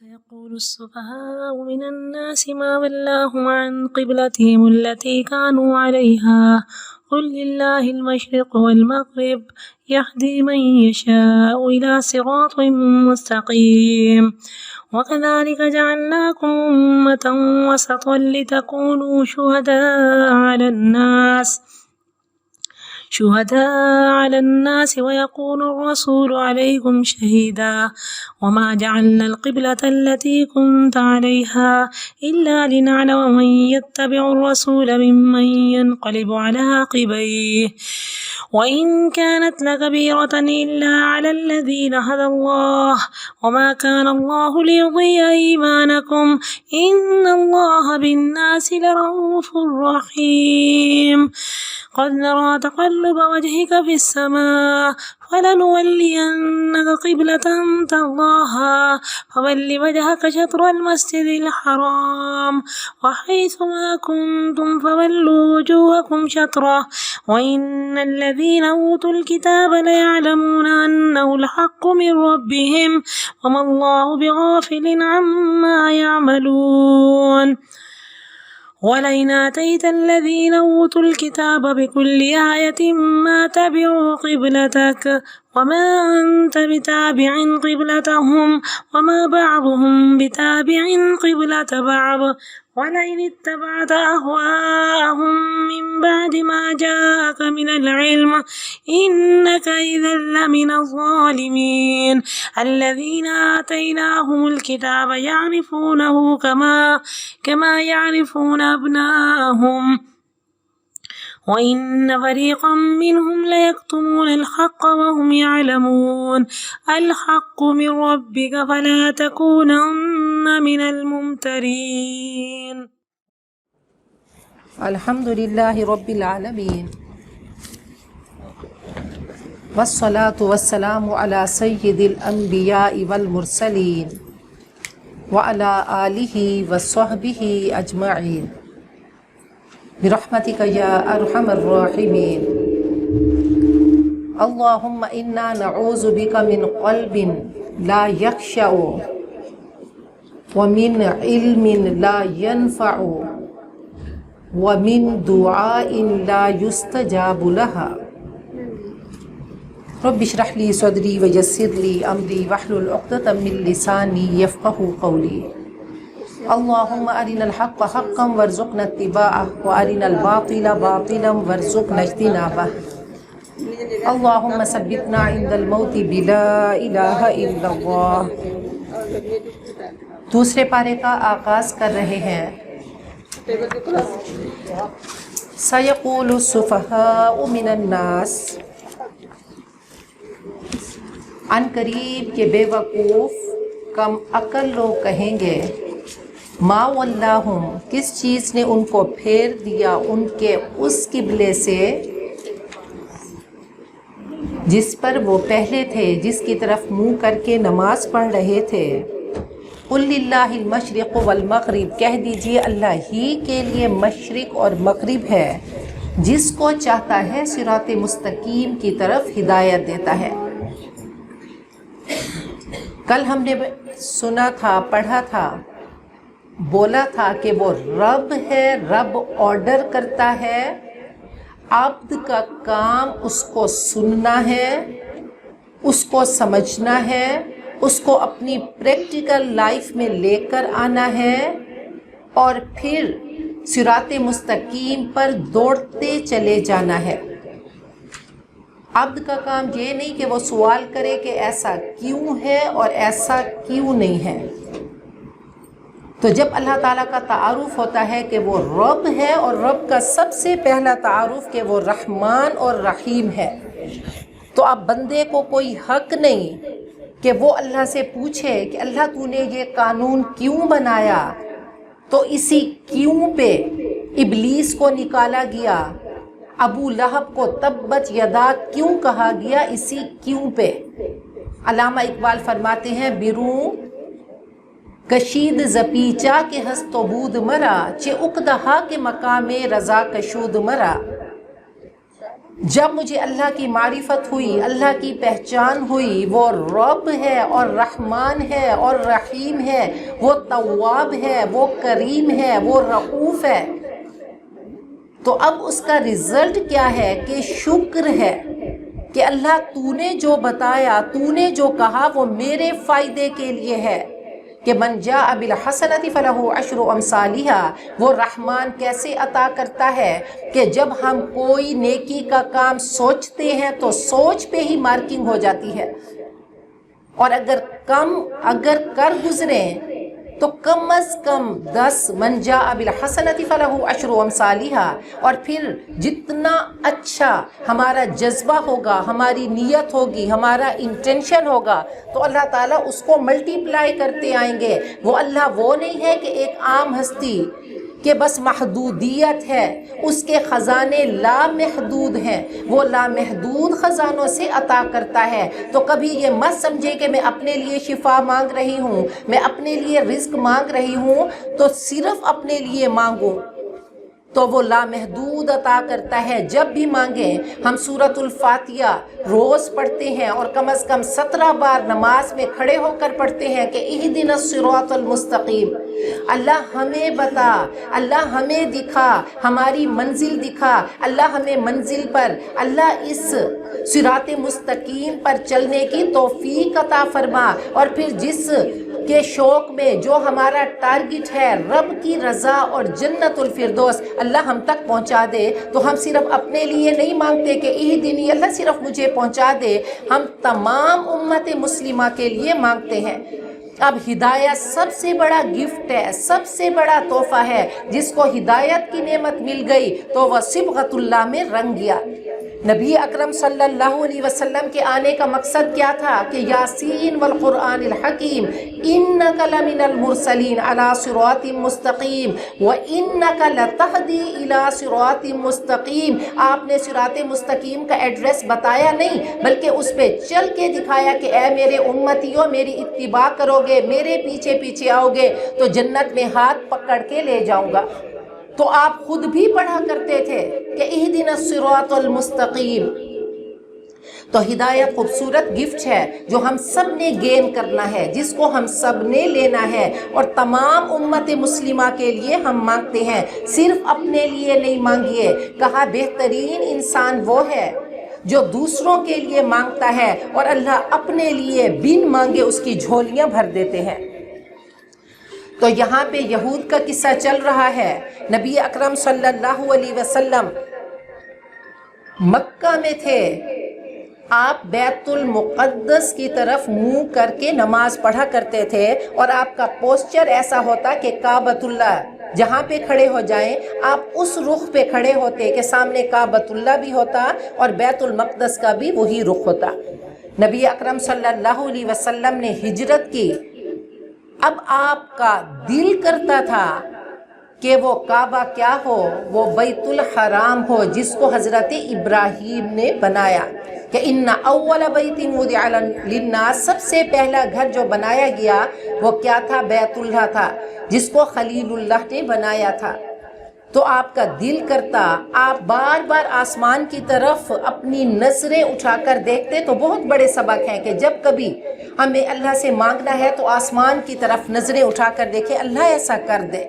سيقول السفهاء من الناس ما ولاهم عن قبلتهم التي كانوا عليها قل لله المشرق والمغرب يهدي من يشاء إلى صراط مستقيم وكذلك جعلناكم أمة وسطا لتكونوا شهداء على الناس ويكون الرسول عليكم شهيدا وما جعلنا القبلة التي كنت عليها إلا لنعلم من يتبع الرسول ممن ينقلب على عقبيه وإن كانت لكبيرة إلا على الذين هدى الله وما كان الله ليضيع إيمانكم إن الله بالناس لرؤوف رحيم قد نرى تقلب وجهك في السماء فلنولينك قبلة ترضاها فول وجهك شطر المسجد الحرام وحيث ما كنتم فولوا وجوهكم شطره وإن الذين أوتوا الكتاب ليعلمون أنه الحق من ربهم وما الله بغافل عما يعملون ولئن آتيت الذين أوتوا الكتاب بكل آية ما تبعوا قبلتك وما أنت بتابع قبلتهم وما بعضهم بتابع قبلة بعض ولئن اتبعت أهواءهم من بعد ما جاءك من العلم إنك إذا لمن الظالمين الذين آتيناهم الكتاب يعرفونه كما يعرفون أبناءهم وإن فريقا منهم ليكتمون الحق وهم يعلمون الحق من ربك فلا تكونن من الممترين. الحمد لله رب العالمين والصلاة والسلام على سيد الأنبياء والمرسلين وعلى آله وصحبه أجمعين برحمتك يا أرحم الراحمين. اللهم إنا نعوذ بك من قلب لا يخشع ومن علم لا ينفع ومن دعاء لا يستجاب لها. رب اشرح لي صدري ويسر لي أمري واحلل عقدة من لساني يفقهوا قولي. اللهم أرنا الحق حقا وارزقنا اتباعه وأرنا الباطل باطلا وارزقنا اجتنابه. اللهم ثبتنا عند الموت بلا الہ الا اللہ. دوسرے پارے کا آغاز کر رہے ہیں. سيقول السفهاء من الناس، ان قریب کے بے وقوف کم عقل لوگ کہیں گے ما ولاہم، کس چیز نے ان کو پھیر دیا ان کے اس قبلے سے جس پر وہ پہلے تھے، جس کی طرف منہ کر کے نماز پڑھ رہے تھے. قل للہ المشرق والمغرب، کہہ دیجئے اللہ ہی کے لیے مشرق اور مغرب ہے، جس کو چاہتا ہے صراط مستقیم کی طرف ہدایت دیتا ہے. کل ہم نے سنا تھا، پڑھا تھا، بولا تھا کہ وہ رب ہے، رب آرڈر کرتا ہے، عبد کا کام اس کو سننا ہے، اس کو سمجھنا ہے، اس کو اپنی پریکٹیکل لائف میں لے کر آنا ہے اور پھر صراط مستقیم پر دوڑتے چلے جانا ہے. عبد کا کام یہ نہیں کہ وہ سوال کرے کہ ایسا کیوں ہے اور ایسا کیوں نہیں ہے. تو جب اللہ تعالیٰ کا تعارف ہوتا ہے کہ وہ رب ہے، اور رب کا سب سے پہلا تعارف کہ وہ رحمان اور رحیم ہے، تو اب بندے کو کوئی حق نہیں کہ وہ اللہ سے پوچھے کہ اللہ تو نے یہ قانون کیوں بنایا، تو اسی کیوں پہ ابلیس کو نکالا گیا، ابو لہب کو تبت یدا کیوں کہا گیا، اسی کیوں پہ. علامہ اقبال فرماتے ہیں بیروں کشید زپیچا کے ہست و بود مرا، چے اقدہا کے مقام رضا کشود مرا. جب مجھے اللہ کی معرفت ہوئی، اللہ کی پہچان ہوئی، وہ رب ہے اور رحمان ہے اور رحیم ہے، وہ تواب ہے، وہ کریم ہے، وہ رؤوف ہے، تو اب اس کا رزلٹ کیا ہے کہ شکر ہے کہ اللہ تو نے جو بتایا، تو نے جو کہا وہ میرے فائدے کے لیے ہے کہ من جاء بالحسنۃ فلہ عشر امثالھا۔ وہ رحمان کیسے عطا کرتا ہے کہ جب ہم کوئی نیکی کا کام سوچتے ہیں تو سوچ پہ ہی مارکنگ ہو جاتی ہے، اور اگر کر گزریں تو کم از کم 10 من جاء بالحسنۃ فلہ عشر امثالھا۔ اور پھر جتنا اچھا ہمارا جذبہ ہوگا، ہماری نیت ہوگی، ہمارا انٹینشن ہوگا، تو اللہ تعالیٰ اس کو ملٹی پلائی کرتے آئیں گے۔ وہ اللہ وہ نہیں ہے کہ ایک عام ہستی کہ بس محدودیت ہے، اس کے خزانے لامحدود ہیں، وہ لامحدود خزانوں سے عطا کرتا ہے۔ تو کبھی یہ مت سمجھے کہ میں اپنے لیے شفا مانگ رہی ہوں، میں اپنے لیے رزق مانگ رہی ہوں تو صرف اپنے لیے مانگوں، تو وہ لامحدود عطا کرتا ہے۔ جب بھی مانگیں، ہم سورۃ الفاتحہ روز پڑھتے ہیں اور کم از کم 17 بار نماز میں کھڑے ہو کر پڑھتے ہیں کہ اہدنا الصراط المستقیم۔ اللہ ہمیں بتا، اللہ ہمیں دکھا، ہماری منزل دکھا، اللہ ہمیں منزل پر، اللہ اس صراط مستقیم پر چلنے کی توفیق عطا فرما۔ اور پھر جس کے شوق میں جو ہمارا ٹارگٹ ہے رب کی رضا اور جنت الفردوس، اللہ ہم تک پہنچا دے۔ تو ہم صرف اپنے لیے نہیں مانگتے کہ اہدنی، اللہ صرف مجھے پہنچا دے، ہم تمام امت مسلمہ کے لیے مانگتے ہیں۔ اب ہدایت سب سے بڑا گفٹ ہے، سب سے بڑا تحفہ ہے۔ جس کو ہدایت کی نعمت مل گئی تو وہ صبغۃ اللہ میں رنگ گیا۔ نبی اکرم صلی اللہ علیہ وسلم کے آنے کا مقصد کیا تھا کہ یاسین والقرآن الحکیم انک لمن المرسلین علی صراط مستقیم وانک لتہدی الی صراط مستقیم۔ آپ نے صراط مستقیم کا ایڈریس بتایا نہیں، بلکہ اس پہ چل کے دکھایا کہ اے میرے امتیوں، میری اتباع کرو گے، میرے پیچھے پیچھے آؤ گے تو جنت میں ہاتھ پکڑ کے لے جاؤں گا۔ تو آپ خود بھی پڑھا کرتے تھے کہ اہدنا الصراط المستقیم۔ تو ہدایت خوبصورت گفٹ ہے جو ہم سب نے گین کرنا ہے، جس کو ہم سب نے لینا ہے، اور تمام امت مسلمہ کے لیے ہم مانگتے ہیں، صرف اپنے لیے نہیں مانگیے۔ کہا بہترین انسان وہ ہے جو دوسروں کے لیے مانگتا ہے اور اللہ اپنے لیے بن مانگے اس کی جھولیاں بھر دیتے ہیں۔ تو یہاں پہ یہود کا قصہ چل رہا ہے۔ نبی اکرم صلی اللہ علیہ وسلم مکہ میں تھے، آپ بیت المقدس کی طرف منہ کر کے نماز پڑھا کرتے تھے، اور آپ کا پوسچر ایسا ہوتا کہ کعبۃ اللہ جہاں پہ کھڑے ہو جائیں آپ اس رخ پہ کھڑے ہوتے کہ سامنے کعبۃ اللہ بھی ہوتا اور بیت المقدس کا بھی وہی رخ ہوتا۔ نبی اکرم صلی اللہ علیہ وسلم نے ہجرت کی، اب آپ کا دل کرتا تھا کہ وہ کعبہ کیا ہو، وہ بیت الحرام ہو جس کو حضرت ابراہیم نے بنایا، کہ ان اول بیت وضع للناس، سب سے پہلا گھر جو بنایا گیا وہ کیا تھا؟ بیت اللہ تھا، جس کو خلیل اللہ نے بنایا تھا۔ تو آپ کا دل کرتا، آپ بار بار آسمان کی طرف اپنی نظریں اٹھا کر دیکھتے۔ تو بہت بڑے سبق ہیں کہ جب کبھی ہمیں اللہ سے مانگنا ہے تو آسمان کی طرف نظریں اٹھا کر دیکھیں، اللہ ایسا کر دے۔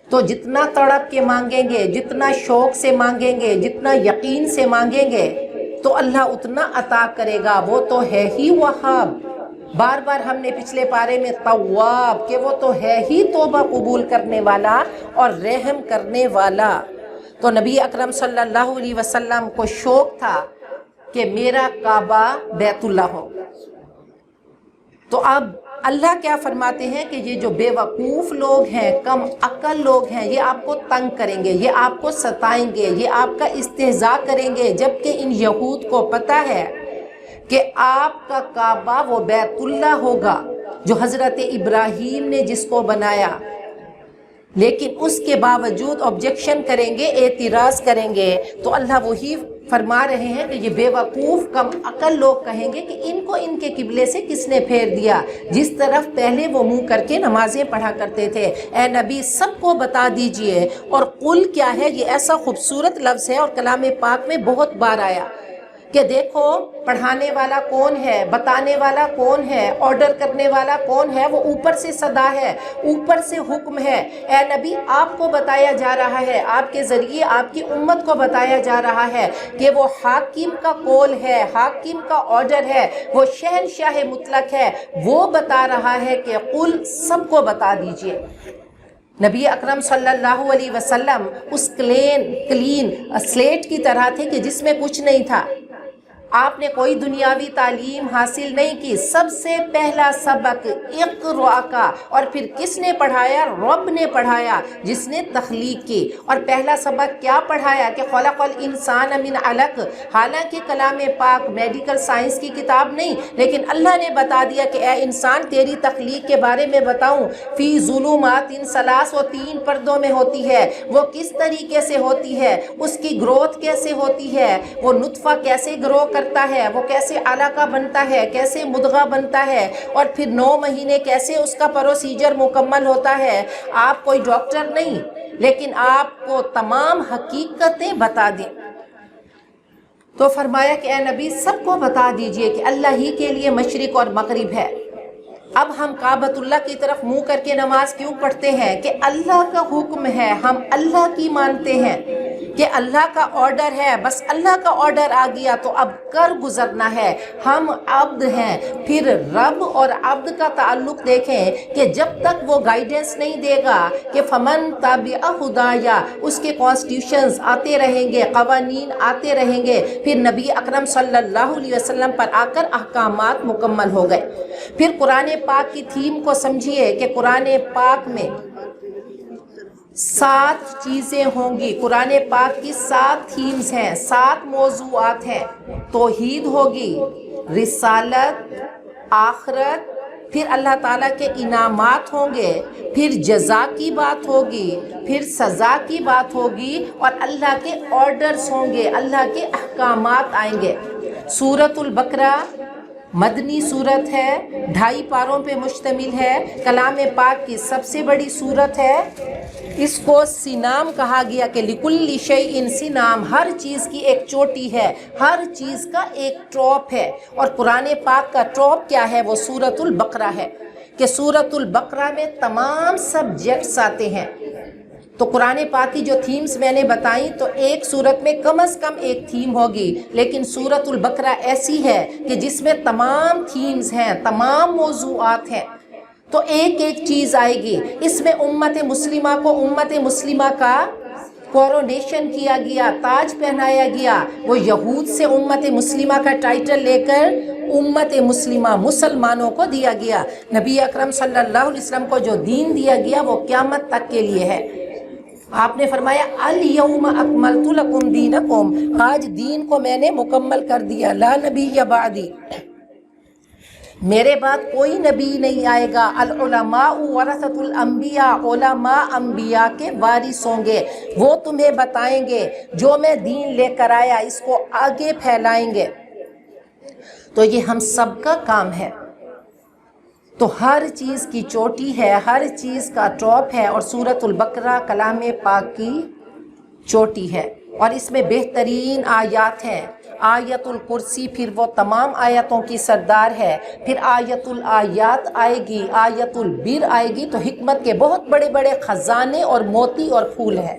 تو جتنا تڑپ کے مانگیں گے، جتنا شوق سے مانگیں گے، جتنا یقین سے مانگیں گے تو اللہ اتنا عطا کرے گا۔ وہ تو ہے ہی وہاب، بار بار ہم نے پچھلے پارے میں تواب، کہ وہ تو ہے ہی توبہ قبول کرنے والا اور رحم کرنے والا۔ تو نبی اکرم صلی اللہ علیہ وسلم کو شوق تھا کہ میرا کعبہ بیت اللہ ہو۔ تو اب اللہ کیا فرماتے ہیں کہ یہ جو بے وقوف لوگ ہیں، کم عقل لوگ ہیں، یہ آپ کو تنگ کریں گے، یہ آپ کو ستائیں گے، یہ آپ کا استہزاء کریں گے، جبکہ ان یہود کو پتہ ہے کہ آپ کا کعبہ وہ بیت اللہ ہوگا جو حضرت ابراہیم نے جس کو بنایا، لیکن اس کے باوجود آبجیکشن کریں گے، اعتراض کریں گے۔ تو اللہ وہی فرما رہے ہیں کہ یہ بے وقوف کم عقل لوگ کہیں گے کہ ان کو ان کے قبلے سے کس نے پھیر دیا، جس طرف پہلے وہ منہ کر کے نمازیں پڑھا کرتے تھے۔ اے نبی سب کو بتا دیجئے۔ اور قل کیا ہے، یہ ایسا خوبصورت لفظ ہے اور کلام پاک میں بہت بار آیا کہ دیکھو پڑھانے والا کون ہے، بتانے والا کون ہے، آرڈر کرنے والا کون ہے، وہ اوپر سے صدا ہے، اوپر سے حکم ہے۔ اے نبی آپ کو بتایا جا رہا ہے، آپ کے ذریعے آپ کی امت کو بتایا جا رہا ہے کہ وہ حاکم کا قول ہے، حاکم کا آرڈر ہے، وہ شہنشاہ مطلق ہے، وہ بتا رہا ہے کہ قل سب کو بتا دیجئے۔ نبی اکرم صلی اللہ علیہ وسلم اس کلین سلیٹ کی طرح تھے کہ جس میں کچھ نہیں تھا۔ آپ نے کوئی دنیاوی تعلیم حاصل نہیں کی۔ سب سے پہلا سبق اقرا کا، اور پھر کس نے پڑھایا؟ رب نے پڑھایا جس نے تخلیق کی۔ اور پہلا سبق کیا پڑھایا کہ خلق الانسان من علق۔ حالانکہ کلام پاک میڈیکل سائنس کی کتاب نہیں، لیکن اللہ نے بتا دیا کہ اے انسان تیری تخلیق کے بارے میں بتاؤں۔ فی ظلمات ثلاث، وہ 3 پردوں میں ہوتی ہے، وہ کس طریقے سے ہوتی ہے، اس کی گروتھ کیسے ہوتی ہے، وہ نطفہ کیسے گرو کرتا ہے، وہ کیسے علقہ بنتا ہے، کیسے مدغہ بنتا ہے، اور پھر 9 مہینے کیسے اس کا پروسیجر مکمل ہوتا ہے۔ آپ کوئی ڈاکٹر نہیں، لیکن آپ کو تمام حقیقتیں بتا دیں۔ تو فرمایا کہ اے نبی سب کو بتا دیجئے کہ اللہ ہی کے لیے مشرق اور مغرب ہے۔ اب ہم کعبۃ اللہ کی طرف منہ کر کے نماز کیوں پڑھتے ہیں؟ کہ اللہ کا حکم ہے، ہم اللہ کی مانتے ہیں کہ اللہ کا آرڈر ہے، بس اللہ کا آرڈر آ گیا تو اب کر گزرنا ہے۔ ہم عبد ہیں۔ پھر رب اور عبد کا تعلق دیکھیں کہ جب تک وہ گائیڈنس نہیں دے گا کہ فمن تابع ہدایا، اس کے کانسٹیٹیوشنز آتے رہیں گے، قوانین آتے رہیں گے، پھر نبی اکرم صلی اللہ علیہ وسلم پر آ کر احکامات مکمل ہو گئے۔ پھر قرآن پاک کی تھیم کو سمجھیے کہ قرآن پاک میں 7 چیزیں ہوں گی۔ قرآن پاک کی 7 تھیمز ہیں، 7 موضوعات ہیں۔ توحید ہوگی، رسالت، آخرت، پھر اللہ تعالیٰ کے انعامات ہوں گے، پھر جزا کی بات ہوگی، پھر سزا کی بات ہوگی، اور اللہ کے آرڈرز ہوں گے، اللہ کے احکامات آئیں گے۔ سورۃ البقرہ مدنی سورت ہے، 2.5 پاروں پہ مشتمل ہے، کلام پاک کی سب سے بڑی سورت ہے۔ اس کو سنام کہا گیا کہ لِكُلِّ شَيْءٍ سنام، ہر چیز کی ایک چوٹی ہے، ہر چیز کا ایک ٹاپ ہے۔ اور قرآن پاک کا ٹاپ کیا ہے؟ وہ سورۃ البقرہ ہے، کہ سورۃ البقرہ میں تمام سبجیکٹس آتے ہیں۔ تو قرآن پاک کی جو تھیمز میں نے بتائیں تو ایک سورت میں کم از کم ایک تھیم ہوگی، لیکن سورۃ البقرہ ایسی ہے کہ جس میں تمام تھیمز ہیں، تمام موضوعات ہیں، تو ایک ایک چیز آئے گی۔ اس میں امت مسلمہ کو امت مسلمہ کا کورونیشن کیا گیا، تاج پہنایا گیا۔ وہ یہود سے امت مسلمہ کا ٹائٹل لے کر امت مسلمہ مسلمانوں کو دیا گیا۔ نبی اکرم صلی اللہ علیہ وسلم کو جو دین دیا گیا وہ قیامت تک کے لیے ہے۔ آپ نے فرمایا الیوم اکملت لکم دینکم، آج دین کو میں نے مکمل کر دیا، لا نبی بعدی، میرے بعد کوئی نبی نہیں آئے گا۔ العلماء ورثۃ الانبیاء، علماء انبیاء کے وارث ہوں گے، وہ تمہیں بتائیں گے جو میں دین لے کر آیا اس کو آگے پھیلائیں گے۔ تو یہ ہم سب کا کام ہے۔ تو ہر چیز کی چوٹی ہے، ہر چیز کا ٹاپ ہے، اور سورۃ البقرہ کلام پاک کی چوٹی ہے، اور اس میں بہترین آیات ہیں۔ آیت الکرسی پھر وہ تمام آیتوں کی سردار ہے، پھر آیت الآیات آئے گی، آیت البر آئے گی، تو حکمت کے بہت بڑے بڑے خزانے اور موتی اور پھول ہیں۔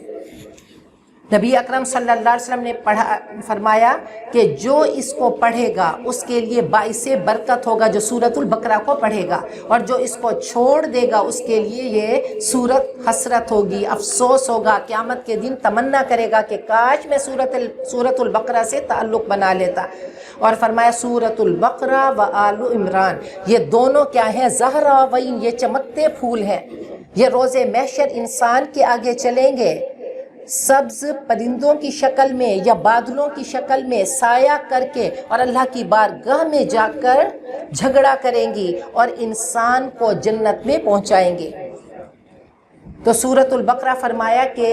نبی اکرم صلی اللہ علیہ وسلم نے فرمایا کہ جو اس کو پڑھے گا اس کے لیے باعث برکت ہوگا جو سورۃ البقرہ کو پڑھے گا، اور جو اس کو چھوڑ دے گا اس کے لیے یہ سورت حسرت ہوگی، افسوس ہوگا، قیامت کے دن تمنا کرے گا کہ کاش میں سورۃ البقرہ سے تعلق بنا لیتا۔ اور فرمایا سورۃ البقرہ و آل عمران، یہ دونوں کیا ہیں؟ زہراوین، یہ چمکتے پھول ہیں۔ یہ روز محشر انسان کے آگے چلیں گے، سبز پرندوں کی شکل میں یا بادلوں کی شکل میں سایہ کر کے، اور اللہ کی بارگاہ میں جا کر جھگڑا کریں گی اور انسان کو جنت میں پہنچائیں گے۔ تو سورۃ البقرہ فرمایا کہ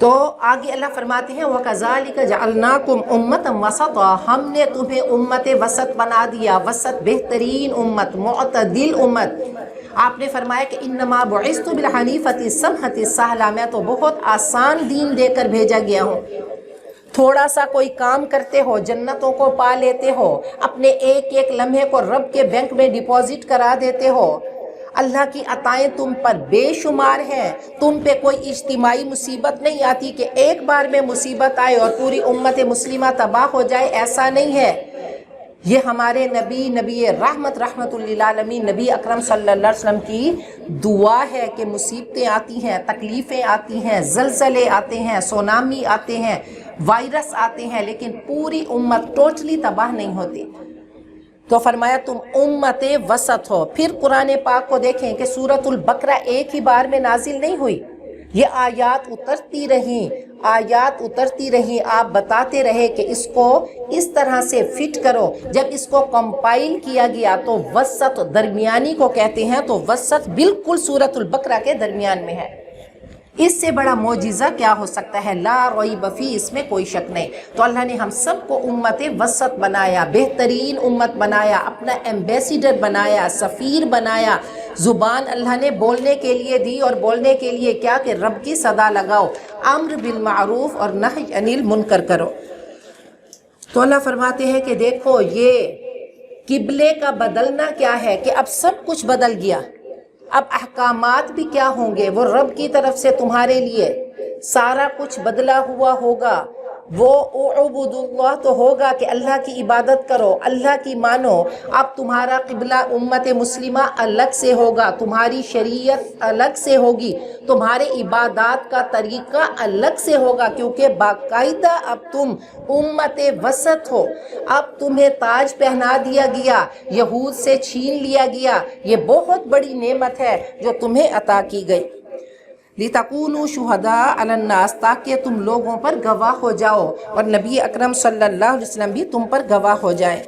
تو آگے اللہ فرماتے ہیں وَكَذَلِكَ جَعَلْنَاكُمْ أُمَّةً وَسَطًا، ہم نے تمہیں امت وسط بنا دیا، وسط بہترین امت، معتدل امت۔ آپ نے فرمایا کہ انما بعثت بالحنیفۃ السمحۃ السہلہ، میں تو بہت آسان دین دے کر بھیجا گیا ہوں۔ تھوڑا سا کوئی کام کرتے ہو جنتوں کو پا لیتے ہو، اپنے ایک ایک لمحے کو رب کے بینک میں ڈپازٹ کرا دیتے ہو، اللہ کی عطائیں تم پر بے شمار ہیں، تم پہ کوئی اجتماعی مصیبت نہیں آتی کہ ایک بار میں مصیبت آئے اور پوری امت مسلمہ تباہ ہو جائے، ایسا نہیں ہے۔ یہ ہمارے نبی رحمت للعالمین نبی اکرم صلی اللہ علیہ وسلم کی دعا ہے کہ مصیبتیں آتی ہیں، تکلیفیں آتی ہیں، زلزلے آتے ہیں، سونامی آتے ہیں، وائرس آتے ہیں، لیکن پوری امت ٹوٹلی تباہ نہیں ہوتی۔ تو فرمایا تم امت وسط ہو۔ پھر قرآن پاک کو دیکھیں کہ سورۃ البقرہ ایک ہی بار میں نازل نہیں ہوئی، یہ آیات اترتی رہیں، آپ بتاتے رہے کہ اس کو اس طرح سے فٹ کرو۔ جب اس کو کمپائل کیا گیا تو وسط درمیانی کو کہتے ہیں، تو وسط بالکل سورۃ البقرہ کے درمیان میں ہے۔ اس سے بڑا معجزہ کیا ہو سکتا ہے؟ لا ریب فیہ، اس میں کوئی شک نہیں۔ تو اللہ نے ہم سب کو امت وسط بنایا، بہترین امت بنایا، اپنا ایمبیسیڈر بنایا، سفیر بنایا۔ زبان اللہ نے بولنے کے لیے دی، اور بولنے کے لیے کیا کہ رب کی صدا لگاؤ، امر بالمعروف اور نہی عن المنکر کرو۔ تو اللہ فرماتے ہیں کہ دیکھو یہ قبلے کا بدلنا کیا ہے کہ اب سب کچھ بدل گیا، اب احکامات بھی کیا ہوں گے، وہ رب کی طرف سے تمہارے لیے سارا کچھ بدلا ہوا ہوگا۔ وہ اعبد اللہ تو ہوگا کہ اللہ کی عبادت کرو، اللہ کی مانو۔ اب تمہارا قبلہ امت مسلمہ الگ سے ہوگا، تمہاری شریعت الگ سے ہوگی، تمہارے عبادات کا طریقہ الگ سے ہوگا، کیونکہ باقاعدہ اب تم امت وسط ہو۔ اب تمہیں تاج پہنا دیا گیا، یہود سے چھین لیا گیا۔ یہ بہت بڑی نعمت ہے جو تمہیں عطا کی گئی۔ لِتَكُونُوا شُهَدَاءَ عَلَى النَّاسِ، تاکہ تم لوگوں پر گواہ ہو جاؤ، اور نبی اکرم صلی اللہ علیہ وسلم بھی تم پر گواہ ہو جائیں۔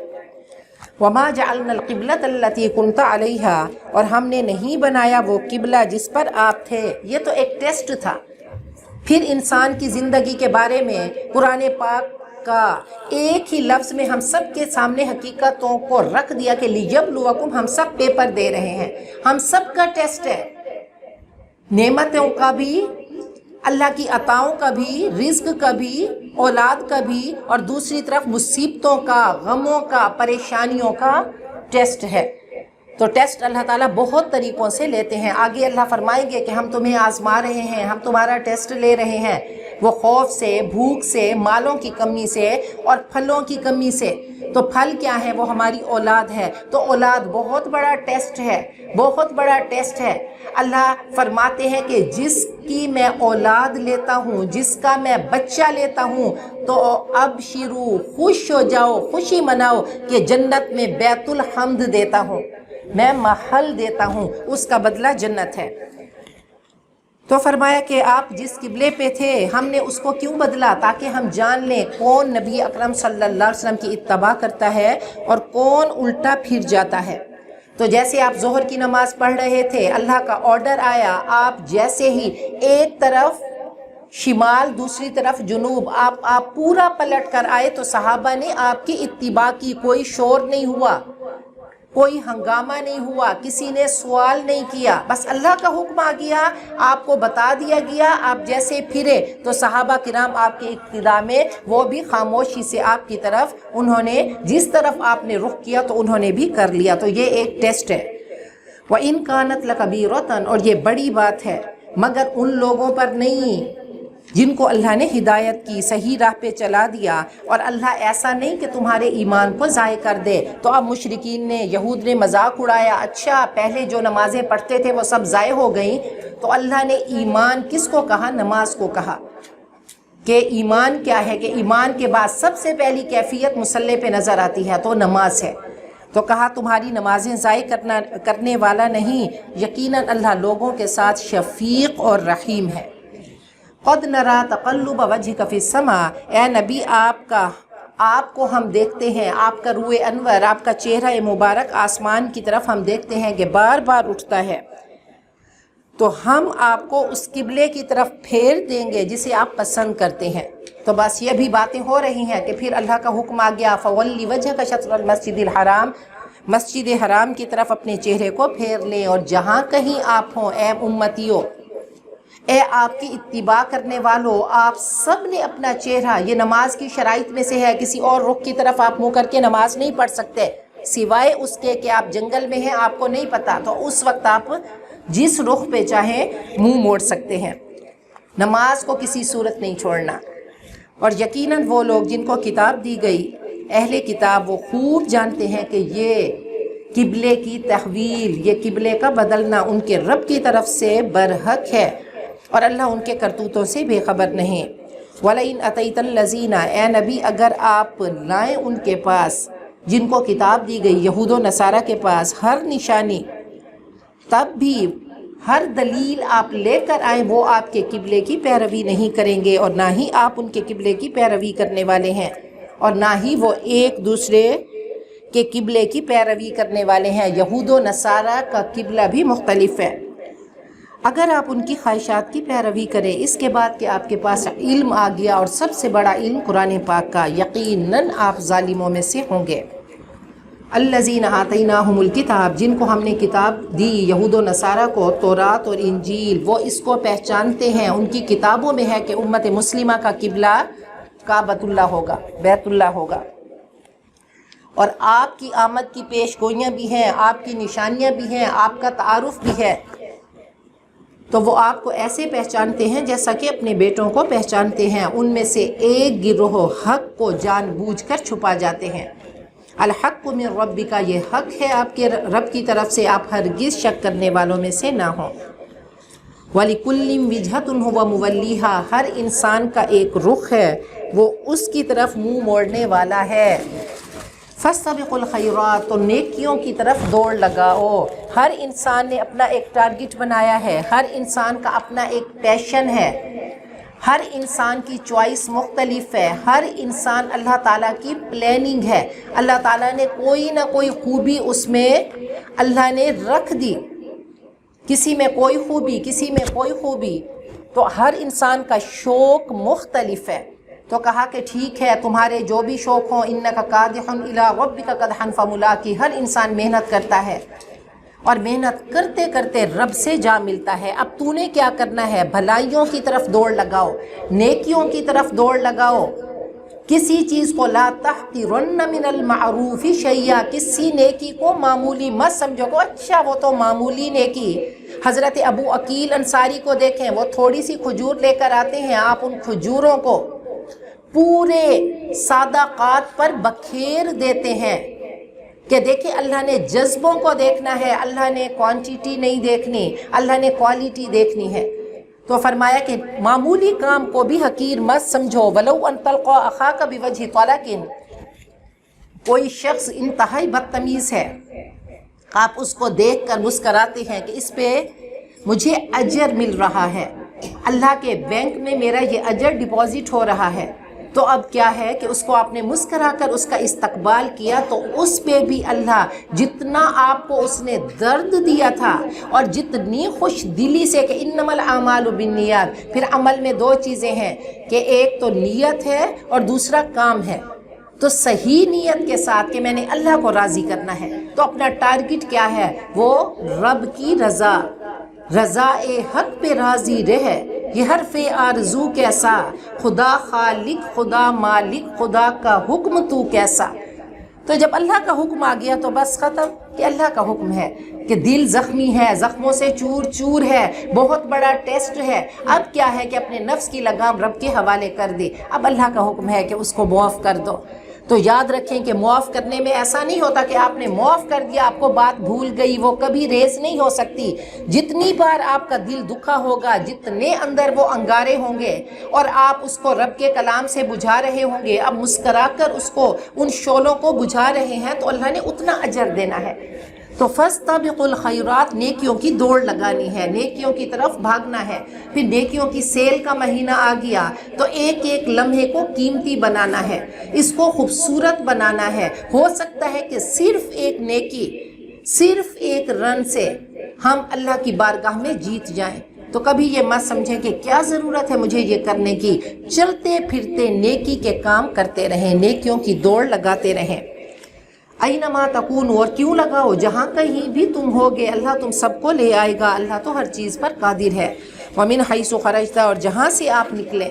وَمَا جَعَلْنَا الْقِبْلَةَ الَّتِي كُنْتَ عَلَيْهَا، اور ہم نے نہیں بنایا وہ قبلہ جس پر آپ تھے۔ یہ تو ایک ٹیسٹ تھا۔ پھر انسان کی زندگی کے بارے میں قرآن پاک کا ایک ہی لفظ میں ہم سب کے سامنے حقیقتوں کو رکھ دیا کہ لِيَبْلُوَكُمْ، ہم سب پیپر دے رہے ہیں، ہم سب کا ٹیسٹ ہے، نعمتوں کا بھی، اللہ کی عطاؤں کا بھی، رزق کا بھی، اولاد کا بھی، اور دوسری طرف مصیبتوں کا، غموں کا، پریشانیوں کا ٹیسٹ ہے۔ تو ٹیسٹ اللہ تعالیٰ بہت طریقوں سے لیتے ہیں۔ آگے اللہ فرمائیں گے کہ ہم تمہیں آزما رہے ہیں، ہم تمہارا ٹیسٹ لے رہے ہیں، وہ خوف سے، بھوک سے، مالوں کی کمی سے، اور پھلوں کی کمی سے۔ تو پھل کیا ہے؟ وہ ہماری اولاد ہے۔ تو اولاد بہت بڑا ٹیسٹ ہے، بہت بڑا ٹیسٹ ہے۔ اللہ فرماتے ہیں کہ جس کی میں اولاد لیتا ہوں، جس کا میں بچہ لیتا ہوں، تو اب شروع، خوش ہو جاؤ، خوشی مناؤ کہ جنت میں بیت الحمد دیتا ہوں، میں محل دیتا ہوں، اس کا بدلہ جنت ہے۔ تو فرمایا کہ آپ جس قبلے پہ تھے ہم نے اس کو کیوں بدلا؟ تاکہ ہم جان لیں کون نبی اکرم صلی اللہ علیہ وسلم کی اتباع کرتا ہے اور کون الٹا پھر جاتا ہے۔ تو جیسے آپ ظہر کی نماز پڑھ رہے تھے، اللہ کا آرڈر آیا، آپ جیسے ہی ایک طرف شمال دوسری طرف جنوب، آپ پورا پلٹ کر آئے تو صحابہ نے آپ کی اتباع کی، کوئی شور نہیں ہوا، کوئی ہنگامہ نہیں ہوا، کسی نے سوال نہیں کیا، بس اللہ کا حکم آ گیا، آپ کو بتا دیا گیا، آپ جیسے پھرے تو صحابہ کرام آپ کے اقتداء میں وہ بھی خاموشی سے آپ کی طرف، انہوں نے جس طرف آپ نے رخ کیا تو انہوں نے بھی کر لیا۔ تو یہ ایک ٹیسٹ ہے۔ وَإِن كَانَتْ لَكَبِيرَةً، اور یہ بڑی بات ہے مگر ان لوگوں پر نہیں جن کو اللہ نے ہدایت کی، صحیح راہ پہ چلا دیا، اور اللہ ایسا نہیں کہ تمہارے ایمان کو ضائع کر دے۔ تو اب مشرکین نے، یہود نے مذاق اڑایا، اچھا پہلے جو نمازیں پڑھتے تھے وہ سب ضائع ہو گئیں۔ تو اللہ نے ایمان کس کو کہا؟ نماز کو کہا کہ ایمان کیا ہے، کہ ایمان کے بعد سب سے پہلی کیفیت مصلی پہ نظر آتی ہے تو نماز ہے۔ تو کہا تمہاری نمازیں ضائع کرنے والا نہیں، یقیناً اللہ لوگوں کے ساتھ شفیق اور رحیم ہے۔ قد نرا تقلب وجهك في السماء، اے نبی آپ کو ہم دیکھتے ہیں، آپ کا روح انور، آپ کا چہرہ مبارک آسمان کی طرف ہم دیکھتے ہیں کہ بار بار اٹھتا ہے۔ تو ہم آپ کو اس قبلے کی طرف پھیر دیں گے جسے آپ پسند کرتے ہیں۔ تو بس یہ بھی باتیں ہو رہی ہیں کہ پھر اللہ کا حکم آ گیا فَوَلِّ وَجْهَكَ شَطْرَ الْمَسْجِدِ الْحَرَامِ، مسجد حرام کی طرف اپنے چہرے کو پھیر لیں، اور جہاں کہیں آپ ہوں اے امتیوں، اے آپ کی اتباع کرنے والوں، آپ سب نے اپنا چہرہ، یہ نماز کی شرائط میں سے ہے، کسی اور رخ کی طرف آپ منہ کر کے نماز نہیں پڑھ سکتے سوائے اس کے کہ آپ جنگل میں ہیں، آپ کو نہیں پتا، تو اس وقت آپ جس رخ پہ چاہیں منہ موڑ سکتے ہیں، نماز کو کسی صورت نہیں چھوڑنا۔ اور یقیناً وہ لوگ جن کو کتاب دی گئی، اہل کتاب، وہ خوب جانتے ہیں کہ یہ قبلے کی تحویل، یہ قبلے کا بدلنا ان کے رب کی طرف سے برحق ہے، اور اللہ ان کے کرتوتوں سے بے خبر نہیں۔ وَلَئِنْ أَتَيْتَ الَّذِينَ، اے نبی اگر آپ لائیں ان کے پاس جن کو کتاب دی گئی، یہود و نصارہ کے پاس، ہر نشانی، تب بھی ہر دلیل آپ لے کر آئیں، وہ آپ کے قبلے کی پیروی نہیں کریں گے، اور نہ ہی آپ ان کے قبلے کی پیروی کرنے والے ہیں، اور نہ ہی وہ ایک دوسرے کے قبلے کی پیروی کرنے والے ہیں۔ یہود و نصارہ کا قبلہ بھی مختلف ہے۔ اگر آپ ان کی خواہشات کی پیروی کریں، اس کے بعد کہ آپ کے پاس علم آ گیا، اور سب سے بڑا علم قرآن پاک کا، یقیناً آپ ظالموں میں سے ہوں گے۔ الذین آتیناہم الکتاب، جن کو ہم نے کتاب دی، یہود و نصارہ کو، تورات اور انجیل، وہ اس کو پہچانتے ہیں، ان کی کتابوں میں ہے کہ امت مسلمہ کا قبلہ کعبۃ اللہ ہوگا، بیت اللہ ہوگا، اور آپ کی آمد کی پیش گوئیاں بھی ہیں، آپ کی نشانیاں بھی ہیں، آپ کا تعارف بھی ہے، تو وہ آپ کو ایسے پہچانتے ہیں جیسا کہ اپنے بیٹوں کو پہچانتے ہیں۔ ان میں سے ایک گروہ حق کو جان بوجھ کر چھپا جاتے ہیں۔ الحق من ربک، یہ حق ہے آپ کے رب کی طرف سے، آپ ہرگز شک کرنے والوں میں سے نہ ہوں۔ وَلِكُلٍّ وِجْهَةٌ هُوَ مُوَلِّيهَا، ہر انسان کا ایک رخ ہے، وہ اس کی طرف منہ موڑنے والا ہے۔ فَاسْتَبِقُوا الْخَيْرَاتِ، تو نیکیوں کی طرف دوڑ لگاؤ۔ ہر انسان نے اپنا ایک ٹارگٹ بنایا ہے، ہر انسان کا اپنا ایک پیشن ہے، ہر انسان کی چوائس مختلف ہے، ہر انسان اللہ تعالیٰ کی پلاننگ ہے، اللہ تعالیٰ نے کوئی نہ کوئی خوبی اس میں اللہ نے رکھ دی، کسی میں کوئی خوبی، کسی میں کوئی خوبی، تو ہر انسان کا شوق مختلف ہے۔ تو کہا کہ ٹھیک ہے، تمہارے جو بھی شوق ہوں، اِنَّكَ قَادِحٌ إِلَىٰ رَبِّكَ قَدْحًا فَمُلَاقِيهِ، ہر انسان محنت کرتا ہے، اور محنت کرتے کرتے رب سے جا ملتا ہے۔ اب تو نے کیا کرنا ہے؟ بھلائیوں کی طرف دوڑ لگاؤ، نیکیوں کی طرف دوڑ لگاؤ، کسی چیز کو لا تحقرن من المعروف شیئا، کسی نیکی کو معمولی مت سمجھو کہ اچھا وہ تو معمولی نیکی۔ حضرت ابو عقیل انصاری کو دیکھیں، وہ تھوڑی سی کھجور لے کر آتے ہیں، آپ ان کھجوروں کو پورے صدقات پر بکھیر دیتے ہیں کہ دیکھیں اللہ نے جذبوں کو دیکھنا ہے، اللہ نے کوانٹیٹی نہیں دیکھنی، اللہ نے کوالٹی دیکھنی ہے۔ تو فرمایا کہ معمولی کام کو بھی حقیر مت سمجھو، وَلَوْ أَن تَلْقَىٰ أَخَاكَ بِوَجْهِ طَلَقٍ، کوئی شخص انتہائی بدتمیز ہے، آپ اس کو دیکھ کر مسکراتے ہیں کہ اس پہ مجھے اجر مل رہا ہے، اللہ کے بینک میں میرا یہ اجر ڈپازٹ ہو رہا ہے، تو اب کیا ہے کہ اس کو آپ نے مسکرا کر اس کا استقبال کیا، تو اس پہ بھی اللہ جتنا آپ کو اس نے درد دیا تھا اور جتنی خوش دلی سے کہ انما الاعمال بالنیات، پھر عمل میں دو چیزیں ہیں کہ ایک تو نیت ہے اور دوسرا کام ہے، تو صحیح نیت کے ساتھ کہ میں نے اللہ کو راضی کرنا ہے، تو اپنا ٹارگٹ کیا ہے؟ وہ رب کی رضا، رضا حق پہ راضی رہے، یہ حرف آرزو کیسا، خدا خالق، خدا مالک، خدا کا حکم تو کیسا۔ تو جب اللہ کا حکم آ گیا تو بس ختم، کہ اللہ کا حکم ہے کہ دل زخمی ہے، زخموں سے چور چور ہے، بہت بڑا ٹیسٹ ہے، اب کیا ہے کہ اپنے نفس کی لگام رب کے حوالے کر دے، اب اللہ کا حکم ہے کہ اس کو معاف کر دو۔ تو یاد رکھیں کہ معاف کرنے میں ایسا نہیں ہوتا کہ آپ نے معاف کر دیا، آپ کو بات بھول گئی، وہ کبھی ریز نہیں ہو سکتی۔ جتنی بار آپ کا دل دکھا ہوگا، جتنے اندر وہ انگارے ہوں گے، اور آپ اس کو رب کے کلام سے بجھا رہے ہوں گے، اب مسکرا کر اس کو، ان شعلوں کو بجھا رہے ہیں، تو اللہ نے اتنا اجر دینا ہے۔ تو فاستبقوا الخیرات، نیکیوں کی دوڑ لگانی ہے، نیکیوں کی طرف بھاگنا ہے۔ پھر نیکیوں کی سیل کا مہینہ آ گیا تو ایک ایک لمحے کو قیمتی بنانا ہے، اس کو خوبصورت بنانا ہے۔ ہو سکتا ہے کہ صرف ایک نیکی، صرف ایک رن سے ہم اللہ کی بارگاہ میں جیت جائیں۔ تو کبھی یہ مت سمجھیں کہ کیا ضرورت ہے مجھے یہ کرنے کی، چلتے پھرتے نیکی کے کام کرتے رہیں، نیکیوں کی دوڑ لگاتے رہیں۔ اینما تکونوا، اور کیوں لگاؤ، جہاں کہیں بھی تم ہوگے اللہ تم سب کو لے آئے گا، اللہ تو ہر چیز پر قادر ہے۔ ومن حیث خرجت، اور جہاں سے آپ نکلیں،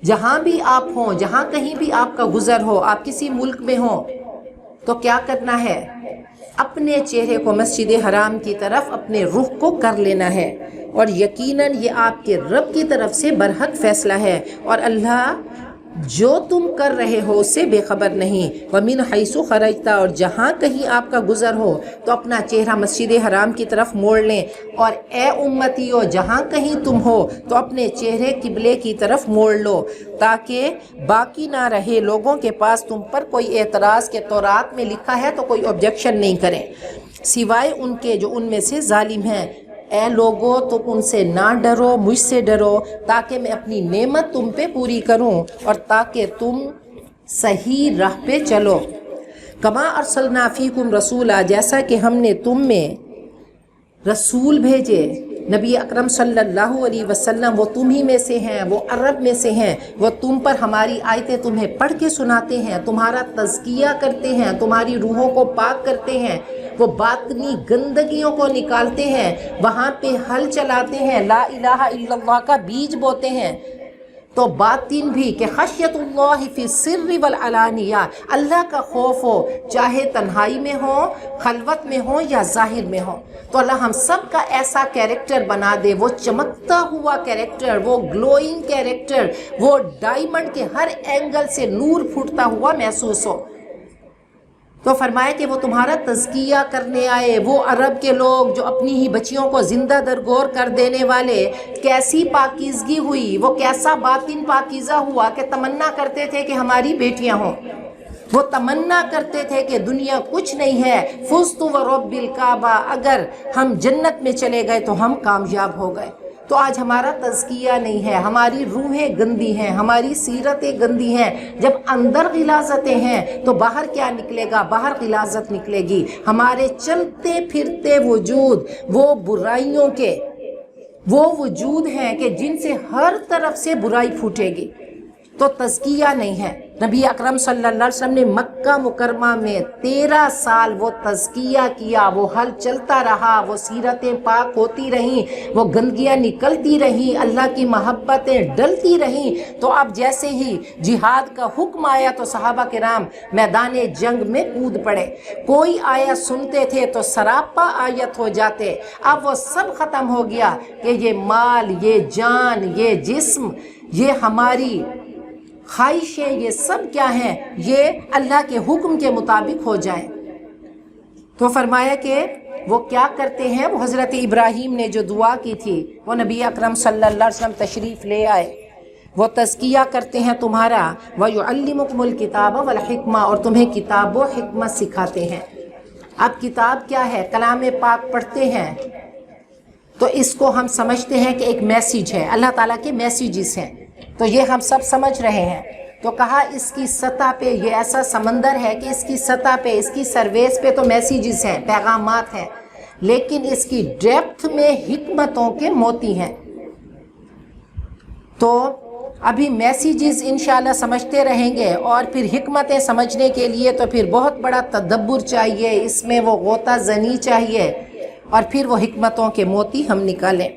جہاں بھی آپ ہوں، جہاں کہیں بھی آپ کا گزر ہو، آپ کسی ملک میں ہوں تو کیا کرنا ہے، اپنے چہرے کو مسجد حرام کی طرف اپنے رخ کو کر لینا ہے، اور یقیناً یہ آپ کے رب کی طرف سے برحق فیصلہ ہے، اور اللہ جو تم کر رہے ہو اس سے بے خبر نہیں۔ وَمِنْ حَيْثُ خَرَجْتَ، اور جہاں کہیں آپ کا گزر ہو تو اپنا چہرہ مسجد حرام کی طرف موڑ لیں، اور اے امتیو جہاں کہیں تم ہو تو اپنے چہرے قبلے کی طرف موڑ لو، تاکہ باقی نہ رہے لوگوں کے پاس تم پر کوئی اعتراض کہ تورات میں لکھا ہے تو کوئی آبجیکشن نہیں کریں، سوائے ان کے جو ان میں سے ظالم ہیں۔ اے لوگو تم ان سے نہ ڈرو، مجھ سے ڈرو، تاکہ میں اپنی نعمت تم پہ پوری کروں اور تاکہ تم صحیح راہ پہ چلو۔ کما ارسلنا فیکم رسولا، جیسا کہ ہم نے تم میں رسول بھیجے، نبی اکرم صلی اللہ علیہ وسلم وہ تم ہی میں سے ہیں، وہ عرب میں سے ہیں، وہ تم پر ہماری آیتیں تمہیں پڑھ کے سناتے ہیں، تمہارا تزکیہ کرتے ہیں، تمہاری روحوں کو پاک کرتے ہیں، وہ باطنی گندگیوں کو نکالتے ہیں، وہاں پہ حل چلاتے ہیں، لا الہ الا اللہ کا بیج بوتے ہیں۔ تو باطن بھی کہ خشیت اللہ فی السر والعلانیہ، اللہ کا خوف ہو، چاہے تنہائی میں ہو، خلوت میں ہو یا ظاہر میں ہو۔ تو اللہ ہم سب کا ایسا کیریکٹر بنا دے، وہ چمکتا ہوا کیریکٹر، وہ گلوئنگ کیریکٹر، وہ ڈائمنڈ کے ہر اینگل سے نور پھوٹتا ہوا محسوس ہو۔ تو فرمایا کہ وہ تمہارا تزکیہ کرنے آئے، وہ عرب کے لوگ جو اپنی ہی بچیوں کو زندہ درگور کر دینے والے، کیسی پاکیزگی ہوئی، وہ کیسا باطن پاکیزہ ہوا کہ تمنا کرتے تھے کہ ہماری بیٹیاں ہوں، وہ تمنا کرتے تھے کہ دنیا کچھ نہیں ہے، فزت ورب الکعبہ، اگر ہم جنت میں چلے گئے تو ہم کامیاب ہو گئے۔ تو آج ہمارا تزکیہ نہیں ہے، ہماری روحیں گندی ہیں، ہماری سیرتیں گندی ہیں۔ جب اندر غلاظتیں ہیں تو باہر کیا نکلے گا؟ باہر غلاظت نکلے گی۔ ہمارے چلتے پھرتے وجود وہ برائیوں کے وہ وجود ہیں کہ جن سے ہر طرف سے برائی پھوٹے گی، تو تزکیہ نہیں ہے۔ نبی اکرم صلی اللہ علیہ وسلم نے مکہ مکرمہ میں 13 سال وہ تزکیہ کیا، وہ حل چلتا رہا، وہ سیرتیں پاک ہوتی رہیں، وہ گندگیاں نکلتی رہیں، اللہ کی محبتیں ڈلتی رہیں۔ تو اب جیسے ہی جہاد کا حکم آیا تو صحابہ کرام میدان جنگ میں کود پڑے، کوئی آیت سنتے تھے تو سراپا آیت ہو جاتے۔ اب وہ سب ختم ہو گیا کہ یہ مال، یہ جان، یہ جسم، یہ ہماری خواہشیں، یہ سب کیا ہیں، یہ اللہ کے حکم کے مطابق ہو جائیں۔ تو فرمایا کہ وہ کیا کرتے ہیں، وہ حضرت ابراہیم نے جو دعا کی تھی وہ نبی اکرم صلی اللہ علیہ وسلم تشریف لے آئے، وہ تزکیہ کرتے ہیں تمہارا، وَيُعَلِّمُكُمُ الْكِتَابَ وَالْحِكْمَةَ، اور تمہیں کتاب و حکمت سکھاتے ہیں۔ اب کتاب کیا ہے؟ کلام پاک پڑھتے ہیں تو اس کو ہم سمجھتے ہیں کہ ایک میسیج ہے، اللہ تعالیٰ کے میسیجز ہیں، تو یہ ہم سب سمجھ رہے ہیں۔ تو کہا اس کی سطح پہ یہ ایسا سمندر ہے کہ اس کی سطح پہ، اس کی سرویس پہ تو میسیجز ہیں، پیغامات ہیں، لیکن اس کی ڈیپتھ میں حکمتوں کے موتی ہیں۔ تو ابھی میسیجز انشاءاللہ سمجھتے رہیں گے، اور پھر حکمتیں سمجھنے کے لیے تو پھر بہت بڑا تدبر چاہیے، اس میں وہ غوطہ زنی چاہیے، اور پھر وہ حکمتوں کے موتی ہم نکالیں۔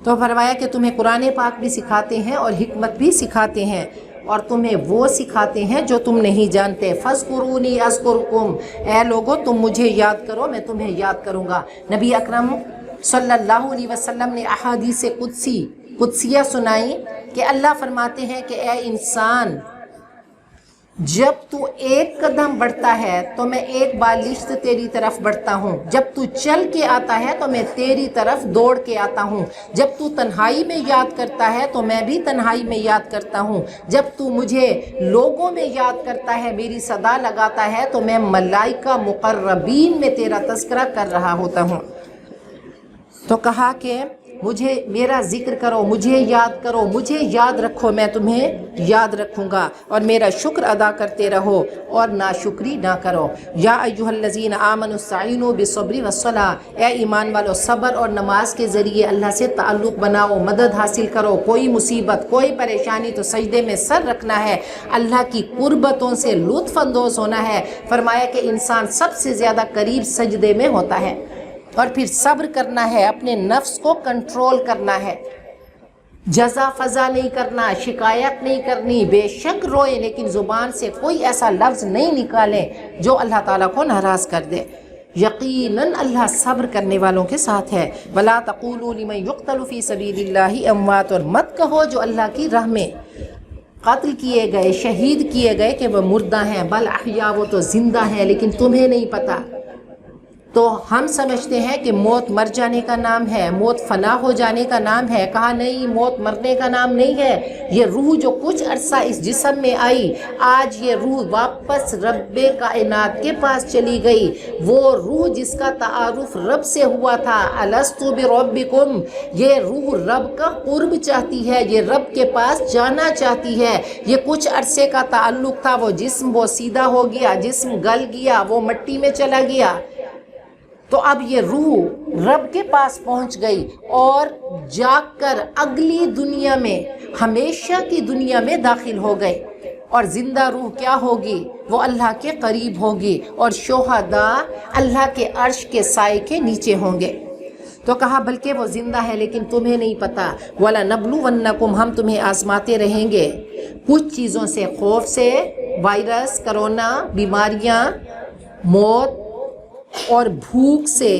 تو فرمایا کہ تمہیں قرآن پاک بھی سکھاتے ہیں اور حکمت بھی سکھاتے ہیں، اور تمہیں وہ سکھاتے ہیں جو تم نہیں جانتے۔ فَاذْكُرُونِي أَذْكُرْكُمْ، اے لوگو تم مجھے یاد کرو میں تمہیں یاد کروں گا۔ نبی اکرم صلی اللہ علیہ وسلم نے احادیث قدسیہ سنائی کہ اللہ فرماتے ہیں کہ اے انسان، جب تو ایک قدم بڑھتا ہے تو میں ایک بالشت تیری طرف بڑھتا ہوں، جب تو چل کے آتا ہے تو میں تیری طرف دوڑ کے آتا ہوں، جب تو تنہائی میں یاد کرتا ہے تو میں بھی تنہائی میں یاد کرتا ہوں، جب تو مجھے لوگوں میں یاد کرتا ہے، میری صدا لگاتا ہے تو میں ملائکہ مقربین میں تیرا تذکرہ کر رہا ہوتا ہوں۔ تو کہا کہ مجھے میرا ذکر کرو، مجھے یاد کرو، مجھے یاد رکھو، میں تمہیں یاد رکھوں گا، اور میرا شکر ادا کرتے رہو اور ناشکری نہ کرو۔ یا ایھا الذین آمنوا استعینوا بالصبر والصلاۃ، اے ایمان والو صبر اور نماز کے ذریعے اللہ سے تعلق بناؤ، مدد حاصل کرو۔ کوئی مصیبت، کوئی پریشانی تو سجدے میں سر رکھنا ہے، اللہ کی قربتوں سے لطف اندوز ہونا ہے۔ فرمایا کہ انسان سب سے زیادہ قریب سجدے میں ہوتا ہے، اور پھر صبر کرنا ہے، اپنے نفس کو کنٹرول کرنا ہے، جزا فضا نہیں کرنا، شکایت نہیں کرنی۔ بے شک روئے لیکن زبان سے کوئی ایسا لفظ نہیں نکالیں جو اللہ تعالیٰ کو ناراض کر دے۔ یقیناً اللہ صبر کرنے والوں کے ساتھ ہے۔ وَلَا تَقُولُوا لِمَن يُقْتَلُ فِي سَبِيلِ اللَّهِ أَمْوَاتٌ، اور مت کہو جو اللہ کی راہ میں قتل کیے گئے، شہید کیے گئے کہ وہ مردہ ہیں، بل احیاء، وہ تو زندہ ہیں لیکن تمہیں نہیں پتہ۔ تو ہم سمجھتے ہیں کہ موت مر جانے کا نام ہے، موت فنا ہو جانے کا نام ہے۔ کہا نہیں، موت مرنے کا نام نہیں ہے۔ یہ روح جو کچھ عرصہ اس جسم میں آئی، آج یہ روح واپس رب کائنات کے پاس چلی گئی۔ وہ روح جس کا تعارف رب سے ہوا تھا، الست بربکم، یہ روح رب کا قرب چاہتی ہے، یہ رب کے پاس جانا چاہتی ہے۔ یہ کچھ عرصے کا تعلق تھا، وہ جسم وہ سیدھا ہو گیا، جسم گل گیا، وہ مٹی میں چلا گیا، تو اب یہ روح رب کے پاس پہنچ گئی اور جاگ کر اگلی دنیا میں، ہمیشہ کی دنیا میں داخل ہو گئے۔ اور زندہ روح کیا ہوگی؟ وہ اللہ کے قریب ہوگی، اور شہداء اللہ کے عرش کے سائے کے نیچے ہوں گے۔ تو کہا بلکہ وہ زندہ ہے لیکن تمہیں نہیں پتہ۔ وَلَنَبْلُوَنَّكُمْ، ہم تمہیں آزماتے رہیں گے کچھ چیزوں سے، خوف سے، وائرس، کرونا، بیماریاں، موت اور بھوک سے،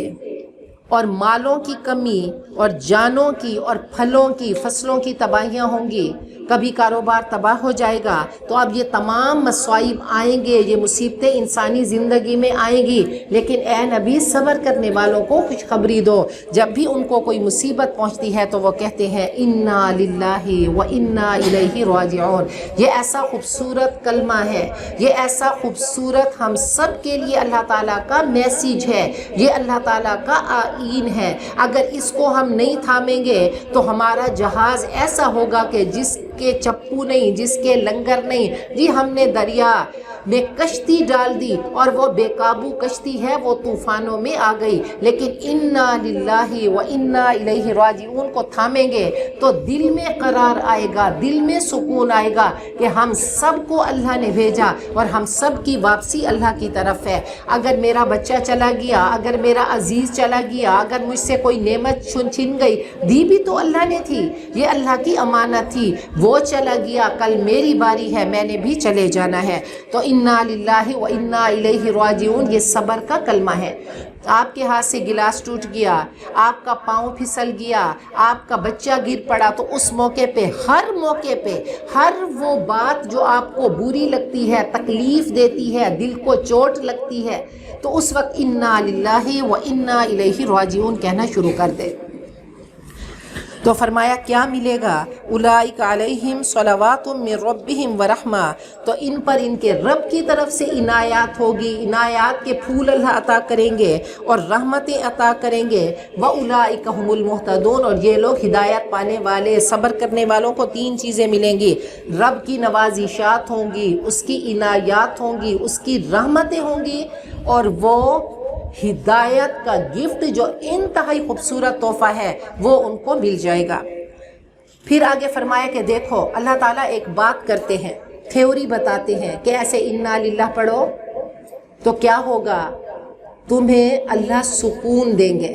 اور مالوں کی کمی، اور جانوں کی، اور پھلوں کی، فصلوں کی تباہیاں ہوں گی، کبھی کاروبار تباہ ہو جائے گا۔ تو اب یہ تمام مصائب آئیں گے، یہ مصیبتیں انسانی زندگی میں آئیں گی، لیکن اے نبی صبر کرنے والوں کو خوشخبری دو۔ جب بھی ان کو کوئی مصیبت پہنچتی ہے تو وہ کہتے ہیں انا للہ و انا الیہ راجعون۔ یہ ایسا خوبصورت کلمہ ہے، یہ ایسا خوبصورت ہم سب کے لیے اللہ تعالیٰ کا میسیج ہے، یہ اللہ تعالیٰ کا آئین ہے۔ اگر اس کو ہم نہیں تھامیں گے تو ہمارا جہاز ایسا ہوگا کہ جس کے چپو نہیں، جس کے لنگر نہیں۔ جی ہم نے دریا میں کشتی ڈال دی اور وہ بے قابو کشتی ہے، وہ طوفانوں میں آ گئی، لیکن انا للہ و انا الیہ راجعون کو تھامیں گے تو دل میں قرار آئے گا، دل میں سکون آئے گا کہ ہم سب کو اللہ نے بھیجا اور ہم سب کی واپسی اللہ کی طرف ہے۔ اگر میرا بچہ چلا گیا، اگر میرا عزیز چلا گیا، اگر مجھ سے کوئی نعمت چھن گئی، دی بھی تو اللہ نے تھی، یہ اللہ کی امانت تھی، وہ چلا گیا، کل میری باری ہے، میں نے بھی چلے جانا ہے۔ تو انا للہ و انا الیہ راجعون یہ صبر کا کلمہ ہے۔ آپ کے ہاتھ سے گلاس ٹوٹ گیا، آپ کا پاؤں پھسل گیا، آپ کا بچہ گر پڑا، تو اس موقع پہ، ہر موقع پہ، ہر وہ بات جو آپ کو بری لگتی ہے، تکلیف دیتی ہے، دل کو چوٹ لگتی ہے، تو اس وقت انا للہ و انا الیہ راجعون کہنا شروع کر دے۔ تو فرمایا کیا ملے گا؟ اولئک علیہم صلوات من ربہم ورحمہ، تو ان پر ان کے رب کی طرف سے عنایات ہوگی، عنایات کے پھول اللہ عطا کریں گے اور رحمتیں عطا کریں گے۔ واولئک هم المہتدون، اور یہ لوگ ہدایت پانے والے، صبر کرنے والوں کو تین چیزیں ملیں گی، رب کی نوازشات ہوں گی، اس کی عنایات ہوں گی، اس کی رحمتیں ہوں گی، اور وہ ہدایت کا گفٹ جو انتہائی خوبصورت تحفہ ہے وہ ان کو مل جائے گا۔ پھر آگے فرمایا کہ دیکھو اللہ تعالیٰ ایک بات کرتے ہیں، تھیوری بتاتے ہیں کہ ایسے انا للہ پڑھو تو کیا ہوگا، تمہیں اللہ سکون دیں گے۔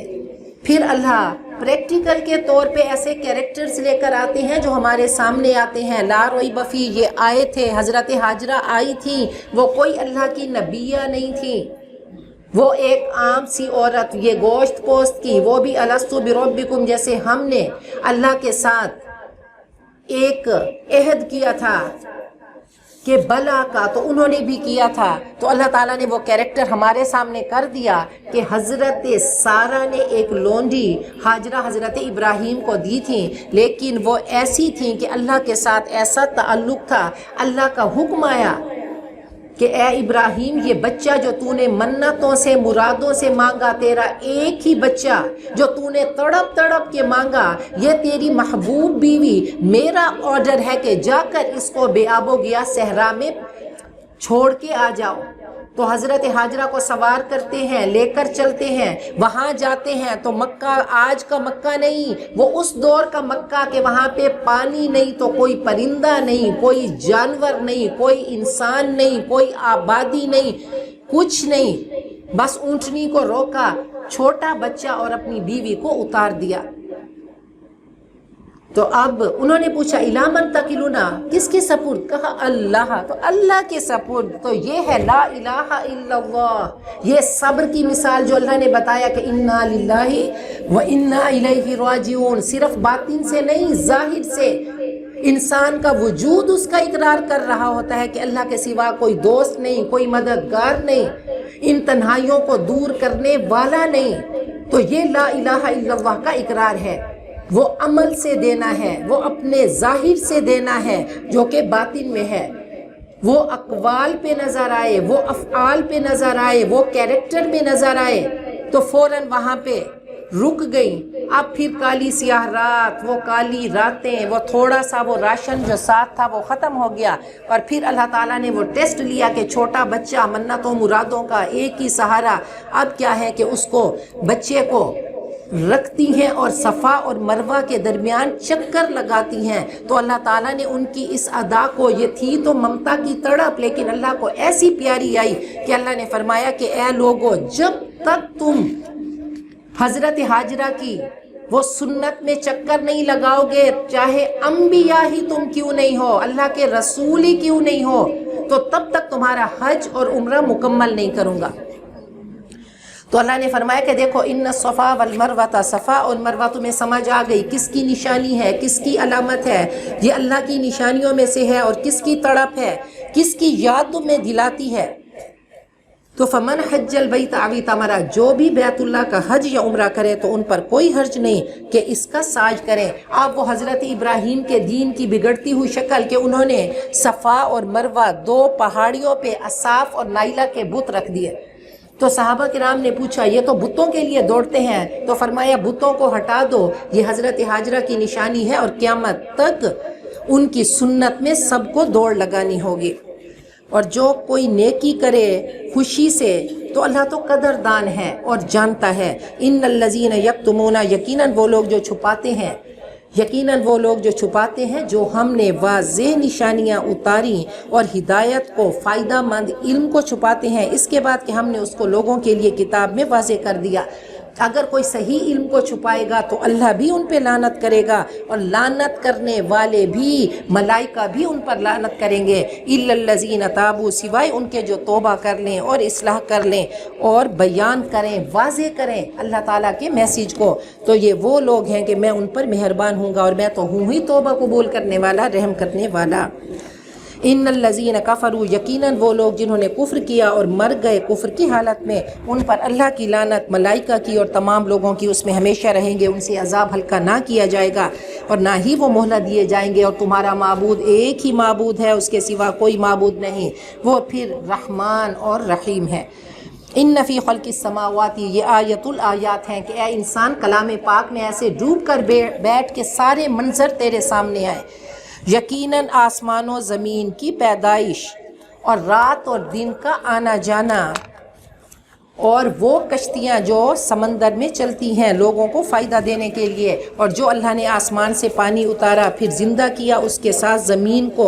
پھر اللہ پریکٹیکل کے طور پہ ایسے کیریکٹرز لے کر آتے ہیں جو ہمارے سامنے آتے ہیں۔ لا ریب فی، یہ آئے تھے، حضرت ہاجرہ آئی تھیں، وہ کوئی اللہ کی نبیہ نہیں تھیں، وہ ایک عام سی عورت، یہ گوشت پوست کی، وہ بھی الست بربکم، جیسے ہم نے اللہ کے ساتھ ایک عہد کیا تھا کہ بلا کا، تو انہوں نے بھی کیا تھا، تو اللہ تعالیٰ نے وہ کیریکٹر ہمارے سامنے کر دیا کہ حضرت سارہ نے ایک لونڈی ہاجرہ حضرت ابراہیم کو دی تھیں، لیکن وہ ایسی تھیں کہ اللہ کے ساتھ ایسا تعلق تھا، اللہ کا حکم آیا کہ اے ابراہیم یہ بچہ جو تو نے منتوں سے مرادوں سے مانگا، تیرا ایک ہی بچہ جو تو نے تڑپ تڑپ کے مانگا، یہ تیری محبوب بیوی، میرا آرڈر ہے کہ جا کر اس کو بے آب و گیا صحرا میں چھوڑ کے آ جاؤ۔ تو حضرت حاجرہ کو سوار کرتے ہیں، لے کر چلتے ہیں، وہاں جاتے ہیں تو مکہ آج کا مکہ نہیں، وہ اس دور کا مکہ کہ وہاں پہ پانی نہیں تو کوئی پرندہ نہیں، کوئی جانور نہیں، کوئی انسان نہیں، کوئی آبادی نہیں، کچھ نہیں، بس اونٹنی کو روکا، چھوٹا بچہ اور اپنی بیوی کو اتار دیا۔ تو اب انہوں نے پوچھا اِلیٰ مَن تَکِلُنَا، کس کے سپرد؟ کہا اللہ، تو اللہ کے سپرد۔ تو یہ ہے لا الہ الا اللہ، یہ صبر کی مثال جو اللہ نے بتایا کہ اِنَّا لِلَّهِ وَإِنَّا إِلَيْهِ راجعون، صرف باطن سے نہیں ظاہر سے انسان کا وجود اس کا اقرار کر رہا ہوتا ہے کہ اللہ کے سوا کوئی دوست نہیں، کوئی مددگار نہیں، ان تنہائیوں کو دور کرنے والا نہیں۔ تو یہ لا الہ الا اللہ کا اقرار ہے، وہ عمل سے دینا ہے، وہ اپنے ظاہر سے دینا ہے جو کہ باطن میں ہے، وہ اقوال پہ نظر آئے، وہ افعال پہ نظر آئے، وہ کیریکٹر میں نظر آئے۔ تو فوراً وہاں پہ رک گئی۔ اب پھر کالی سیاہ رات، وہ کالی راتیں، وہ تھوڑا سا وہ راشن جو ساتھ تھا وہ ختم ہو گیا، اور پھر اللہ تعالیٰ نے وہ ٹیسٹ لیا کہ چھوٹا بچہ منتوں مرادوں کا ایک ہی سہارا، اب کیا ہے کہ اس کو بچے کو رکھتی ہیں اور صفا اور مروہ کے درمیان چکر لگاتی ہیں۔ تو اللہ تعالیٰ نے ان کی اس ادا کو، یہ تھی تو ممتا کی تڑپ، لیکن اللہ کو ایسی پیاری آئی کہ اللہ نے فرمایا کہ اے لوگو، جب تک تم حضرت حاجرہ کی وہ سنت میں چکر نہیں لگاؤ گے، چاہے انبیاء ہی تم کیوں نہیں ہو، اللہ کے رسول ہی کیوں نہیں ہو، تو تب تک تمہارا حج اور عمرہ مکمل نہیں کروں گا۔ تو اللہ نے فرمایا کہ دیکھو ان الصفا والمروہ، صفا اور مروہ تمہیں سمجھ آ گئی، کس کی نشانی ہے، کس کی علامت ہے، یہ اللہ کی نشانیوں میں سے ہے، اور کس کی تڑپ ہے، کس کی یاد تمہیں دلاتی ہے۔ تو فمن حج البیت او اعتمر، جو بھی بیت اللہ کا حج یا عمرہ کرے تو ان پر کوئی حرج نہیں کہ اس کا ساج کریں۔ اب وہ حضرت ابراہیم کے دین کی بگڑتی ہوئی شکل کہ انہوں نے صفا اور مروہ دو پہاڑیوں پہ اصاف اور نائلہ کے بت رکھ دیے۔ تو صحابہ کرام نے پوچھا یہ تو بتوں کے لیے دوڑتے ہیں، تو فرمایا بتوں کو ہٹا دو، یہ حضرت حاجرہ کی نشانی ہے، اور قیامت تک ان کی سنت میں سب کو دوڑ لگانی ہوگی۔ اور جو کوئی نیکی کرے خوشی سے تو اللہ تو قدردان ہے اور جانتا ہے۔ ان الذین یکتمون، یقیناً وہ لوگ جو چھپاتے ہیں، یقیناً وہ لوگ جو چھپاتے ہیں جو ہم نے واضح نشانیاں اتاری اور ہدایت کو، فائدہ مند علم کو چھپاتے ہیں، اس کے بعد کہ ہم نے اس کو لوگوں کے لیے کتاب میں واضح کر دیا۔ اگر کوئی صحیح علم کو چھپائے گا تو اللہ بھی ان پہ لعنت کرے گا، اور لعنت کرنے والے بھی، ملائکہ بھی ان پر لعنت کریں گے۔ الا الذین تابوا، سوائے ان کے جو توبہ کر لیں اور اصلاح کر لیں اور بیان کریں، واضح کریں اللہ تعالیٰ کے میسیج کو، تو یہ وہ لوگ ہیں کہ میں ان پر مہربان ہوں گا، اور میں تو ہوں ہی توبہ قبول کرنے والا، رحم کرنے والا۔ ان الذین کفروا، یقیناً وہ لوگ جنہوں نے کفر کیا اور مر گئے کفر کی حالت میں، ان پر اللہ کی لعنت، ملائکہ کی اور تمام لوگوں کی، اس میں ہمیشہ رہیں گے، ان سے عذاب ہلکا نہ کیا جائے گا، اور نہ ہی وہ مہلت دیے جائیں گے۔ اور تمہارا معبود ایک ہی معبود ہے، اس کے سوا کوئی معبود نہیں، وہ پھر رحمان اور رحیم ہے۔ ان فی خلق السماوات، یہ آیت الآیات ہیں کہ اے انسان کلام پاک میں ایسے ڈوب کر بیٹھ کے سارے منظر تیرے سامنے آئے۔ یقیناً آسمان و زمین کی پیدائش، اور رات اور دن کا آنا جانا، اور وہ کشتیاں جو سمندر میں چلتی ہیں لوگوں کو فائدہ دینے کے لیے، اور جو اللہ نے آسمان سے پانی اتارا پھر زندہ کیا اس کے ساتھ زمین کو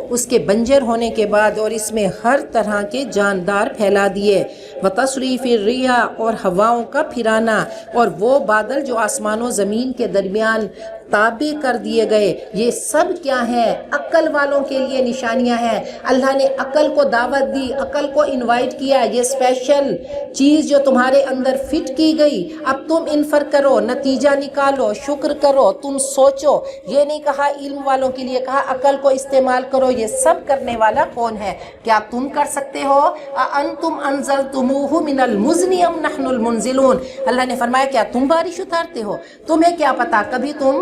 اس کے بنجر ہونے کے بعد، اور اس میں ہر طرح کے جاندار پھیلا دیے، وتصریف الریاح، اور ہواؤں کا پھرانا، اور وہ بادل جو آسمان و زمین کے درمیان تابع کر دیے گئے، یہ سب کیا ہے؟ عقل والوں کے لیے نشانیاں ہیں۔ اللہ نے عقل کو دعوت دی، عقل کو انوائٹ کیا، یہ اسپیشل چیز جو تمہارے اندر فٹ کی گئی، اب تم انفر کرو، نتیجہ نکالو، شکر کرو، تم سوچو۔ یہ نہیں کہا علم والوں کے لیے، کہا عقل کو استعمال کرو۔ یہ سب کرنے والا کون ہے؟ کیا تم کر سکتے ہو؟ اَأَنْتُمْ أَنزَلْتُمُوهُ مِنَ الْمُزْنِ أَمْ نَحْنُ الْمُنزِلُونَ، اللہ نے فرمایا کیا تم بارش اتارتے ہو؟ تمہیں کیا پتا، کبھی تم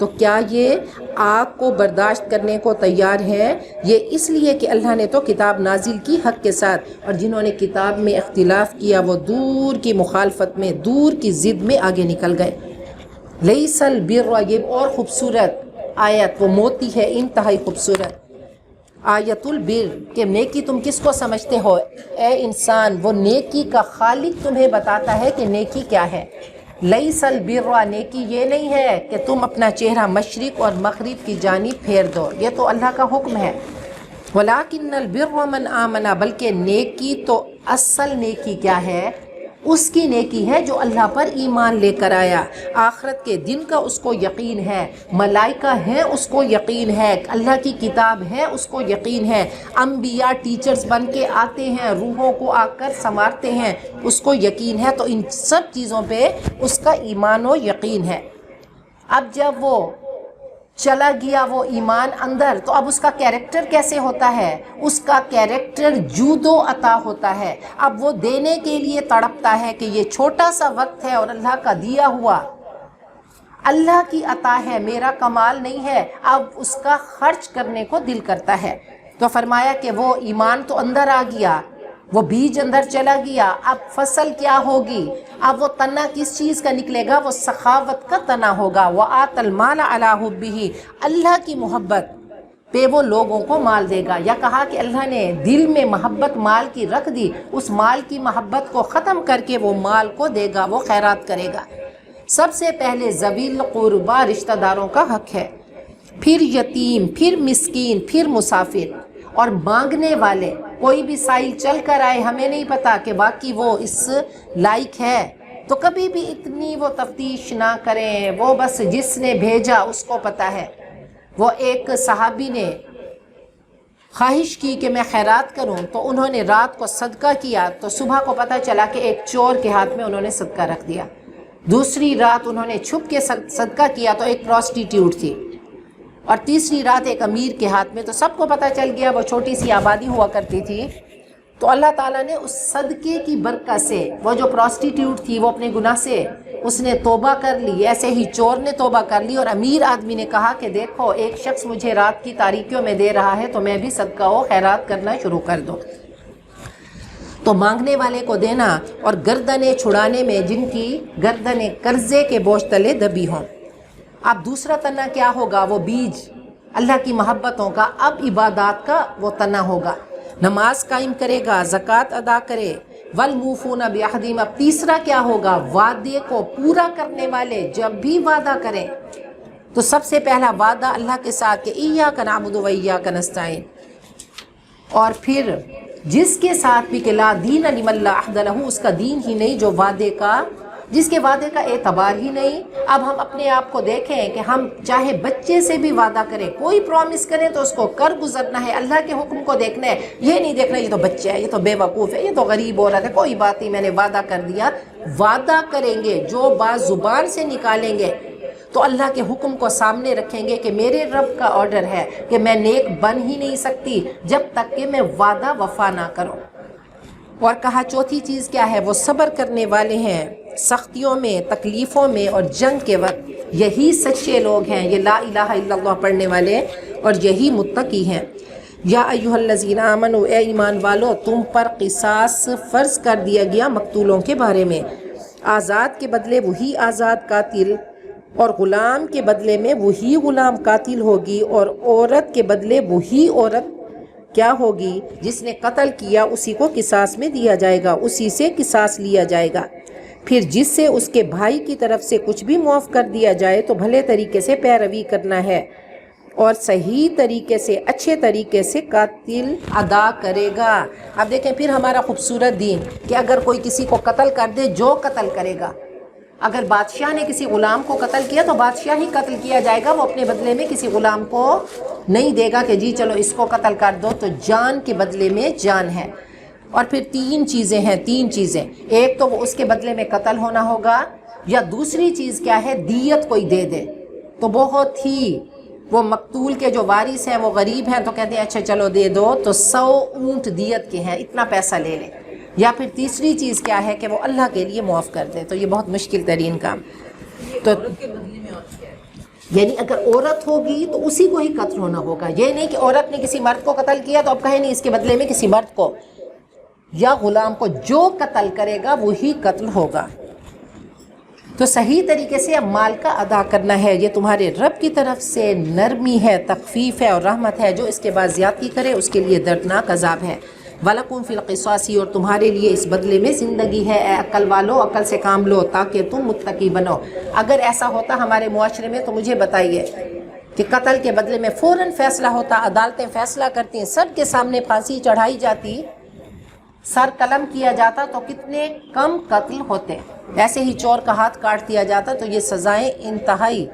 تو کیا یہ آگ کو برداشت کرنے کو تیار ہیں؟ یہ اس لیے کہ اللہ نے تو کتاب نازل کی حق کے ساتھ، اور جنہوں نے کتاب میں اختلاف کیا وہ دور کی مخالفت میں، دور کی ضد میں آگے نکل گئے۔ لیس البر، یہ اور خوبصورت آیت، وہ موتی ہے انتہائی خوبصورت آیت البر، کہ نیکی تم کس کو سمجھتے ہو؟ اے انسان، وہ نیکی کا خالق تمہیں بتاتا ہے کہ نیکی کیا ہے۔ لیس البر، نیکی یہ نہیں ہے کہ تم اپنا چہرہ مشرق اور مغرب کی جانب پھیر دو، یہ تو اللہ کا حکم ہے۔ وَلَٰكِنَّ الْبِرَّ مَنْ آمَنَ، بلکہ نیکی تو اصل نیکی کیا ہے؟ اس کی نیکی ہے جو اللہ پر ایمان لے کر آیا، آخرت کے دن کا اس کو یقین ہے، ملائکہ ہیں اس کو یقین ہے، اللہ کی کتاب ہے اس کو یقین ہے، انبیاء ٹیچرز بن کے آتے ہیں، روحوں کو آ کر سنوارتے ہیں، اس کو یقین ہے۔ تو ان سب چیزوں پہ اس کا ایمان و یقین ہے۔ اب جب وہ چلا گیا وہ ایمان اندر، تو اب اس کا کیریکٹر کیسے ہوتا ہے؟ اس کا کیریکٹر جود و عطا ہوتا ہے۔ اب وہ دینے کے لیے تڑپتا ہے کہ یہ چھوٹا سا وقت ہے اور اللہ کا دیا ہوا، اللہ کی عطا ہے، میرا کمال نہیں ہے، اب اس کا خرچ کرنے کو دل کرتا ہے۔ تو فرمایا کہ وہ ایمان تو اندر آ گیا، وہ بیج اندر چلا گیا، اب فصل کیا ہوگی؟ اب وہ تنا کس چیز کا نکلے گا؟ وہ سخاوت کا تنا ہوگا۔ وَآتَ الْمَالَ عَلَىٰ حُبِّهِ، اللہ کی محبت پہ وہ لوگوں کو مال دے گا۔ یا کہا کہ اللہ نے دل میں محبت مال کی رکھ دی، اس مال کی محبت کو ختم کر کے وہ مال کو دے گا، وہ خیرات کرے گا۔ سب سے پہلے ذوی القربیٰ، رشتہ داروں کا حق ہے، پھر یتیم، پھر مسکین، پھر مسافر، اور مانگنے والے۔ کوئی بھی سائل چل کر آئے، ہمیں نہیں پتا کہ باقی وہ اس لائق ہے، تو کبھی بھی اتنی وہ تفتیش نہ کریں، وہ بس جس نے بھیجا اس کو پتا ہے۔ وہ ایک صحابی نے خواہش کی کہ میں خیرات کروں، تو انہوں نے رات کو صدقہ کیا، تو صبح کو پتہ چلا کہ ایک چور کے ہاتھ میں انہوں نے صدقہ رکھ دیا۔ دوسری رات انہوں نے چھپ کے صدقہ کیا تو ایک پروسٹیٹیوٹ تھی، اور تیسری رات ایک امیر کے ہاتھ میں، تو سب کو پتہ چل گیا، وہ چھوٹی سی آبادی ہوا کرتی تھی۔ تو اللہ تعالیٰ نے اس صدقے کی برکت سے، وہ جو پروسٹیٹیوٹ تھی وہ اپنے گناہ سے اس نے توبہ کر لی، ایسے ہی چور نے توبہ کر لی، اور امیر آدمی نے کہا کہ دیکھو ایک شخص مجھے رات کی تاریکیوں میں دے رہا ہے تو میں بھی صدقہ و خیرات کرنا شروع کر دوں۔ تو مانگنے والے کو دینا، اور گردنیں چھڑانے میں جن کی گردنیں قرضے کے بوجھ تلے دبی ہوں۔ اب دوسرا تنا کیا ہوگا؟ وہ بیج اللہ کی محبتوں کا، اب عبادات کا وہ تنا ہوگا، نماز قائم کرے گا، زکوٰۃ ادا کرے، والموفون بعہدہم۔ اب تیسرا کیا ہوگا؟ وعدے کو پورا کرنے والے، جب بھی وعدہ کریں تو سب سے پہلا وعدہ اللہ کے ساتھ کہ ایاک نعبد و ایاک نستعین، اور پھر جس کے ساتھ بھی کہ لا دین لمن لا عہد لہ، اس کا دین ہی نہیں جو وعدے کا، جس کے وعدے کا اعتبار ہی نہیں۔ اب ہم اپنے آپ کو دیکھیں کہ ہم چاہے بچے سے بھی وعدہ کریں، کوئی پرومس کریں تو اس کو کر گزرنا ہے، اللہ کے حکم کو دیکھنا ہے، یہ نہیں دیکھنا یہ تو بچہ ہے، یہ تو بے وقوف ہے، یہ تو غریب عورت ہے، کوئی بات نہیں، میں نے وعدہ کر دیا۔ وعدہ کریں گے، جو بات زبان سے نکالیں گے تو اللہ کے حکم کو سامنے رکھیں گے کہ میرے رب کا آرڈر ہے کہ میں نیک بن ہی نہیں سکتی جب تک کہ میں وعدہ وفا نہ کروں۔ اور کہا چوتھی چیز کیا ہے؟ وہ صبر کرنے والے ہیں سختیوں میں، تکلیفوں میں اور جنگ کے وقت، یہی سچے لوگ ہیں، یہ لا الہ الا اللہ پڑھنے والے، اور یہی متقی ہیں۔ یا ایھا الذین آمنوا، اے ایمان والو، تم پر قصاص فرض کر دیا گیا مقتولوں کے بارے میں، آزاد کے بدلے وہی آزاد قاتل، اور غلام کے بدلے میں وہی غلام قاتل ہوگی، اور عورت کے بدلے وہی عورت کیا ہوگی جس نے قتل کیا، اسی کو قصاص میں دیا جائے گا، اسی سے قصاص لیا جائے گا۔ پھر جس سے اس کے بھائی کی طرف سے کچھ بھی معاف کر دیا جائے تو بھلے طریقے سے پیروی کرنا ہے، اور صحیح طریقے سے، اچھے طریقے سے قاتل ادا کرے گا۔ اب دیکھیں پھر ہمارا خوبصورت دین کہ اگر کوئی کسی کو قتل کر دے، جو قتل کرے گا، اگر بادشاہ نے کسی غلام کو قتل کیا تو بادشاہ ہی قتل کیا جائے گا، وہ اپنے بدلے میں کسی غلام کو نہیں دے گا کہ جی چلو اس کو قتل کر دو، تو جان کے بدلے میں جان ہے۔ اور پھر تین چیزیں ہیں، ایک تو وہ اس کے بدلے میں قتل ہونا ہوگا، یا دوسری چیز کیا ہے؟ دیت کوئی دے دے، تو بہت ہی وہ مقتول کے جو وارث ہیں وہ غریب ہیں تو کہتے ہیں اچھا چلو دے دو، تو 100 اونٹ دیت کے ہیں، اتنا پیسہ لے لیں۔ یا پھر تیسری چیز کیا ہے کہ وہ اللہ کے لیے معاف کر دے، تو یہ بہت مشکل ترین کام۔ تو یعنی اگر عورت ہوگی تو اسی کو ہی قتل ہونا ہوگا، یہ نہیں کہ عورت نے کسی مرد کو قتل کیا تو اب کہیں نہیں اس کے بدلے میں کسی مرد کو یا غلام کو، جو قتل کرے گا وہی قتل ہوگا۔ تو صحیح طریقے سے اب مال کا ادا کرنا ہے، یہ تمہارے رب کی طرف سے نرمی ہے، تخفیف ہے اور رحمت ہے، جو اس کے بعد زیادتی کرے اس کے لیے دردناک عذاب ہے۔ وَلَكُمْ فِي الْقِصَاصِ، اور تمہارے لیے اس بدلے میں زندگی ہے، اے عقل والو عقل سے کام لو تاکہ تم متقی بنو۔ اگر ایسا ہوتا ہمارے معاشرے میں تو مجھے بتائیے کہ قتل کے بدلے میں فوراً فیصلہ ہوتا، عدالتیں فیصلہ کرتی ہیں، سب کے سامنے پھانسی چڑھائی جاتی، سر قلم کیا جاتا تو کتنے کم قتل ہوتے۔ ایسے ہی چور کا ہاتھ کاٹ دیا جاتا تو یہ سزائیں انتہائی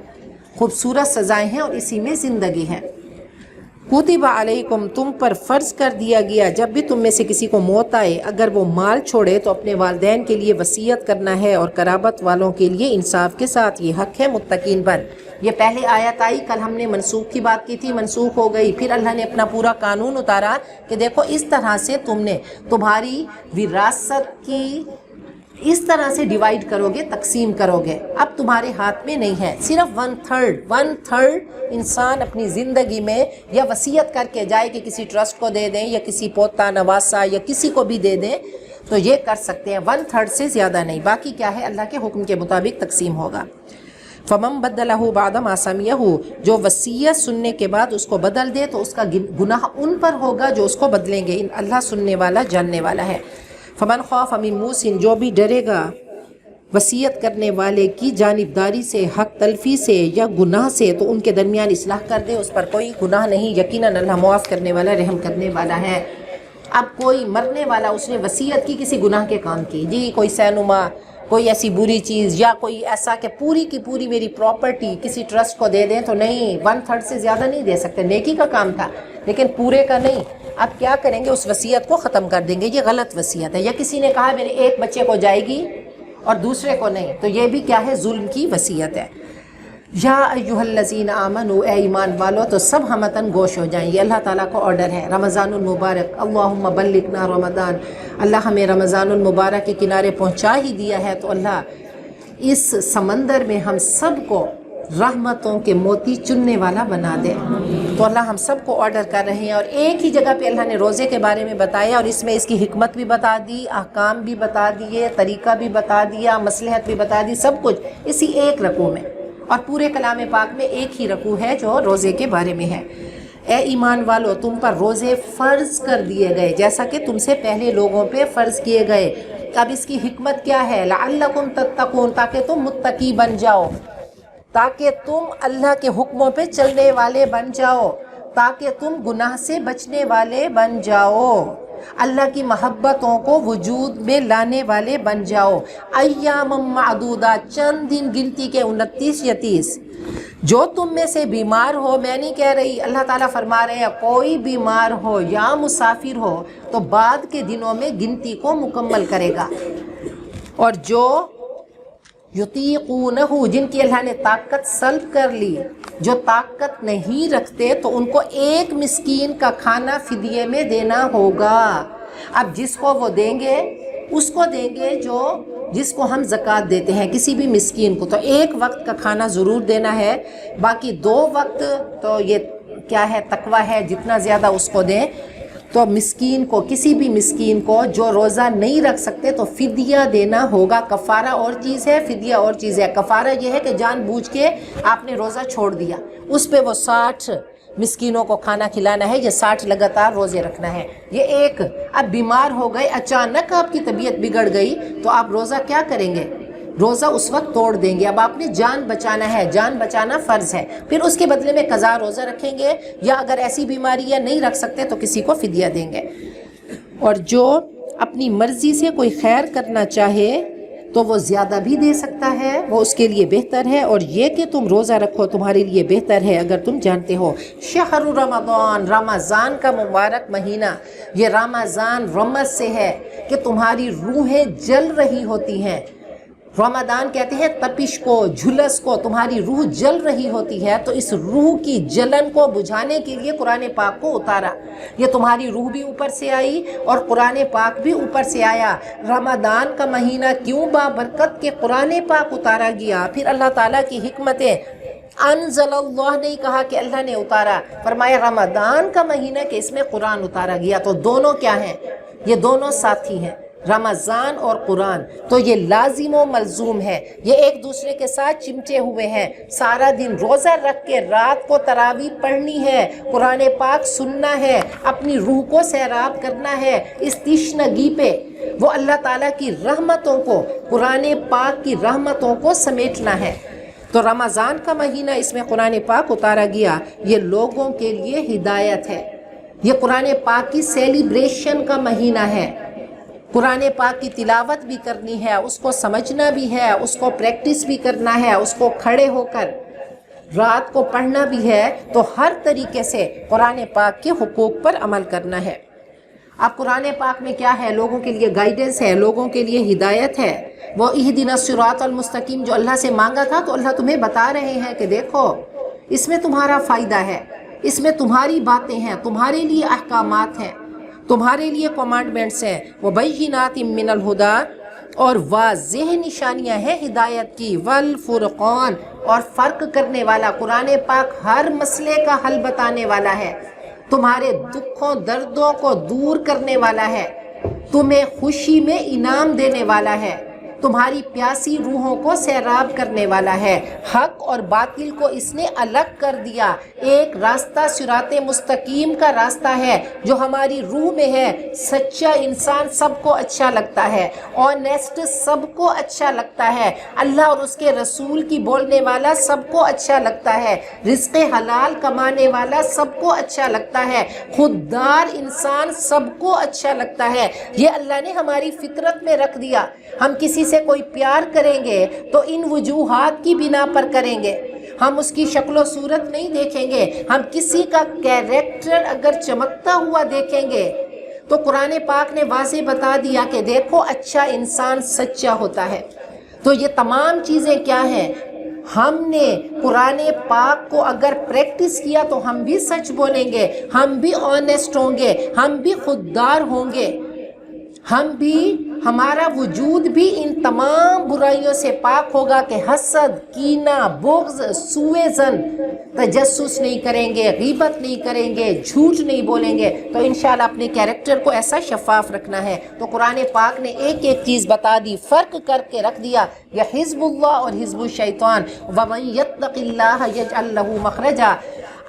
خوبصورت سزائیں ہیں اور اسی میں زندگی ہے۔ کتب علیکم، تم پر فرض کر دیا گیا جب بھی تم میں سے کسی کو موت آئے اگر وہ مال چھوڑے تو اپنے والدین کے لیے وصیت کرنا ہے اور قرابت والوں کے لیے انصاف کے ساتھ، یہ حق ہے متقین پر۔ یہ پہلے آیت آئی، کل ہم نے منسوخ کی بات کی تھی، منسوخ ہو گئی، پھر اللہ نے اپنا پورا قانون اتارا کہ دیکھو اس طرح سے تم نے تمہاری وراثت کی اس طرح سے ڈیوائیڈ کرو گے، تقسیم کرو گے، اب تمہارے ہاتھ میں نہیں ہے، صرف ون تھرڈ انسان اپنی زندگی میں یا وصیت کر کے جائے کہ کسی ٹرسٹ کو دے دیں یا کسی پوتا نواسا یا کسی کو بھی دے دیں تو یہ کر سکتے ہیں، 1/3 سے زیادہ نہیں، باقی کیا ہے اللہ کے حکم کے مطابق تقسیم ہوگا۔ فَمَن بَدَّلَهُ بَعْدَ مَا سَمِعَهُ، جو وصیت سننے کے بعد اس کو بدل دے تو اس کا گناہ ان پر ہوگا جو اس کو بدلیں گے، اللہ سننے والا جاننے والا ہے۔ فمن خواف من موس، جو بھی ڈرے گا وصیت کرنے والے کی جانبداری سے، حق تلفی سے یا گناہ سے، تو ان کے درمیان اصلاح کر دے، اس پر کوئی گناہ نہیں، یقیناً اللہ معاف کرنے والا رحم کرنے والا ہے۔ اب کوئی مرنے والا اس نے وصیت کی کسی گناہ کے کام کی، جی کوئی سینما، کوئی ایسی بری چیز یا کوئی ایسا کہ پوری کی پوری میری پراپرٹی کسی ٹرسٹ کو دے دیں تو نہیں، 1/3 سے زیادہ نہیں دے سکتے، نیکی کا کام تھا لیکن پورے کا نہیں۔ اب کیا کریں گے، اس وصیت کو ختم کر دیں گے، یہ غلط وصیت ہے۔ یا کسی نے کہا میرے ایک بچے کو جائے گی اور دوسرے کو نہیں، تو یہ بھی کیا ہے، ظلم کی وصیت ہے۔ یا ایھا الذین آمنوا، اے ایمان والو، تو سب ہمتاً گوش ہو جائیں، یہ اللہ تعالیٰ کو آرڈر ہے۔ رمضان المبارک، اللہم بلغنا رمضان، اللہ ہمیں رمضان المبارک کے کنارے پہنچا ہی دیا ہے، تو اللہ اس سمندر میں ہم سب کو رحمتوں کے موتی چننے والا بنا دے۔ تو اللہ ہم سب کو آرڈر کر رہے ہیں، اور ایک ہی جگہ پہ اللہ نے روزے کے بارے میں بتایا، اور اس میں اس کی حکمت بھی بتا دی، احکام بھی بتا دیے، طریقہ بھی بتا دیا، مصلحت بھی بتا دی، سب کچھ اسی ایک رکوع میں، اور پورے کلام پاک میں ایک ہی رکوع ہے جو روزے کے بارے میں ہے۔ اے ایمان والو، تم پر روزے فرض کر دیے گئے جیسا کہ تم سے پہلے لوگوں پہ فرض کیے گئے۔ اب اس کی حکمت کیا ہے، لعلکم تتقون، تاکہ تم متقی بن جاؤ، تاکہ تم اللہ کے حکموں پہ چلنے والے بن جاؤ، تاکہ تم گناہ سے بچنے والے بن جاؤ، اللہ کی محبتوں کو وجود میں لانے والے بن جاؤ۔ ایام معدودہ، چند دن گنتی کے 29 یا 30۔ جو تم میں سے بیمار ہو، میں نہیں کہہ رہی، اللہ تعالیٰ فرما رہے ہیں کوئی بیمار ہو یا مسافر ہو تو بعد کے دنوں میں گنتی کو مکمل کرے گا، اور جو یطیقونہ، جن کی اللہ نے طاقت سلب کر لی، جو طاقت نہیں رکھتے تو ان کو ایک مسکین کا کھانا فدیے میں دینا ہوگا۔ اب جس کو وہ دیں گے اس کو دیں گے جس کو ہم زکوٰۃ دیتے ہیں، کسی بھی مسکین کو تو ایک وقت کا کھانا ضرور دینا ہے، باقی 2 وقت تو یہ کیا ہے، تقویٰ ہے، جتنا زیادہ اس کو دیں۔ تو مسکین کو، کسی بھی مسکین کو جو روزہ نہیں رکھ سکتے تو فدیہ دینا ہوگا۔ کفارہ اور چیز ہے، فدیہ اور چیز ہے۔ کفارہ یہ ہے کہ جان بوجھ کے آپ نے روزہ چھوڑ دیا، اس پہ وہ 60 مسکینوں کو کھانا کھلانا ہے، یہ 60 لگاتار روزے رکھنا ہے، یہ ایک۔ اب بیمار ہو گئے، اچانک آپ کی طبیعت بگڑ گئی تو آپ روزہ کیا کریں گے، روزہ اس وقت توڑ دیں گے۔ اب آپ نے جان بچانا ہے، جان بچانا فرض ہے، پھر اس کے بدلے میں قضا روزہ رکھیں گے، یا اگر ایسی بیماری ہے نہیں رکھ سکتے تو کسی کو فدیہ دیں گے۔ اور جو اپنی مرضی سے کوئی خیر کرنا چاہے تو وہ زیادہ بھی دے سکتا ہے، وہ اس کے لیے بہتر ہے، اور یہ کہ تم روزہ رکھو تمہارے لیے بہتر ہے اگر تم جانتے ہو۔ شہر رمضان، رمضان کا مبارک مہینہ، یہ رمضان رمض سے ہے کہ تمہاری روحیں جل رہی ہوتی ہیں۔ رمضان کہتے ہیں تپش کو، جھلس کو، تمہاری روح جل رہی ہوتی ہے، تو اس روح کی جلن کو بجھانے کے لیے قرآن پاک کو اتارا۔ یہ تمہاری روح بھی اوپر سے آئی اور قرآن پاک بھی اوپر سے آیا۔ رمضان کا مہینہ کیوں بابرکت کہ قرآن پاک اتارا گیا، پھر اللہ تعالیٰ کی حکمتیں انزل اللہ نہیں کہا کہ اللہ نے اتارا، فرمایا رمضان کا مہینہ کہ اس میں قرآن اتارا گیا۔ تو دونوں کیا ہیں؟ یہ دونوں ساتھی ہیں، رمضان اور قرآن۔ تو یہ لازم و ملزوم ہے، یہ ایک دوسرے کے ساتھ چمٹے ہوئے ہیں۔ سارا دن روزہ رکھ کے رات کو تراویح پڑھنی ہے، قرآن پاک سننا ہے، اپنی روح کو سیراب کرنا ہے اس تشنگی پہ، وہ اللہ تعالیٰ کی رحمتوں کو، قرآن پاک کی رحمتوں کو سمیٹنا ہے۔ تو رمضان کا مہینہ اس میں قرآن پاک اتارا گیا، یہ لوگوں کے لیے ہدایت ہے، یہ قرآن پاک کی سیلیبریشن کا مہینہ ہے۔ قرآن پاک کی تلاوت بھی کرنی ہے، اس کو سمجھنا بھی ہے، اس کو پریکٹس بھی کرنا ہے، اس کو کھڑے ہو کر رات کو پڑھنا بھی ہے۔ تو ہر طریقے سے قرآن پاک کے حقوق پر عمل کرنا ہے۔ اب قرآن پاک میں کیا ہے؟ لوگوں کے لیے گائیڈنس ہے، لوگوں کے لیے ہدایت ہے۔ وہ اہدنا الصراط المستقیم جو اللہ سے مانگا تھا، تو اللہ تمہیں بتا رہے ہیں کہ دیکھو اس میں تمہارا فائدہ ہے، اس میں تمہاری باتیں ہیں، تمہارے لیے احکامات ہیں، تمہارے لیے کمانڈمنٹس ہیں۔ وبینات من الہدیٰ، اور واضح نشانیاں ہیں ہدایت کی، والفرقان، اور فرق کرنے والا۔ قرآن پاک ہر مسئلے کا حل بتانے والا ہے، تمہارے دکھوں دردوں کو دور کرنے والا ہے، تمہیں خوشی میں انعام دینے والا ہے، تمہاری پیاسی روحوں کو سیراب کرنے والا ہے۔ حق اور باطل کو اس نے الگ کر دیا، ایک راستہ صراط مستقیم کا راستہ ہے جو ہماری روح میں ہے۔ سچا انسان سب کو اچھا لگتا ہے، آنیسٹ سب کو اچھا لگتا ہے، اللہ اور اس کے رسول کی بولنے والا سب کو اچھا لگتا ہے، رزق حلال کمانے والا سب کو اچھا لگتا ہے، خوددار انسان سب کو اچھا لگتا ہے۔ یہ اللہ نے ہماری فطرت میں رکھ دیا۔ ہم کسی سے کوئی پیار کریں گے تو ان وجوہات کی بنا پر کریں گے، ہم اس کی شکل و صورت نہیں دیکھیں گے، ہم کسی کا کیریکٹر اگر چمکتا ہوا دیکھیں گے تو قرآن پاک نے واضح بتا دیا کہ دیکھو اچھا انسان سچا ہوتا ہے۔ تو یہ تمام چیزیں کیا ہیں؟ ہم نے قرآن پاک کو اگر پریکٹس کیا تو ہم بھی سچ بولیں گے، ہم بھی آنیسٹ ہوں گے، ہم بھی خوددار ہوں گے، ہم بھی، ہمارا وجود بھی ان تمام برائیوں سے پاک ہوگا کہ حسد، کینہ، بغض، سوء ظن، تجسس نہیں کریں گے، غیبت نہیں کریں گے، جھوٹ نہیں بولیں گے۔ تو انشاءاللہ اپنے کیریکٹر کو ایسا شفاف رکھنا ہے۔ تو قرآن پاک نے ایک ایک چیز بتا دی، فرق کر کے رکھ دیا، یہ حزب اللہ اور حزب الشیطان۔ وَمَن يَتَّقِ اللَّهَ يَجْعَل لَّهُ مَخْرَجًا،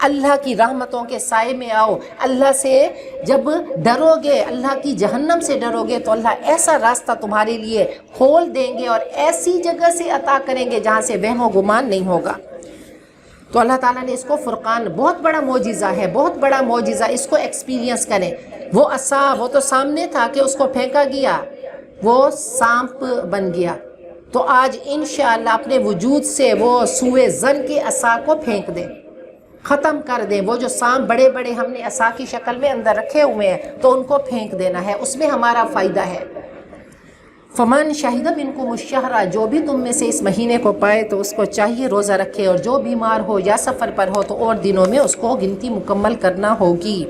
اللہ کی رحمتوں کے سائے میں آؤ، اللہ سے جب ڈرو گے، اللہ کی جہنم سے ڈرو گے تو اللہ ایسا راستہ تمہارے لیے کھول دیں گے اور ایسی جگہ سے عطا کریں گے جہاں سے وہم و گمان نہیں ہوگا۔ تو اللہ تعالیٰ نے اس کو فرقان، بہت بڑا معجزہ ہے، بہت بڑا معجزہ، اس کو ایکسپیرینس کریں۔ وہ عصا، وہ تو سامنے تھا کہ اس کو پھینکا گیا، وہ سانپ بن گیا۔ تو آج انشاءاللہ اپنے وجود سے وہ سوء ظن کے عصا کو پھینک دیں، ختم کر دیں۔ وہ جو سانپ بڑے بڑے ہم نے عصا کی شکل میں اندر رکھے ہوئے ہیں تو ان کو پھینک دینا ہے، اس میں ہمارا فائدہ ہے۔ فمن شہد منکم الشہر، جو بھی تم میں سے اس مہینے کو پائے تو اس کو چاہیے روزہ رکھے، اور جو بیمار ہو یا سفر پر ہو تو اور دنوں میں اس کو گنتی مکمل کرنا ہوگی۔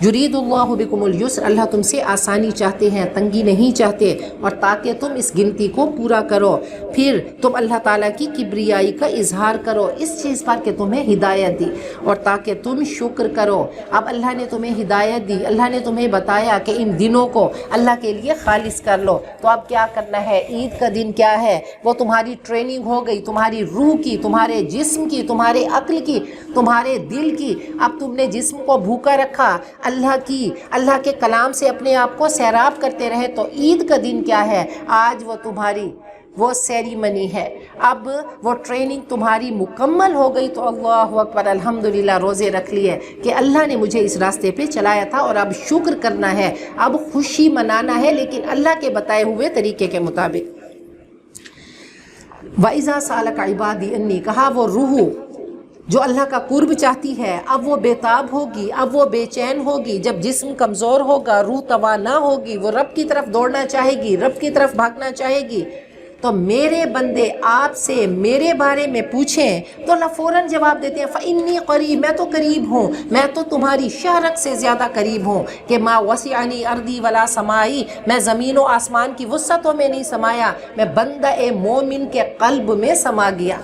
یرید اللہ بکم اليسر، اللہ تم سے آسانی چاہتے ہیں، تنگی نہیں چاہتے، اور تاکہ تم اس گنتی کو پورا کرو، پھر تم اللہ تعالیٰ کی کبریائی کا اظہار کرو اس چیز پر کہ تمہیں ہدایت دی، اور تاکہ تم شکر کرو۔ اب اللہ نے تمہیں ہدایت دی، اللہ نے تمہیں بتایا کہ ان دنوں کو اللہ کے لیے خالص کر لو، تو اب کیا کرنا ہے؟ عید کا دن کیا ہے؟ وہ تمہاری ٹریننگ ہو گئی، تمہاری روح کی، تمہارے جسم کی، تمہارے عقل کی، تمہارے دل کی۔ اب تم نے جسم کو بھوکا رکھا، اللہ کے کلام سے اپنے آپ کو سیراب کرتے رہے، تو عید کا دن کیا ہے؟ آج وہ تمہاری وہ سیریمنی ہے، اب وہ ٹریننگ تمہاری مکمل ہو گئی۔ تو اللہ اکبر، الحمدللہ روزے رکھ لیے کہ اللہ نے مجھے اس راستے پہ چلایا تھا، اور اب شکر کرنا ہے، اب خوشی منانا ہے، لیکن اللہ کے بتائے ہوئے طریقے کے مطابق۔ وَإِذَا سَأَلَكَ عِبَادِي أَنِّي، کہا وہ روح جو اللہ کا قرب چاہتی ہے اب وہ بےتاب ہوگی، اب وہ بے چین ہوگی۔ جب جسم کمزور ہوگا، روح توانا ہوگی، وہ رب کی طرف دوڑنا چاہے گی، رب کی طرف بھاگنا چاہے گی۔ تو میرے بندے آپ سے میرے بارے میں پوچھیں تو اللہ فوراً جواب دیتے ہیں، فَإِنِّي قریب، میں تو قریب ہوں، میں تو تمہاری شہرک سے زیادہ قریب ہوں، کہ مَا وَسِعَنِي أَرْضِي وَلَا سَمَائِي، میں زمین و آسمان کی وسعتوں میں نہیں سمایا، میں بندہ مومن کے قلب میں سما گیا۔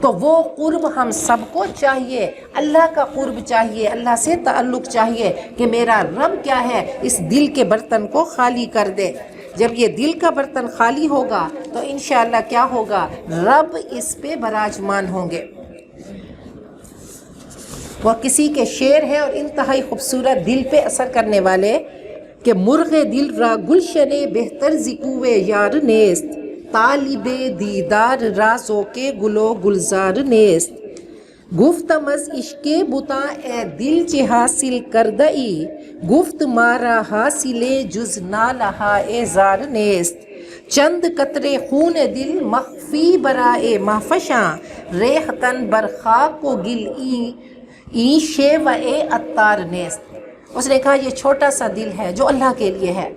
تو وہ قرب ہم سب کو چاہیے، اللہ کا قرب چاہیے، اللہ سے تعلق چاہیے کہ میرا رب کیا ہے، اس دل کے برتن کو خالی کر دے۔ جب یہ دل کا برتن خالی ہوگا تو انشاءاللہ کیا ہوگا، رب اس پہ براجمان ہوں گے۔ وہ کسی کے شعر ہے اور انتہائی خوبصورت، دل پہ اثر کرنے والے، کہ مرغ دل را گلشن بہتر زکوے یار نیست، طالب دیدار رازوں کے گلو گلزار نیست، گفتم از عشق بتا اے دل چہ حاصل کردئی، گفت مارا حاصل جز نالہا اے زار نیست، چند قطرے خون دل مخفی برائے مہفشاں، ریختن برخاک و گل این شیو اے اتار نیست۔ اس نے کہا یہ چھوٹا سا دل ہے جو اللہ کے لیے ہے،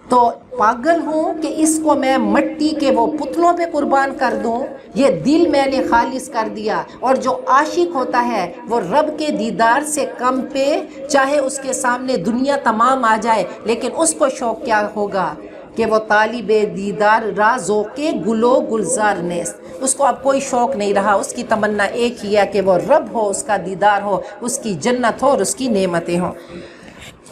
تو پاگل ہوں کہ اس کو میں مٹی کے وہ پتلوں پہ قربان کر دوں؟ یہ دل میں نے خالص کر دیا۔ اور جو عاشق ہوتا ہے وہ رب کے دیدار سے کم پہ، چاہے اس کے سامنے دنیا تمام آ جائے، لیکن اس کو شوق کیا ہوگا کہ وہ طالب دیدار رازوں کے گلو گلزار نیست۔ اس کو اب کوئی شوق نہیں رہا، اس کی تمنا ایک ہی ہے کہ وہ رب ہو، اس کا دیدار ہو، اس کی جنت ہو اور اس کی نعمتیں ہوں۔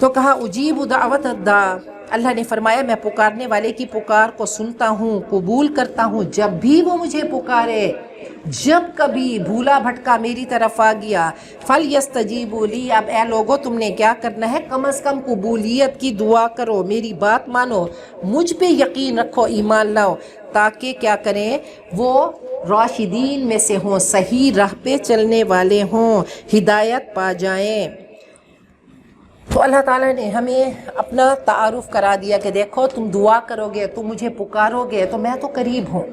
تو کہا اجیب دعوت الداع، اللہ نے فرمایا میں پکارنے والے کی پکار کو سنتا ہوں، قبول کرتا ہوں جب بھی وہ مجھے پکارے۔ جب کبھی بھولا بھٹکا میری طرف آ گیا، فَلْيَسْتَجِيبُوا لِي، اب اے لوگو تم نے کیا کرنا ہے، کم از کم قبولیت کی دعا کرو، میری بات مانو، مجھ پہ یقین رکھو، ایمان لاؤ، تاکہ کیا کریں، وہ راشدین میں سے ہوں، صحیح راہ پہ چلنے والے ہوں، ہدایت پا جائیں۔ تو اللہ تعالیٰ نے ہمیں اپنا تعارف کرا دیا کہ دیکھو تم دعا کرو گے، تم مجھے پکارو گے تو میں تو قریب ہوں۔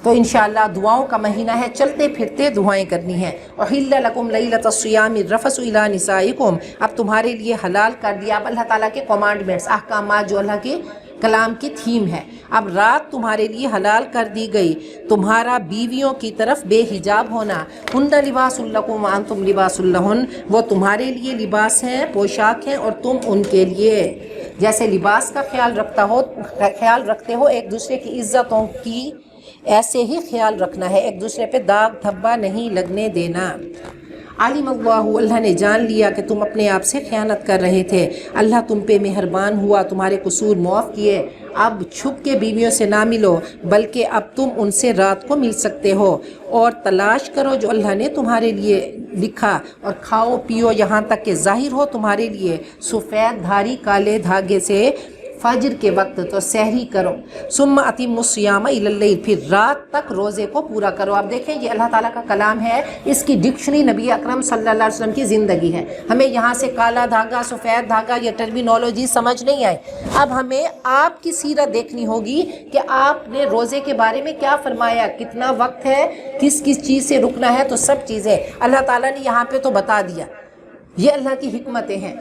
تو انشاءاللہ دعاؤں کا مہینہ ہے، چلتے پھرتے دعائیں کرنی ہیں۔ احل لکم لیلۃ الصیام الرفث الی نسائکم، اب تمہارے لیے حلال کر دیا، اب اللہ تعالیٰ کے کمانڈمنٹس، احکامات جو اللہ کے کلام کی تھیم ہے، اب رات تمہارے لیے حلال کر دی گئی، تمہارا بیویوں کی طرف بے حجاب ہونا، ہن لباس لکم وانتم لباس لہن، وہ تمہارے لیے لباس ہیں، پوشاک ہیں، اور تم ان کے لیے۔ جیسے لباس کا خیال رکھتے ہو ایک دوسرے کی عزتوں کی، ایسے ہی خیال رکھنا ہے، ایک دوسرے پہ داغ دھبا نہیں لگنے دینا۔ عالم اللہ، اللہ نے جان لیا کہ تم اپنے آپ سے خیانت کر رہے تھے، اللہ تم پہ مہربان ہوا، تمہارے قصور معاف کیے، اب چھپ کے بیویوں سے نہ ملو، بلکہ اب تم ان سے رات کو مل سکتے ہو، اور تلاش کرو جو اللہ نے تمہارے لیے لکھا، اور کھاؤ پیو یہاں تک کہ ظاہر ہو تمہارے لیے سفید دھاری کالے دھاگے سے فجر کے وقت، تو سحری کرو، ثم اتموا الصیام الی اللیل، پھر رات تک روزے کو پورا کرو۔ اب دیکھیں یہ اللہ تعالیٰ کا کلام ہے، اس کی ڈکشنری نبی اکرم صلی اللہ علیہ وسلم کی زندگی ہے۔ ہمیں یہاں سے کالا دھاگا، سفید دھاگا، یہ ٹرمینالوجی سمجھ نہیں آئے، اب ہمیں آپ کی سیرت دیکھنی ہوگی کہ آپ نے روزے کے بارے میں کیا فرمایا، کتنا وقت ہے، کس کس چیز سے رکنا ہے، تو سب چیزیں اللہ تعالیٰ نے یہاں پہ تو بتا دیا۔ یہ اللہ کی حکمتیں ہیں۔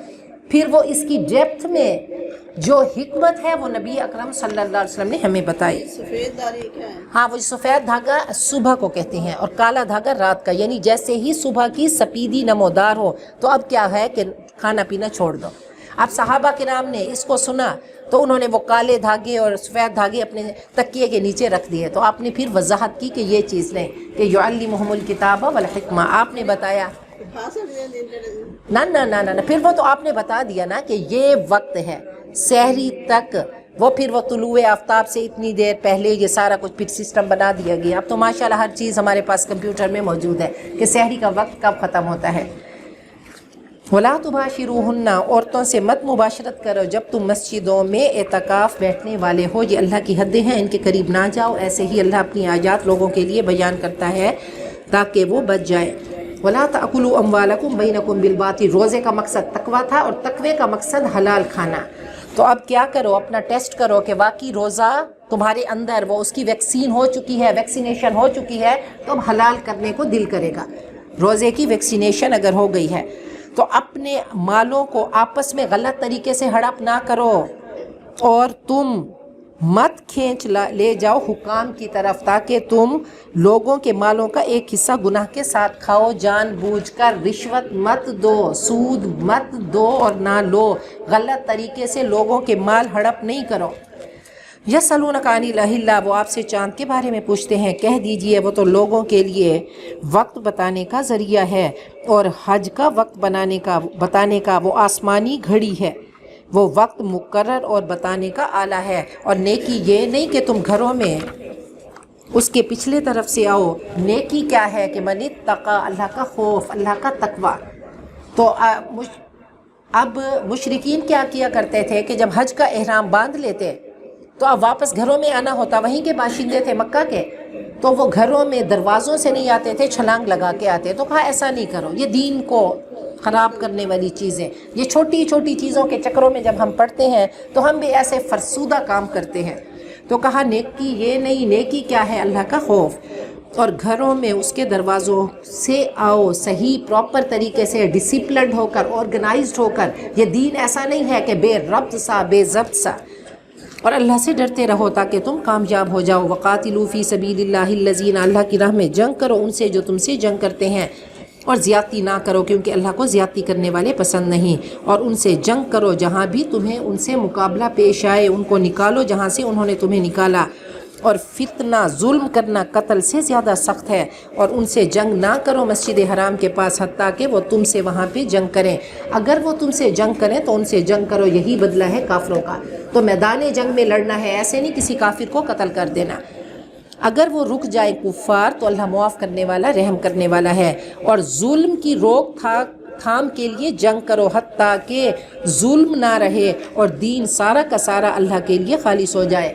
پھر وہ اس کی ڈیپتھ میں جو حکمت ہے وہ نبی اکرم صلی اللہ علیہ وسلم نے ہمیں بتائی۔ سفید دھاگے کیا ہے؟ ہاں، وہ سفید دھاگا صبح کو کہتے ہیں، اور کالا دھاگا رات کا، یعنی جیسے ہی صبح کی سپیدی نمودار ہو تو اب کیا ہے کہ کھانا پینا چھوڑ دو۔ اب صحابہ کرام نے اس کو سنا تو انہوں نے وہ کالے دھاگے اور سفید دھاگے اپنے تکیے کے نیچے رکھ دیے، تو آپ نے پھر وضاحت کی کہ یہ چیز لیں کہ یعلمہم الکتاب والحکمہ، آپ نے بتایا نہ، پھر وہ تو آپ نے بتا دیا نا کہ یہ وقت ہے سحری تک، وہ پھر وہ طلوع آفتاب سے اتنی دیر پہلے یہ سارا کچھ پھر سسٹم بنا دیا گیا۔ اب تو ماشاءاللہ ہر چیز ہمارے پاس کمپیوٹر میں موجود ہے کہ سحری کا وقت کب ختم ہوتا ہے۔ وَلَا تُبَاشِرُوهُنَّ، عورتوں سے مت مباشرت کرو جب تم مسجدوں میں اعتکاف بیٹھنے والے ہو، یہ اللہ کی حدیں ہیں، ان کے قریب نہ جاؤ۔ ایسے ہی اللہ اپنی آیات لوگوں کے لیے بیان کرتا ہے تاکہ وہ بچ جائے۔ وَلَا تَأْكُلُوا أَمْوَالَكُمْ بَيْنَكُمْ بِالْبَاطِلِ، روزے کا مقصد تقویٰ تھا اور تقوی کا مقصد حلال کھانا۔ تو اب کیا کرو، اپنا ٹیسٹ کرو کہ واقعی روزہ تمہارے اندر وہ اس کی ویکسین ہو چکی ہے، ویکسینیشن ہو چکی ہے، تو اب حلال کرنے کو دل کرے گا۔ روزے کی ویکسینیشن اگر ہو گئی ہے تو اپنے مالوں کو آپس میں غلط طریقے سے ہڑپ نہ کرو، اور تم مت کھینچ لے جاؤ حکام کی طرف تاکہ تم لوگوں کے مالوں کا ایک حصہ گناہ کے ساتھ کھاؤ۔ جان بوجھ کر رشوت مت دو، سود مت دو اور نہ لو، غلط طریقے سے لوگوں کے مال ہڑپ نہیں کرو۔ یسألونک عن الأہلہ، وہ آپ سے چاند کے بارے میں پوچھتے ہیں، کہہ دیجئے وہ تو لوگوں کے لیے وقت بتانے کا ذریعہ ہے، اور حج کا وقت بتانے کا وہ آسمانی گھڑی ہے، وہ وقت مقرر اور بتانے کا آلہ ہے۔ اور نیکی یہ نہیں کہ تم گھروں میں اس کے پچھلے طرف سے آؤ، نیکی کیا ہے کہ من اتقی، اللہ کا خوف، اللہ کا تقوی۔ تو اب مشرکین کیا کیا کرتے تھے کہ جب حج کا احرام باندھ لیتے تو اب واپس گھروں میں آنا ہوتا، وہیں کے باشندے تھے مکہ کے، تو وہ گھروں میں دروازوں سے نہیں آتے تھے، چھلانگ لگا کے آتے۔ تو کہا ایسا نہیں کرو، یہ دین کو خراب کرنے والی چیزیں، یہ چھوٹی چھوٹی چیزوں کے چکروں میں جب ہم پڑتے ہیں تو ہم بھی ایسے فرسودہ کام کرتے ہیں۔ تو کہا نیکی یہ نہیں، نیکی کیا ہے؟ اللہ کا خوف، اور گھروں میں اس کے دروازوں سے آؤ، صحیح پراپر طریقے سے، ڈسپلنڈ ہو کر، آرگنائزڈ ہو کر۔ یہ دین ایسا نہیں ہے کہ بے ربط سا، بے ضبط سا۔ اور اللہ سے ڈرتے رہو تاکہ تم کامیاب ہو جاؤ۔ وقاتلوا فی سبیل اللہ الذین، اللہ کی راہ میں جنگ کرو ان سے جو تم سے جنگ کرتے ہیں، اور زیادتی نہ کرو کیونکہ اللہ کو زیادتی کرنے والے پسند نہیں۔ اور ان سے جنگ کرو جہاں بھی تمہیں ان سے مقابلہ پیش آئے، ان کو نکالو جہاں سے انہوں نے تمہیں نکالا۔ اور فتنہ، ظلم کرنا قتل سے زیادہ سخت ہے۔ اور ان سے جنگ نہ کرو مسجد حرام کے پاس حتیٰ کہ وہ تم سے وہاں پہ جنگ کریں۔ اگر وہ تم سے جنگ کریں تو ان سے جنگ کرو، یہی بدلہ ہے کافروں کا۔ تو میدان جنگ میں لڑنا ہے، ایسے نہیں کسی کافر کو قتل کر دینا۔ اگر وہ رک جائے کفار تو اللہ معاف کرنے والا، رحم کرنے والا ہے۔ اور ظلم کی روک تھام کے لیے جنگ کرو حتیٰ کہ ظلم نہ رہے اور دین سارا کا سارا اللہ کے لیے خالص ہو جائے۔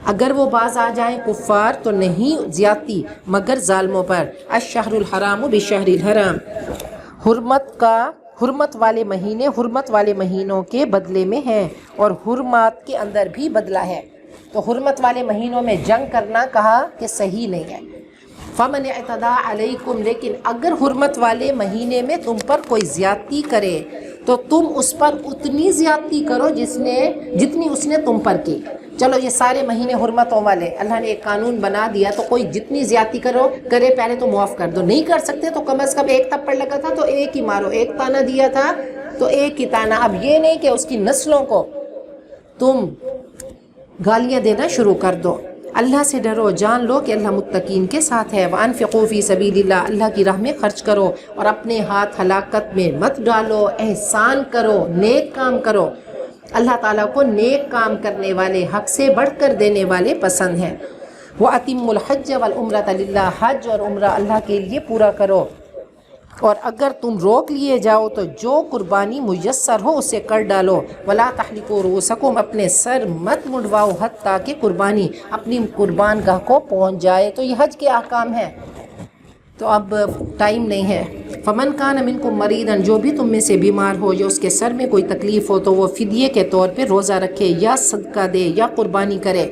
اگر وہ باز آ جائیں کفار تو نہیں زیادتی مگر ظالموں پر۔ الشہر الحرام بالشہر الحرام، حرمت والے مہینے حرمت والے مہینوں کے بدلے میں ہیں، اور حرمات کے اندر بھی بدلہ ہے۔ تو حرمت والے مہینوں میں جنگ کرنا کہا کہ صحیح نہیں ہے۔ فمن اعتدی علیکم، لیکن اگر حرمت والے مہینے میں تم پر کوئی زیادتی کرے تو تم اس پر اتنی زیادتی کرو جتنی اس نے تم پر کی۔ چلو یہ سارے مہینے حرمتوں والے، اللہ نے ایک قانون بنا دیا تو کوئی جتنی زیادتی کرے پہلے تو معاف کر دو۔ نہیں کر سکتے تو کم از کم ایک تھپڑ لگا تھا تو ایک ہی مارو، ایک تانا دیا تھا تو ایک ہی تانا۔ اب یہ نہیں کہ اس کی نسلوں کو تم گالیاں دینا شروع کر دو۔ اللہ سے ڈرو، جان لو کہ اللہ متقین کے ساتھ ہے۔ وَأَنفِقُوا فِي سَبِيلِ اللَّهِ، اللہ کی راہ میں خرچ کرو اور اپنے ہاتھ ہلاکت میں مت ڈالو، احسان کرو، نیک کام کرو۔ اللہ تعالیٰ کو نیک کام کرنے والے، حق سے بڑھ کر دینے والے پسند ہیں۔ وَأَتِمُّوا الْحَجَّ وَالْعُمْرَةَ لِلَّهِ، حج اور عمرہ اللہ کے لیے پورا کرو۔ اور اگر تم روک لیے جاؤ تو جو قربانی میسر ہو اسے کر ڈالو۔ وَلَا تَحْلِقُوا رُؤُوسَكُمْ، اپنے سر مت مڈواؤ حتیٰ کہ قربانی اپنی قربان گاہ کو پہنچ جائے۔ تو یہ حج کے احکام ہیں۔ تو اب ٹائم نہیں ہے۔ فَمَنْ كَانَ مِنْكُمْ مَرِيضًا، جو بھی تم میں سے بیمار ہو یا اس کے سر میں کوئی تکلیف ہو تو وہ فدیے کے طور پہ روزہ رکھے یا صدقہ دے یا قربانی کرے۔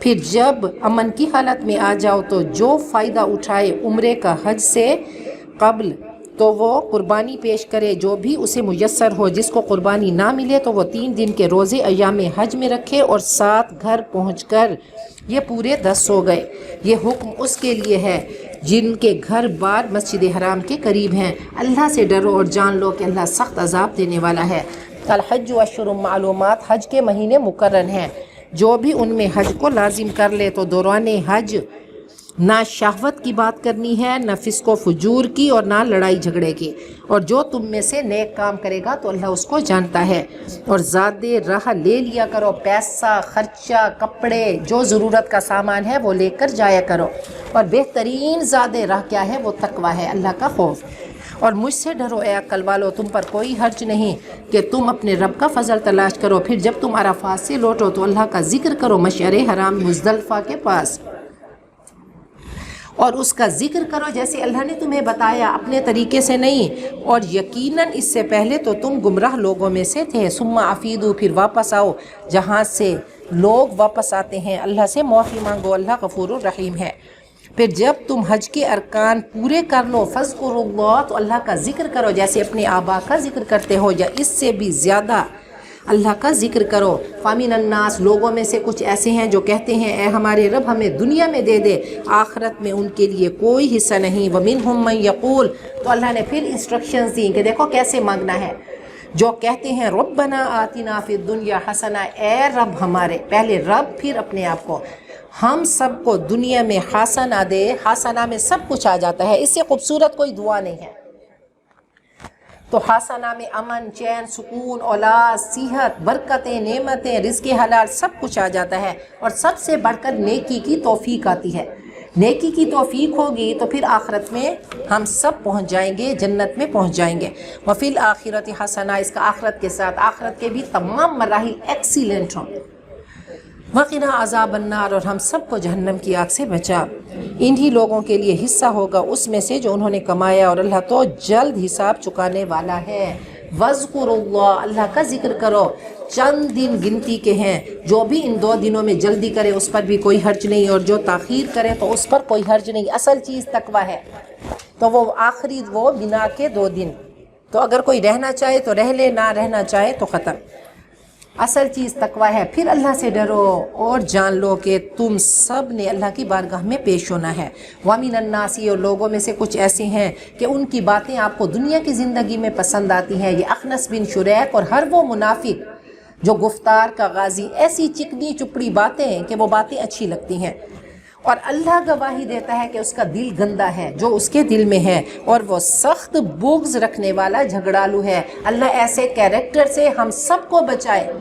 پھر جب امن کی حالت میں آ جاؤ تو جو فائدہ اٹھائے عمرے کا حج سے قبل تو وہ قربانی پیش کرے، جو بھی اسے میسر ہو۔ جس کو قربانی نہ ملے تو وہ 3 دن کے روزے ایام حج میں رکھے اور 7 گھر پہنچ کر، یہ پورے 10 ہو گئے۔ یہ حکم اس کے لیے ہے جن کے گھر بار مسجد حرام کے قریب ہیں۔ اللہ سے ڈرو اور جان لو کہ اللہ سخت عذاب دینے والا ہے۔ الحج اشہر معلومات، حج کے مہینے مقرر ہیں۔ جو بھی ان میں حج کو لازم کر لے تو دوران حج نہ شہوت کی بات کرنی ہے، نہ فسق و فجور کی، اور نہ لڑائی جھگڑے کی۔ اور جو تم میں سے نیک کام کرے گا تو اللہ اس کو جانتا ہے۔ اور زیادہ راہ لے لیا کرو، پیسہ، خرچہ، کپڑے، جو ضرورت کا سامان ہے وہ لے کر جایا کرو۔ اور بہترین زیادہ راہ کیا ہے؟ وہ تقوی ہے، اللہ کا خوف۔ اور مجھ سے ڈرو اے عقل والو، تم پر کوئی حرج نہیں کہ تم اپنے رب کا فضل تلاش کرو۔ پھر جب تم عرفات سے لوٹو تو اللہ کا ذکر کرو مشعر حرام مزدلفہ کے پاس، اور اس کا ذکر کرو جیسے اللہ نے تمہیں بتایا، اپنے طریقے سے نہیں۔ اور یقیناً اس سے پہلے تو تم گمراہ لوگوں میں سے تھے۔ ثم افیدوا، پھر واپس آؤ جہاں سے لوگ واپس آتے ہیں، اللہ سے معافی مانگو، اللہ غفور الرحیم ہے۔ پھر جب تم حج کے ارکان پورے کر لو، فاذکروا اللہ، تو اللہ کا ذکر کرو جیسے اپنے آبا کا ذکر کرتے ہو یا اس سے بھی زیادہ اللہ کا ذکر کرو۔ فامن الناس، لوگوں میں سے کچھ ایسے ہیں جو کہتے ہیں اے ہمارے رب ہمیں دنیا میں دے دے، آخرت میں ان کے لیے کوئی حصہ نہیں۔ ومنہم من یقول، تو اللہ نے پھر انسٹرکشنز دی کہ دیکھو کیسے مانگنا ہے۔ جو کہتے ہیں ربنا آتنا فی الدنیا حسنہ، اے رب ہمارے، پہلے رب پھر اپنے آپ کو، ہم سب کو دنیا میں حسنہ دے۔ حسنہ میں سب کچھ آ جاتا ہے، اس سے خوبصورت کوئی دعا نہیں ہے۔ تو حسنہ میں امن، چین، سکون، اولاد، صحت، برکتیں، نعمتیں، رزق حلال سب کچھ آ جاتا ہے، اور سب سے بڑھ کر نیکی کی توفیق آتی ہے۔ نیکی کی توفیق ہوگی تو پھر آخرت میں ہم سب پہنچ جائیں گے، جنت میں پہنچ جائیں گے۔ وفی الآخرۃ حسنہ، اس کا آخرت کے ساتھ، آخرت کے بھی تمام مراحل ایکسیلنٹ ہوں۔ وقنا عذاب النار، اور ہم سب کو جہنم کی آگ سے بچا۔ انہی لوگوں کے لیے حصہ ہوگا اس میں سے جو انہوں نے کمایا، اور اللہ تو جلد حساب چکانے والا ہے۔ وَاذْكُرُوا اللَّهَ، اللہ کا ذکر کرو۔ چند دن گنتی کے ہیں، جو بھی ان 2 دنوں میں جلدی کرے اس پر بھی کوئی حرج نہیں، اور جو تاخیر کرے تو اس پر کوئی حرج نہیں۔ اصل چیز تقویٰ ہے، تو وہ آخری وہ بنا کے 2 دن، تو اگر کوئی رہنا چاہے تو رہ لے، نہ رہنا چاہے تو ختم۔ اصل چیز تقویٰ ہے۔ پھر اللہ سے ڈرو اور جان لو کہ تم سب نے اللہ کی بارگاہ میں پیش ہونا ہے۔ وَمِنَ النَّاسِ، اور لوگوں میں سے کچھ ایسے ہیں کہ ان کی باتیں آپ کو دنیا کی زندگی میں پسند آتی ہیں۔ یہ اخنس بن شریک اور ہر وہ منافق جو گفتار کا غازی، ایسی چکنی چپڑی باتیں ہیں کہ وہ باتیں اچھی لگتی ہیں، اور اللہ گواہی دیتا ہے کہ اس کا دل گندا ہے جو اس کے دل میں ہے، اور وہ سخت بغض رکھنے والا جھگڑالو ہے۔ اللہ ایسے کیریکٹر سے ہم سب کو بچائے،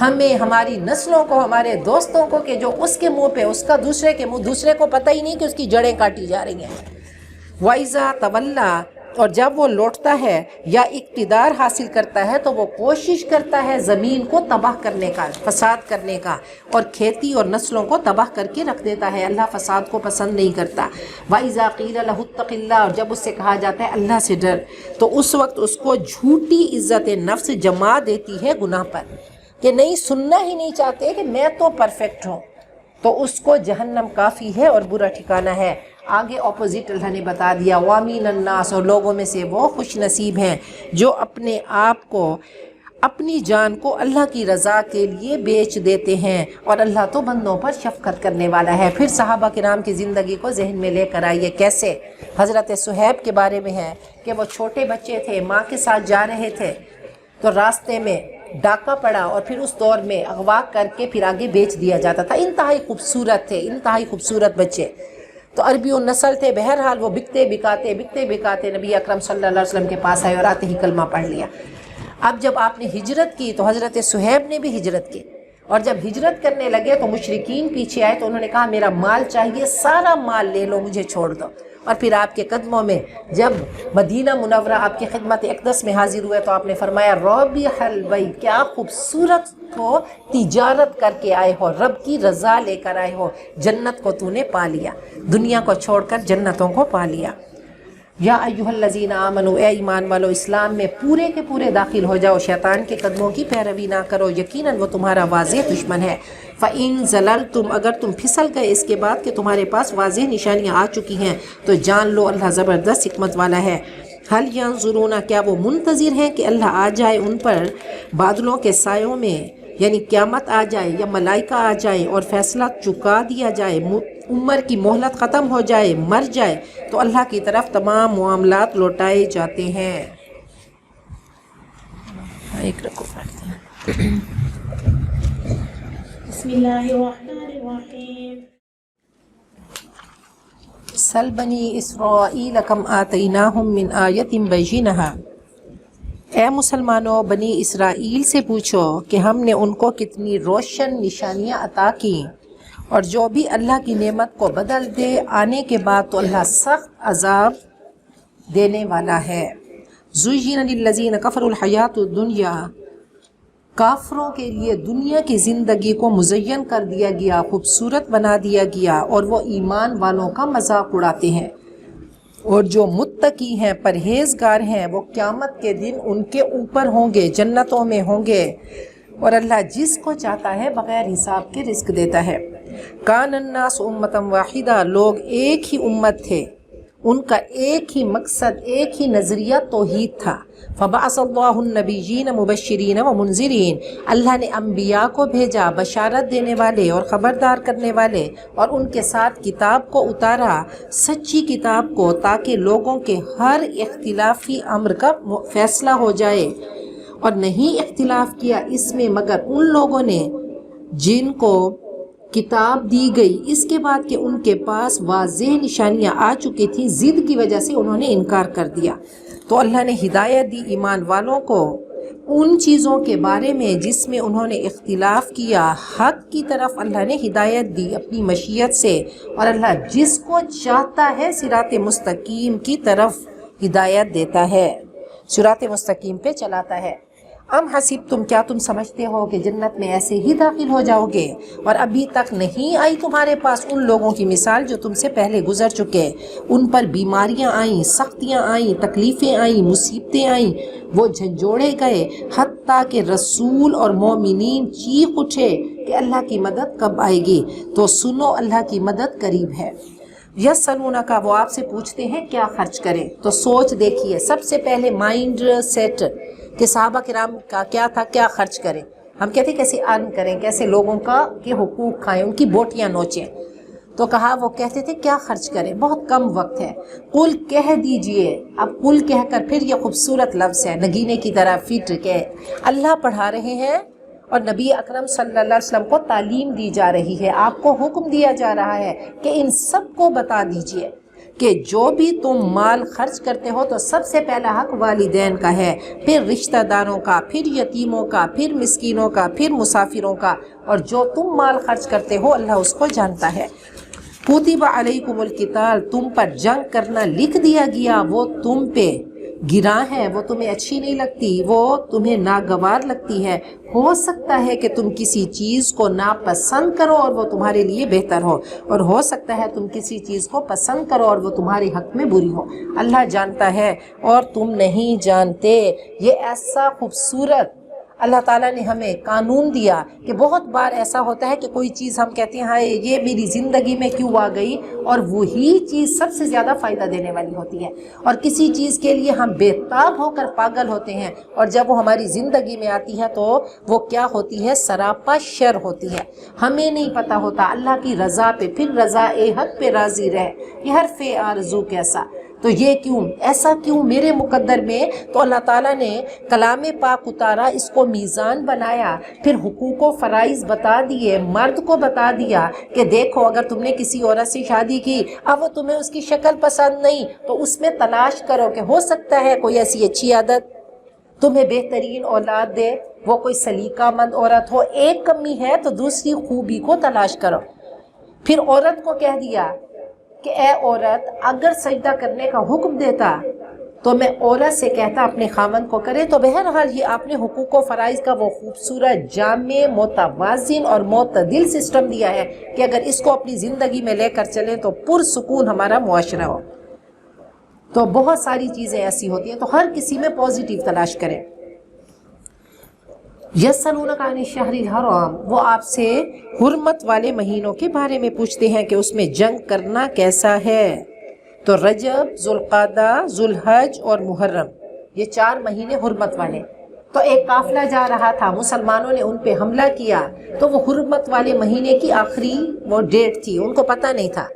ہمیں، ہماری نسلوں کو، ہمارے دوستوں کو، کہ جو اس کے منہ پہ، اس کا دوسرے کے منہ، دوسرے کو پتہ ہی نہیں کہ اس کی جڑیں کاٹی جا رہی ہیں۔ وَإِذَا تَوَلَّى، اور جب وہ لوٹتا ہے یا اقتدار حاصل کرتا ہے تو وہ کوشش کرتا ہے زمین کو تباہ کرنے کا، فساد کرنے کا، اور کھیتی اور نسلوں کو تباہ کر کے رکھ دیتا ہے۔ اللہ فساد کو پسند نہیں کرتا۔ وَإِذَا قِيلَ لَهُ اتَّقِ اللَّهَ، اور جب اس سے کہا جاتا ہے اللہ سے ڈر، تو اس وقت اس کو جھوٹی عزت نفس جما دیتی ہے گناہ پر، کہ نہیں، سننا ہی نہیں چاہتے کہ میں تو پرفیکٹ ہوں، تو اس کو جہنم کافی ہے اور برا ٹھکانہ ہے۔ آگے اپوزٹ اللہ نے بتا دیا، وَمِنَ النَّاسِ، اور لوگوں میں سے وہ خوش نصیب ہیں جو اپنے آپ کو، اپنی جان کو اللہ کی رضا کے لیے بیچ دیتے ہیں، اور اللہ تو بندوں پر شفقت کرنے والا ہے۔ پھر صحابہ کرام کی زندگی کو ذہن میں لے کر آئیے، کیسے حضرت صہیب کے بارے میں ہے کہ وہ چھوٹے بچے تھے، ماں کے ساتھ جا رہے تھے، تو راستے میں ڈاکہ پڑا، اور پھر اس دور میں اغوا کر کے پھر آگے بیچ دیا جاتا تھا۔ انتہائی خوبصورت تھے، انتہائی خوبصورت بچے، تو عربی نسل تھے۔ بہرحال وہ بکتے بکاتے نبی اکرم صلی اللہ علیہ وسلم کے پاس آئے اور آتے ہی کلمہ پڑھ لیا۔ اب جب آپ نے ہجرت کی تو حضرت صہیب نے بھی ہجرت کی، اور جب ہجرت کرنے لگے تو مشرکین پیچھے آئے، تو انہوں نے کہا میرا مال چاہیے، سارا مال لے لو، مجھے چھوڑ دو۔ اور پھر آپ کے قدموں میں جب مدینہ منورہ آپ کی خدمت اقدس میں حاضر ہوئے تو آپ نے فرمایا رابح البیع، کیا خوبصورت ہو، تجارت کر کے آئے ہو، رب کی رضا لے کر آئے ہو، جنت کو تو نے پا لیا، دنیا کو چھوڑ کر جنتوں کو پا لیا۔ یا ایھا الذین آمنوا، اے ایمان والو، اسلام میں پورے کے پورے داخل ہو جاؤ، شیطان کے قدموں کی پیروی نہ کرو، یقیناً وہ تمہارا واضح دشمن ہے۔ فَإِن زَلَلْتُمْ، اگر تم پھسل گئے اس کے بعد کہ تمہارے پاس واضح نشانیاں آ چکی ہیں، تو جان لو اللہ زبردست حکمت والا ہے۔ هَلْ يَنظُرُونَ، کیا وہ منتظر ہیں کہ اللہ آ جائے ان پر بادلوں کے سایوں میں، یعنی قیامت آ جائے یا ملائکہ آ جائیں اور فیصلہ چکا دیا جائے، عمر کی مہلت ختم ہو جائے، مر جائے، تو اللہ کی طرف تمام معاملات لوٹائے جاتے ہیں۔ ایک رکو پڑھتے ہیں۔ بسم اللہ الرحمن الرحیم۔ سل بنی اسرائیل کم آتیناہم من آیت بینہا، اے مسلمانوں بنی اسرائیل سے پوچھو کہ ہم نے ان کو کتنی روشن نشانیاں عطا کی، اور جو بھی اللہ کی نعمت کو بدل دے آنے کے بعد تو اللہ سخت عذاب دینے والا ہے۔ زُیِّنَ لِلَّذِینَ کَفَرُوا الْحَیَاةُ الدُّنْیَا، کافروں کے لیے دنیا کی زندگی کو مزین کر دیا گیا، خوبصورت بنا دیا گیا، اور وہ ایمان والوں کا مذاق اڑاتے ہیں۔ اور جو متقی ہیں، پرہیزگار ہیں، وہ قیامت کے دن ان کے اوپر ہوں گے، جنتوں میں ہوں گے، اور اللہ جس کو چاہتا ہے بغیر حساب کے رزق دیتا ہے۔ کان الناس امۃ واحدہ، لوگ ایک ہی امت تھے، ان کا ایک ہی مقصد، ایک ہی نظریہ توحید تھا۔ فبعث اللہ النبیین مبشرین ومنذرین، اللہ نے انبیاء کو بھیجا بشارت دینے والے اور خبردار کرنے والے، اور ان کے ساتھ کتاب کو اتارا، سچی کتاب کو، تاکہ لوگوں کے ہر اختلافی امر کا فیصلہ ہو جائے، اور نہیں اختلاف کیا اس میں مگر ان لوگوں نے جن کو کتاب دی گئی اس کے بعد کہ ان کے پاس واضح نشانیاں آ چکی تھیں، ضد کی وجہ سے انہوں نے انکار کر دیا۔ تو اللہ نے ہدایت دی ایمان والوں کو ان چیزوں کے بارے میں جس میں انہوں نے اختلاف کیا، حق کی طرف اللہ نے ہدایت دی اپنی مشیت سے، اور اللہ جس کو چاہتا ہے صراط مستقیم کی طرف ہدایت دیتا ہے، صراط مستقیم پہ چلاتا ہے۔ ام حسب تم، کیا تم سمجھتے ہو کہ جنت میں ایسے ہی داخل ہو جاؤ گے اور ابھی تک نہیں آئی تمہارے پاس ان لوگوں کی مثال جو تم سے پہلے گزر چکے؟ ان پر بیماریاں آئیں، سختیاں آئیں، تکلیفیں آئیں، مصیبتیں آئیں، وہ جھنجھوڑے گئے، حتیٰ کہ رسول اور مومنین چیخ اٹھے کہ اللہ کی مدد کب آئے گی؟ تو سنو، اللہ کی مدد قریب ہے۔ یسألونک، وہ آپ سے پوچھتے ہیں کیا خرچ کریں؟ تو سوچ دیکھیے، سب سے پہلے مائنڈ سیٹ کہ صحابہ کرام کا کیا تھا، کیا خرچ کریں۔ ہم کہتے ہیں کیسے ارن کریں، کیسے لوگوں کے حقوق کھائیں، ان کی بوٹیاں نوچیں۔ تو کہا، وہ کہتے تھے کیا خرچ کریں، بہت کم وقت ہے۔ قل، کہہ دیجئے۔ اب قل کہہ کر پھر یہ خوبصورت لفظ ہے نگینے کی طرح فٹ کے اللہ پڑھا رہے ہیں اور نبی اکرم صلی اللہ علیہ وسلم کو تعلیم دی جا رہی ہے، آپ کو حکم دیا جا رہا ہے کہ ان سب کو بتا دیجئے کہ جو بھی تم مال خرچ کرتے ہو تو سب سے پہلا حق والدین کا ہے، پھر رشتہ داروں کا، پھر یتیموں کا، پھر مسکینوں کا، پھر مسافروں کا، اور جو تم مال خرچ کرتے ہو اللہ اس کو جانتا ہے۔ کتب علیکم القتال، تم پر جنگ کرنا لکھ دیا گیا، وہ تم پہ گراں ہے، وہ تمہیں اچھی نہیں لگتی، وہ تمہیں ناگوار لگتی ہے۔ ہو سکتا ہے کہ تم کسی چیز کو ناپسند کرو اور وہ تمہارے لیے بہتر ہو، اور ہو سکتا ہے تم کسی چیز کو پسند کرو اور وہ تمہارے حق میں بری ہو۔ اللہ جانتا ہے اور تم نہیں جانتے۔ یہ ایسا خوبصورت اللہ تعالیٰ نے ہمیں قانون دیا کہ بہت بار ایسا ہوتا ہے کہ کوئی چیز ہم کہتے ہیں ہائے یہ میری زندگی میں کیوں آ گئی، اور وہی چیز سب سے زیادہ فائدہ دینے والی ہوتی ہے، اور کسی چیز کے لیے ہم بے تاب ہو کر پاگل ہوتے ہیں، اور جب وہ ہماری زندگی میں آتی ہے تو وہ کیا ہوتی ہے؟ سراپا شر ہوتی ہے۔ ہمیں نہیں پتہ ہوتا اللہ کی رضا پہ، پھر رضا حق پہ راضی رہے، یہ حرف آرزو کیسا، تو یہ کیوں ایسا، کیوں میرے مقدر میں؟ تو اللہ تعالیٰ نے کلام پاک اتارا، اس کو میزان بنایا، پھر حقوق و فرائض بتا دیے، مرد کو بتا دیا کہ دیکھو اگر تم نے کسی عورت سے شادی کی، اب وہ تمہیں اس کی شکل پسند نہیں تو اس میں تلاش کرو کہ ہو سکتا ہے کوئی ایسی اچھی عادت تمہیں بہترین اولاد دے، وہ کوئی سلیقہ مند عورت ہو، ایک کمی ہے تو دوسری خوبی کو تلاش کرو۔ پھر عورت کو کہہ دیا کہ اے عورت، اگر سجدہ کرنے کا حکم دیتا تو میں عورت سے کہتا اپنے خاوند کو کرے۔ تو بہرحال یہ آپ نے حقوق و فرائض کا وہ خوبصورت جامع متوازن اور معتدل سسٹم دیا ہے کہ اگر اس کو اپنی زندگی میں لے کر چلیں تو پرسکون ہمارا معاشرہ ہو۔ تو بہت ساری چیزیں ایسی ہوتی ہیں، تو ہر کسی میں پازیٹیو تلاش کریں۔ یسألونک عن الشہر الحرام، وہ آپ سے حرمت والے مہینوں کے بارے میں پوچھتے ہیں کہ اس میں جنگ کرنا کیسا ہے۔ تو رجب، ذوالقعدہ، ذوالحج اور محرم، یہ 4 مہینے حرمت والے۔ تو ایک قافلہ جا رہا تھا، مسلمانوں نے ان پہ حملہ کیا، تو وہ حرمت والے مہینے کی آخری وہ ڈیٹ تھی، ان کو پتہ نہیں تھا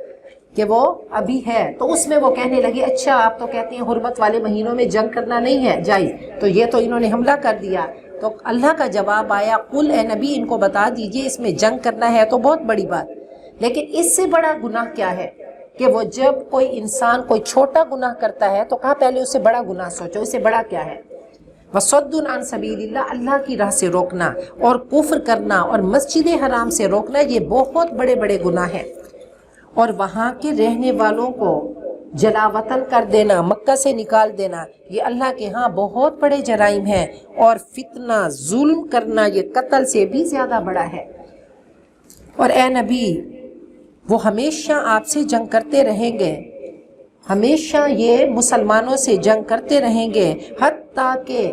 کہ وہ ابھی ہے، تو اس میں وہ کہنے لگے اچھا آپ تو کہتے ہیں حرمت والے مہینوں میں جنگ کرنا نہیں ہے جائز، تو یہ تو انہوں نے حملہ کر دیا۔ تو اللہ کا جواب آیا، قل، اے نبی ان کو بتا دیجئے اس میں جنگ کرنا ہے تو بہت بڑی بات، لیکن اس سے بڑا گناہ کیا ہے کہ وہ جب کوئی انسان کوئی چھوٹا گناہ کرتا ہے تو کہا پہلے اسے بڑا گناہ سوچو، اسے بڑا کیا ہے؟ وَصَدٌّ عَن سَبِيلِ اللَّهِ، اللہ کی راہ سے روکنا اور کفر کرنا اور مسجد حرام سے روکنا، یہ بہت بڑے بڑے گناہ ہیں۔ اور وہاں کے رہنے والوں کو جلا وطن کر دینا، مکہ سے نکال دینا، یہ اللہ کے ہاں بہت بڑے جرائم ہیں، اور فتنہ، ظلم کرنا یہ قتل سے بھی زیادہ بڑا ہے۔ اور اے نبی، وہ ہمیشہ آپ سے جنگ کرتے رہیں گے، ہمیشہ یہ مسلمانوں سے جنگ کرتے رہیں گے، حتیٰ کہ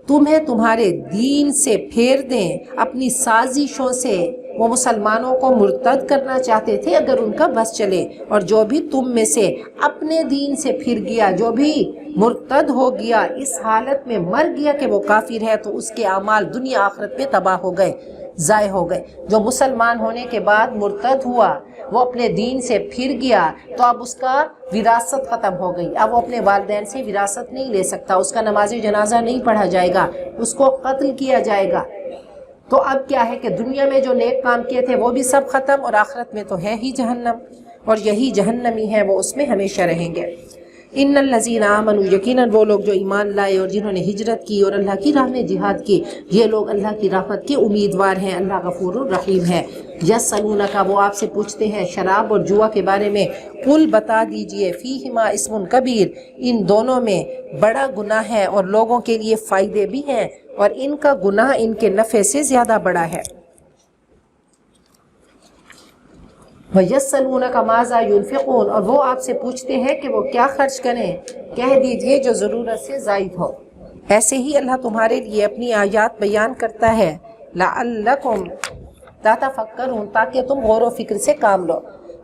تمہیں تمہارے دین سے پھیر دیں، اپنی سازشوں سے وہ مسلمانوں کو مرتد کرنا چاہتے تھے اگر ان کا بس چلے، اور جو بھی تم میں سے اپنے دین سے پھر گیا، جو بھی مرتد ہو گیا، اس حالت میں مر گیا کہ وہ کافر ہے، تو اس کے اعمال دنیا آخرت میں تباہ ہو گئے۔ ضائع ہو گئے. جو مسلمان ہونے کے بعد مرتد ہوا، وہ اپنے دین سے پھر گیا، تو اب اس کا وراثت ختم ہو گئی. اب وہ اپنے والدین سے وراثت نہیں لے سکتا، اس کا نماز جنازہ نہیں پڑھا جائے گا، اس کو قتل کیا جائے گا. تو اب کیا ہے کہ دنیا میں جو نیک کام کیے تھے وہ بھی سب ختم، اور آخرت میں تو ہے ہی جہنم، اور یہی جہنمی ہے، وہ اس میں ہمیشہ رہیں گے. ان الذین آمنوا، یقیناً وہ لوگ جو ایمان لائے اور جنہوں نے ہجرت کی اور اللہ کی راہ میں جہاد کی، یہ لوگ اللہ کی رحمت کے امیدوار ہیں. اللہ غفور الرحیم ہے. یسألونک، وہ آپ سے پوچھتے ہیں شراب اور جوا کے بارے میں. قل، بتا دیجئے، فیہما اسم کبیر، ان دونوں میں بڑا گناہ ہے اور لوگوں کے لیے فائدے بھی ہیں، اور ان کا گناہ ان کے نفع سے زیادہ بڑا ہے. وَيَسْأَلُونَكَ مَاذَا يُنْفِقُونَ، اور وہ آپ سے پوچھتے ہیں کہ وہ کیا خرچ کریں. کہہ دیجئے جو ضرورت سے زائد ہو. ایسے ہی اللہ تمہارے لیے اپنی آیات بیان کرتا ہے. لَعَلَّكُمْ تَتَفَكَّرُونَ، تاکہ تم غور و فکر سے کام لو.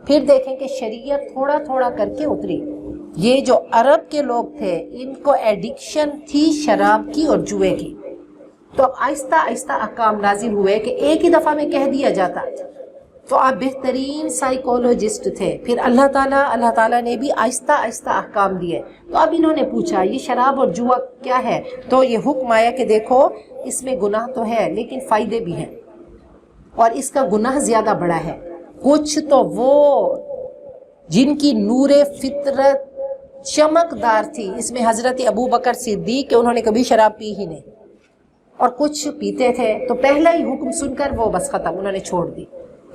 پھر دیکھیں کہ شریعت تھوڑا تھوڑا کر کے اتری. یہ جو عرب کے لوگ تھے، ان کو ایڈکشن تھی شراب کی اور جوئے کی، تو اب آہستہ آہستہ احکام نازل ہوئے کہ ایک ہی دفعہ میں کہہ دیا جاتا. تو آپ بہترین سائیکولوجسٹ تھے. پھر اللہ تعالیٰ نے بھی آہستہ آہستہ احکام دیے. تو اب انہوں نے پوچھا یہ شراب اور جوا کیا ہے، تو یہ حکم آیا کہ دیکھو اس میں گناہ تو ہے لیکن فائدے بھی ہیں، اور اس کا گناہ زیادہ بڑا ہے. کچھ تو وہ جن کی نور فطرت چمکدار تھی، اس میں حضرت ابو بکر صدیق کہ انہوں نے کبھی شراب پی ہی نہیں، اور کچھ پیتے تھے. تو پہلا ہی حکم سن کر وہ بس ختم، انہوں نے چھوڑ دی.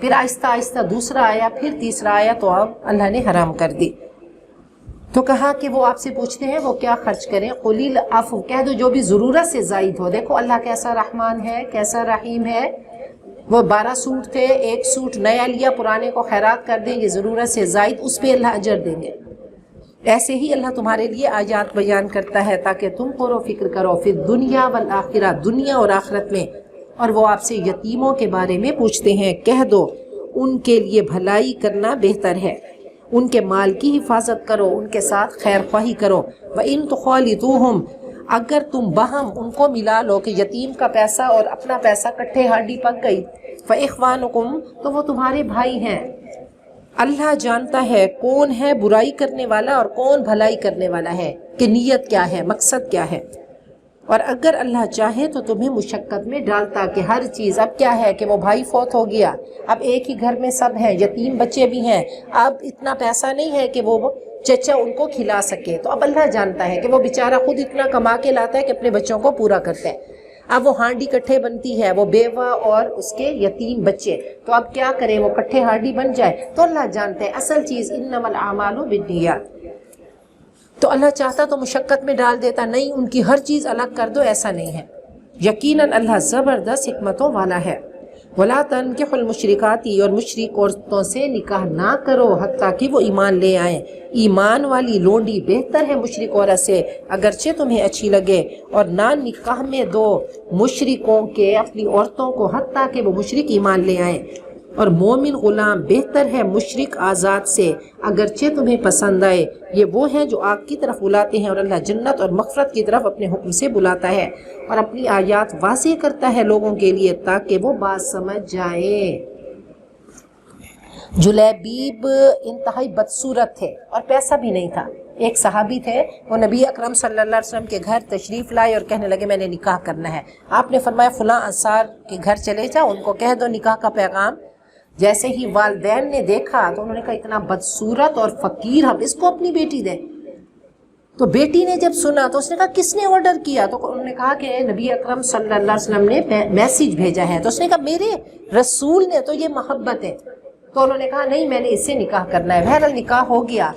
پھر آہستہ آہستہ دوسرا آیا، پھر تیسرا آیا، تو اب اللہ نے حرام کر دی. تو کہا کہ وہ آپ سے پوچھتے ہیں وہ کیا خرچ کریں. قُلِ الْعَفْوَ، کہہ دو جو بھی ضرورت سے زائد ہو. دیکھو اللہ کیسا رحمان ہے، کیسا رحیم ہے. وہ 12 سوٹ تھے، ایک سوٹ نیا لیا، پرانے کو خیرات کر دیں، یہ ضرورت سے زائد، اس پہ اللہ اجر دیں گے. ایسے ہی اللہ تمہارے لیے آیات بیان کرتا ہے تاکہ تم غور و فکر کرو. فی الدنیا والآخرہ، دنیا اور آخرت میں. اور وہ آپ سے یتیموں کے بارے میں پوچھتے ہیں. کہہ دو ان کے لیے بھلائی کرنا بہتر ہے، ان کے مال کی حفاظت کرو، ان کے ساتھ خیر خواہی کرو. وَإِن تُخَالِطُوهُمْ، اگر تم باہم ان کو ملا لو کہ یتیم کا پیسہ اور اپنا پیسہ کٹھے ہانڈی پک گئی، فَإِخْوَانُكُمْ، تو وہ تمہارے بھائی ہیں. اللہ جانتا ہے کون ہے برائی کرنے والا اور کون بھلائی کرنے والا ہے، کہ نیت کیا ہے، مقصد کیا ہے. اور اگر اللہ چاہے تو تمہیں مشقت میں ڈالتا کہ ہر چیز. اب کیا ہے کہ وہ بھائی فوت ہو گیا، اب ایک ہی گھر میں سب ہیں، یتیم بچے بھی ہیں، اب اتنا پیسہ نہیں ہے کہ وہ چچا ان کو کھلا سکے. تو اب اللہ جانتا ہے کہ وہ بیچارہ خود اتنا کما کے لاتا ہے کہ اپنے بچوں کو پورا کرتا ہے. اب وہ ہانڈی کٹھے بنتی ہے، وہ بیوہ اور اس کے یتیم بچے، تو اب کیا کریں، وہ کٹھے ہانڈی بن جائے. تو اللہ جانتا ہے اصل چیز انما الاعمال بالنیات. تو اللہ چاہتا تو مشقت میں ڈال دیتا، نہیں ان کی ہر چیز الگ کر دو، ایسا نہیں ہے. یقیناً اللہ زبردست حکمتوں والا ہے. وَلَا تَنْكِحُوا الْمُشْرِكَاتِ، اور مشرک عورتوں سے نکاح نہ کرو حتیٰ کہ وہ ایمان لے آئیں. ایمان والی لونڈی بہتر ہے مشرک عورت سے اگرچہ تمہیں اچھی لگے. اور نہ نکاح میں دو مشرکوں کے اپنی عورتوں کو حتیٰ کہ وہ مشرک ایمان لے آئیں. اور مومن غلام بہتر ہے مشرک آزاد سے اگرچہ تمہیں پسند آئے. یہ وہ ہیں جو آگ کی طرف بلاتے ہیں، اور اللہ جنت اور مغفرت کی طرف اپنے حکم سے بلاتا ہے، اور اپنی آیات واضح کرتا ہے لوگوں کے لیے تاکہ وہ بات سمجھ جائیں. جلیبیب انتہائی بدصورت تھے اور پیسہ بھی نہیں تھا. ایک صحابی تھے، وہ نبی اکرم صلی اللہ علیہ وسلم کے گھر تشریف لائے اور کہنے لگے میں نے نکاح کرنا ہے. آپ نے فرمایا فلاں انصار کے گھر چلے جاؤ، ان کو کہہ دو نکاح کا پیغام. جیسے ہی والدین نے دیکھا تو انہوں نے کہا اتنا بدصورت اور فقیر، ہم اس کو اپنی بیٹی دیں. تو بیٹی نے جب سنا تو اس نے کہا کس نے آرڈر کیا؟ تو انہوں نے کہا کہ نبی اکرم صلی اللہ علیہ وسلم نے میسیج بھیجا ہے. تو اس نے کہا میرے رسول نے، تو یہ محبت ہے. تو انہوں نے کہا نہیں میں نے اس سے نکاح کرنا ہے. بہرحال نکاح ہو گیا.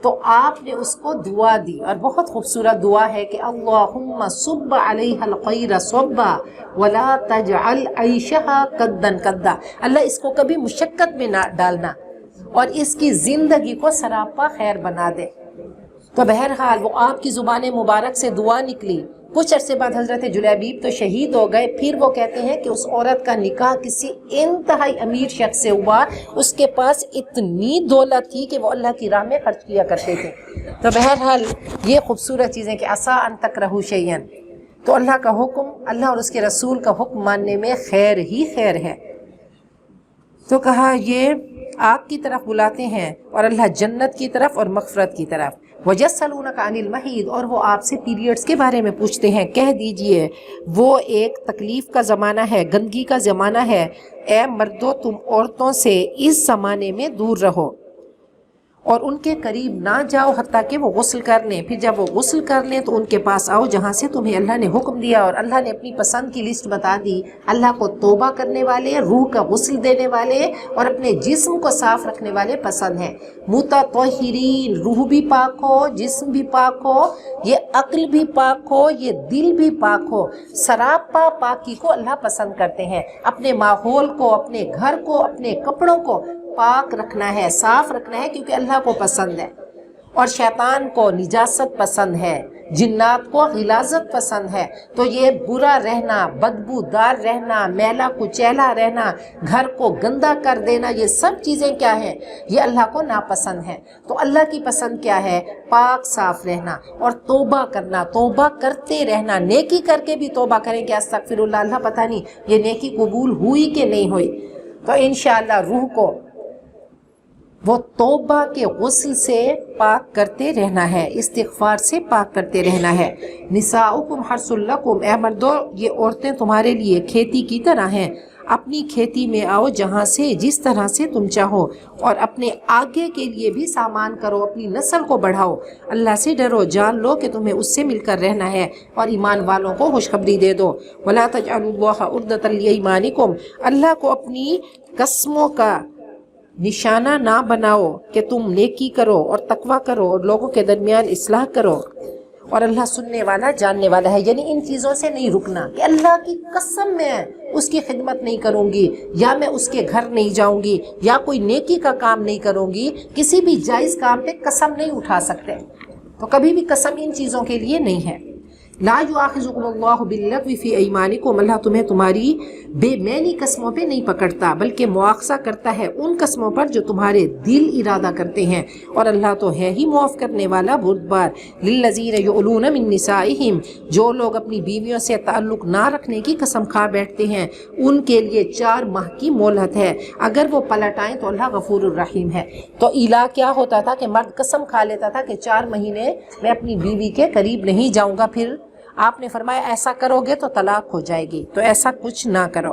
تو آپ نے اس کو دعا دی، اور بہت خوبصورت دعا ہے کہ اللہم صب علیہ الخیر صبا ولا تجعل عیشہا قدا قدا. اللہ اس کو کبھی مشقت میں نہ ڈالنا اور اس کی زندگی کو سراپا خیر بنا دے. تو بہرحال وہ آپ کی زبان مبارک سے دعا نکلی. کچھ عرصے بعد حضرت جلیبیب تو شہید ہو گئے. پھر وہ کہتے ہیں کہ اس عورت کا نکاح کسی انتہائی امیر شخص سے ہوا. اس کے پاس اتنی دولت تھی کہ وہ اللہ کی راہ میں خرچ کیا کرتے تھے. تو بہرحال یہ خوبصورت چیزیں کہ عسیٰ ان تکرہوا شیئا. تو اللہ کا حکم، اللہ اور اس کے رسول کا حکم ماننے میں خیر ہی خیر ہے۔ تو کہا یہ آگ کی طرف بلاتے ہیں اور اللہ جنت کی طرف اور مغفرت کی طرف۔ وَيَسْأَلُونَكَ عَنِ الْمَحِيضِ، اور وہ آپ سے پیریڈز کے بارے میں پوچھتے ہیں، کہہ دیجئے وہ ایک تکلیف کا زمانہ ہے، گندگی کا زمانہ ہے، اے مردو تم عورتوں سے اس زمانے میں دور رہو اور ان کے قریب نہ جاؤ حتیٰ کہ وہ غسل کر لیں، پھر جب وہ غسل کر لیں تو ان کے پاس آؤ جہاں سے تمہیں اللہ نے حکم دیا۔ اور اللہ نے اپنی پسند کی لسٹ بتا دی۔ اللہ کو توبہ کرنے والے، روح کا غسل دینے والے اور اپنے جسم کو صاف رکھنے والے پسند ہیں۔ متطہرین، روح بھی پاک ہو، جسم بھی پاک ہو، یہ عقل بھی پاک ہو، یہ دل بھی پاک ہو، سراپا پاکی کو اللہ پسند کرتے ہیں۔ اپنے ماحول کو، اپنے گھر کو، اپنے کپڑوں کو پاک رکھنا ہے، صاف رکھنا ہے، کیونکہ اللہ کو پسند ہے۔ اور شیطان کو نجاست پسند ہے، جنات کو غلاظت پسند ہے۔ تو یہ برا رہنا، بدبودار رہنا، میلا کچیلا رہنا، گھر کو گندا کر دینا، یہ سب چیزیں کیا ہیں؟ یہ اللہ کو ناپسند ہیں۔ تو اللہ کی پسند کیا ہے؟ پاک صاف رہنا اور توبہ کرنا، توبہ کرتے رہنا۔ نیکی کر کے بھی توبہ کریں کہ استغفر اللہ، اللہ پتہ نہیں یہ نیکی قبول ہوئی کہ نہیں ہوئی۔ تو انشاءاللہ روح کو وہ توبہ کے غسل سے پاک کرتے رہنا ہے، استغفار سے پاک کرتے رہنا ہے۔ نساؤکم حرث لکم، اے مردو یہ عورتیں تمہارے لیے کھیتی کی طرح ہیں، اپنی کھیتی میں آؤ جہاں سے جس طرح سے تم چاہو، اور اپنے آگے کے لیے بھی سامان کرو، اپنی نسل کو بڑھاؤ، اللہ سے ڈرو، جان لو کہ تمہیں اس سے مل کر رہنا ہے، اور ایمان والوں کو خوشخبری دے دو۔ وَلَا تَجْعَلُوا اللَّهَ عُرْضَةً لِأَيْمَانِكُمْ، اللہ کو اپنی قسموں کا نشانہ نہ بناؤ کہ تم نیکی کرو اور تقوی کرو اور لوگوں کے درمیان اصلاح کرو، اور اللہ سننے والا جاننے والا ہے۔ یعنی ان چیزوں سے نہیں رکنا کہ اللہ کی قسم میں اس کی خدمت نہیں کروں گی، یا میں اس کے گھر نہیں جاؤں گی، یا کوئی نیکی کا کام نہیں کروں گی۔ کسی بھی جائز کام پہ قسم نہیں اٹھا سکتے، تو کبھی بھی قسم ان چیزوں کے لیے نہیں ہے۔ لا یؤاخذکم اللہ باللغو فی ایمانکم، اللہ تمہیں تمہاری بے معنی قسموں پہ نہیں پکڑتا، بلکہ مواخذہ کرتا ہے ان قسموں پر جو تمہارے دل ارادہ کرتے ہیں، اور اللہ تو ہے ہی معاف کرنے والا بردبار۔ للذین یؤلون من نسائہم، جو لوگ اپنی بیویوں سے تعلق نہ رکھنے کی قسم کھا بیٹھتے ہیں ان کے لیے 4 ماہ کی مہلت ہے، اگر وہ پلٹ آئیں تو اللہ غفور الرحیم ہے۔ تو ایلا کیا ہوتا تھا کہ مرد قسم کھا لیتا تھا کہ 4 مہینے میں اپنی بیوی کے قریب نہیں جاؤں گا، پھر آپ نے فرمایا ایسا کرو گے تو طلاق ہو جائے گی، تو ایسا کچھ نہ کرو۔